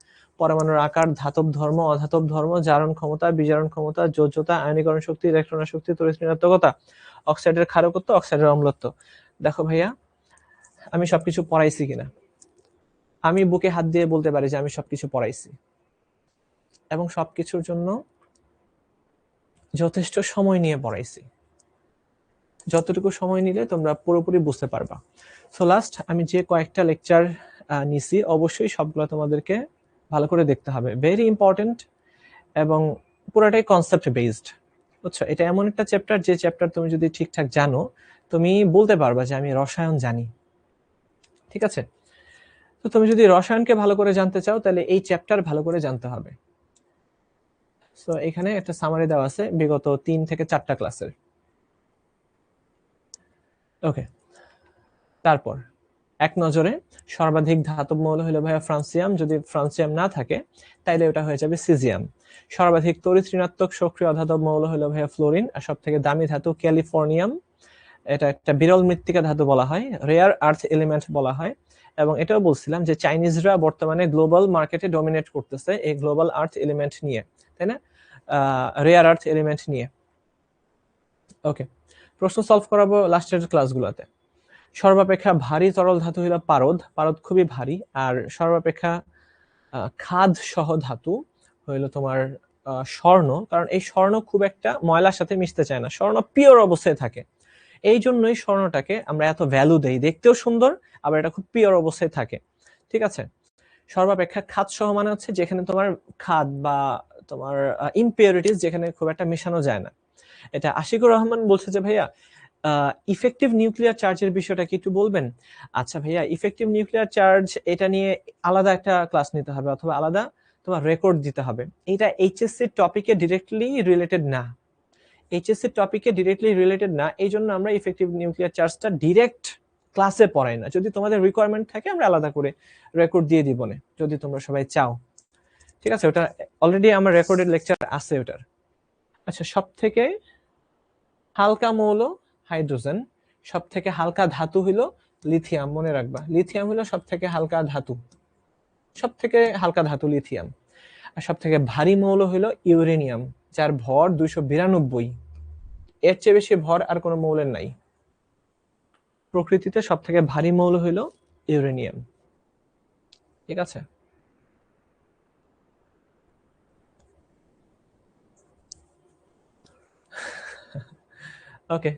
S2: পরমাণুর আকার, ধাতব ধর্ম, অধাতব ধর্ম, জারণ ক্ষমতা, বিজারণ ক্ষমতা, যোজ্যতা, আয়নীকরণ শক্তি, ইলেকট্রন শক্তি, তড়িৎ ঋণাত্মকতা, অক্সাইডের ক্ষারকত্ব, অক্সাইডের অম্লত্ব। দেখো ভাইয়া আমি সবকিছু পড়াইছি কিনা, আমি বুকে হাত দিয়ে বলতে পারি যে আমি সবকিছু পড়াইছি এবং সবকিছুর জন্য যথেষ্ট সময় নিয়ে পড়াইছি। যতটুকু সময় নিলে তোমরা পুরোপুরি বুঝতে পারবা। সো লাস্ট আমি যে কয়েকটা লেকচার নিছি অবশ্যই সবগুলো তোমাদেরকে ভালো করে দেখতে হবে, ভেরি ইম্পর্টেন্ট এবং পুরোটাই কনসেপ্ট বেসড। বুঝছো, এটা এমন একটা চ্যাপ্টার যে চ্যাপ্টার তুমি যদি ঠিকঠাক জানো তুমি বলতে পারবা যে আমি রসায়ন জানি। ঠিক আছে, তো তুমি যদি রসায়নকে ভালো করে জানতে চাও তাহলে এই চ্যাপ্টার ভালো করে জানতে হবে। সো এখানে একটা সামারি দেওয়া আছে বিগত 3 থেকে 4টা ক্লাসের। ওকে, তারপর এক নজরে সর্বাধিক ধাতব মৌল হলো ভাইয়া ফ্রান্সিয়াম, যদি ফ্রান্সিয়াম না থাকে তাইলে ওটা হয়ে যাবে সিজিয়াম। সর্বাধিক তড়িৎ ঋণাত্মক সক্রিয় অধাতব মৌল হলো ভাইয়া ফ্লোরিন, আর সব থেকে দামি ধাতু ক্যালিফোর্নিয়াম। এটা একটা বিরল মৃত্তিকা ধাতু বলা হয়, রেয়ার আর্থ এলিমেন্ট বলা হয়। এবং এটাও বলছিলাম যে চাইনিজরা বর্তমানে গ্লোবাল মার্কেটে ডমিনেট করতেছে এই গ্লোবাল আর্থ এলিমেন্ট নিয়ে, তাই না, রেয়ার আর্থ এলিমেন্ট নিয়ে। ওকে, প্রশ্ন সলভ করাবো লাস্টের ক্লাসগুলোতে। সর্বাপেক্ষা ভারী তরল ধাতু হলো পারদ, পারদ খুবই ভারী। আর সর্বাপেক্ষা খাদ সহ ধাতু হইলো তোমার স্বর্ণ, কারণ এই স্বর্ণ খুব একটা ময়লার সাথে মিশতে চায় না, স্বর্ণ পিওর অবস্থায় থাকে। এই জন্যই স্বর্ণটাকে আমরা এত ভ্যালু দেই, দেখতেও সুন্দর আবার এটা খুব পিওর অবস্থায় থাকে। ঠিক আছে, সর্বাপেক্ষা খাদ সহ মানে হচ্ছে যেখানে তোমার খাদ বা তোমার ইমপিউরিটিস যেখানে খুব একটা মেশানো যায় না। এটা আশিকুর রহমান বলছে যে ভাইয়া ইফেক্টিভ নিউক্লিয়ার চার্জের বিষয়টা কি একটু বলবেন। আচ্ছা ভাইয়া, ইফেক্টিভ নিউক্লিয়ার চার্জ এটা নিয়ে আলাদা একটা ক্লাস নিতে হবে অথবা আলাদা তোমার রেকর্ড দিতে হবে। এটা এইচএসসি টপিকে ডিরেক্টলি রিলেটেড না, এইচএসসি টপিকে ডিরেক্টলি রিলেটেড না, এই জন্য আমরা ইফেক্টিভ নিউক্লিয়ার চার্জটা ডিরেক্ট ক্লাসে পড়াই না। যদি তোমাদের রিকোয়ারমেন্ট থাকে আমরা আলাদা করে রেকর্ড দিয়ে দিব না, যদি তোমরা সবাই চাও। ঠিক আছে, ওটা অলরেডি আমার রেকর্ডেড লেকচার আছে ওটার। আচ্ছা, সব থেকে হালকা মৌল হাইড্রোজেন, সব থেকে হালকা ধাতু হলো লিথিয়াম, মনে রাখবা লিথিয়াম হলো সব থেকে হালকা ধাতু, সব থেকে হালকা ধাতু লিথিয়াম। আর সব থেকে ভারী মৌল হলো ইউরেনিয়াম, যার ভর 292। এর চেয়ে বেশি ভর আর কোনো মৌলের নাই। প্রকৃতিতে সব থেকে ভারী মৌল হলো ইউরেনিয়াম। ঠিক আছে, ওকে,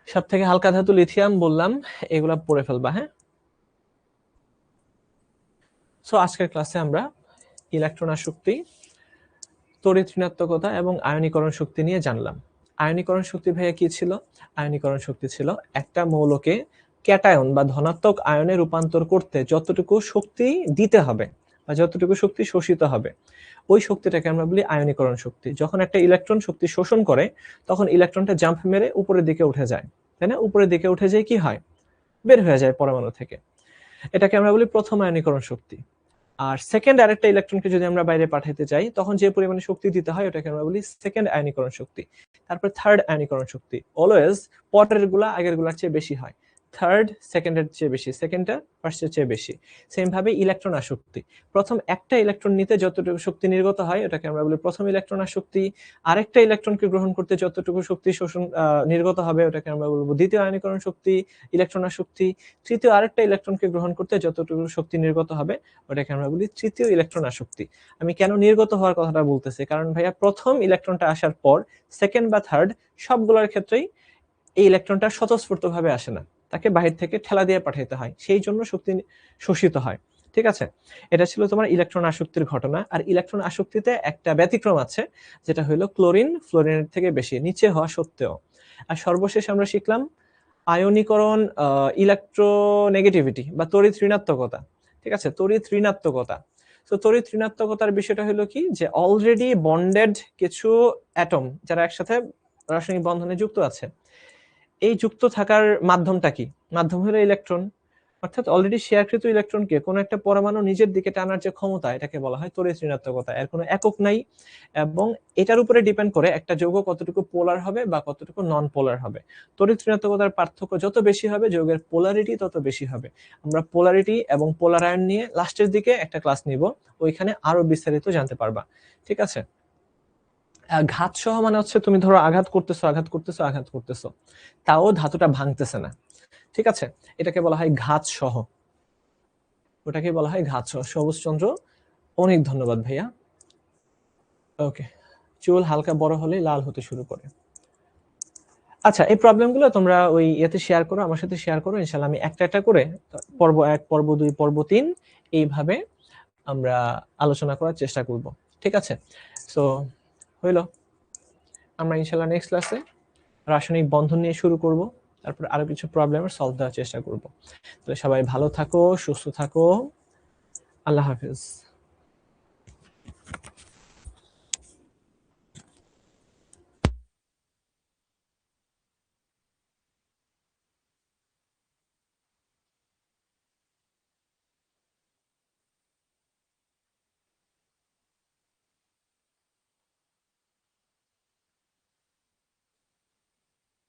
S2: সব থেকে হালকা ধাতু লিথিয়াম বললাম, এগুলা পড়ে ফেলবা। হ্যাঁ, সো আজকের ক্লাসে আমরা ইলেকট্রন আসক্তি, তড়িৎ ঋণাত্মকতা এবং আয়নীকরণ শক্তি নিয়ে জানলাম। আয়নীকরণ শক্তি ভাইয়া কি ছিল? আয়নীকরণ শক্তি ছিল একটা মৌলকে ক্যাটায়ন বা ধনাত্মক আয়নে রূপান্তর করতে যতটুকু শক্তি দিতে হবে বা যতটুকু শক্তি শোষিত হবে, ওই শক্তিটাকে আমরা বলি আয়নীকরণ শক্তি। যখন একটা ইলেকট্রন শক্তি শোষণ করে তখন ইলেকট্রনটা জাম্প মেরে উপরের দিকে উঠে যায়, তাই না? উপরের দিকে উঠে যায়, কি হয়? বের হয়ে যায় পরমাণু থেকে। এটাকে আমরা বলি প্রথম আয়নীকরণ শক্তি। আর সেকেন্ড আরেকটা ইলেকট্রনকে যদি আমরা বাইরে পাঠাতে চাই তখন যে পরিমাণে শক্তি দিতে হয় ওটাকে আমরা বলি সেকেন্ড আয়নীকরণ শক্তি। তারপর থার্ড আয়নীকরণ শক্তি। অলওয়েজ পরের গুলা আগের গুলার চেয়ে বেশি হয়। থার্ড সেকেন্ডের চেয়ে বেশি, সেকেন্ডটা ফার্স্টের চেয়ে বেশি। সেম ভাবে ইলেকট্রন আসক্তি। প্রথম একটা ইলেকট্রন নিতে যতটুকু শক্তি নির্গত হয় ওটাকে আমরা বলি প্রথম ইলেকট্রন আসক্তি। আরেকটা ইলেকট্রনকে গ্রহণ করতে যতটুকু শক্তি শোষণ নির্গত হবে ওটাকে আমরা বলবো দ্বিতীয় আয়নীকরণ শক্তি, ইলেকট্রন আসক্তি। তৃতীয় আরেকটা ইলেকট্রনকে গ্রহণ করতে যতটুকু শক্তি নির্গত হবে ওটাকে আমরা বলি তৃতীয় ইলেকট্রন আসক্তি। আমি কেন নির্গত হওয়ার কথাটা বলতেছি, কারণ ভাইয়া প্রথম ইলেকট্রনটা আসার পর সেকেন্ড বা থার্ড সবগুলোর ক্ষেত্রেই এই ইলেকট্রনটা স্বতঃস্ফূর্তভাবে আসে না, তাকে বাহির থেকে ঠেলা দিয়ে পাঠাইতে হয়, সেই জন্য শক্তি শোষিত হয়। ঠিক আছে, এটা ছিল তোমার ইলেকট্রন আসক্তির ঘটনা। আর ইলেকট্রন আসক্তিতে একটা ব্যতিক্রম আছে, যেটা হলো ক্লোরিন ফ্লোরিনের থেকে বেশি নিচে হওয়া সত্ত্বেও। আর সর্বশেষ আমরা শিখলাম আয়নীকরণ, ইলেকট্রোনেগেটিভিটি বা তড়িৎ ঋণাত্মকতা। ঠিক আছে, তড়িৎ ঋণাত্মকতা। তো তড়িৎ ঋণাত্মকতার বিষয়টা হলো কি, যে অলরেডি বন্ডেড কিছু অ্যাটম যারা একসাথে রাসায়নিক বন্ধনে যুক্ত আছে, এই যুক্ত থাকার মাধ্যমটা কি? মাধ্যম হলো ইলেকট্রন। অর্থাৎ অলরেডি শেয়ারকৃত ইলেকট্রনকে কোনো একটা পরমাণু নিজের দিকে টানার যে ক্ষমতা, এটাকে বলা হয় তড়িৎ ঋণাত্মকতা। এর কোনো একক নাই, এবং এটার উপরে ডিপেন্ড করে একটা যৌগ কতটুকু পোলার হবে বা কতটুকু নন পোলার হবে। তড়িৎ ঋণাত্মকতার পার্থক্য যত বেশি হবে যৌগের পোলারিটি তত বেশি হবে। আমরা পোলারিটি এবং পোলার আয়ন নিয়ে লাস্টের দিকে একটা ক্লাস নিব, ওইখানে আরো বিস্তারিত জানতে পারবা। ঠিক আছে, ঘাত সহ মানে হচ্ছে তুমি ধরো আঘাত করতেছো আঘাত করতেছো আঘাত করতেছো, তাও ধাতুটা ভাঙতেছে না। ঠিক আছে, এটাকে বলা হয় ঘাত সহ, ওটাকে বলা হয় ঘাত সহ। সবুজ চন্দ্র, অনেক ধন্যবাদ ভাইয়া। ওকে, চুল হালকা বড় হলে লাল হতে শুরু করে। আচ্ছা, এই প্রবলেমগুলো তোমরা ওই ইয়েতে শেয়ার করো, আমার সাথে শেয়ার করো, ইনশাআল্লাহ আমি একটা একটা করে পর্ব 1 পর্ব 2 পর্ব 3 এইভাবে আমরা আলোচনা করার চেষ্টা করব। ঠিক আছে, সো হইলো, আমরা ইনশাআল্লাহ নেক্সট ক্লাসে রাসায়নিক বন্ধন নিয়ে শুরু করব, তারপর আরো কিছু প্রবলেমের সলভ দেওয়ার চেষ্টা করব। তো সবাই ভালো থাকো, সুস্থ থাকো, আল্লাহ হাফেজ।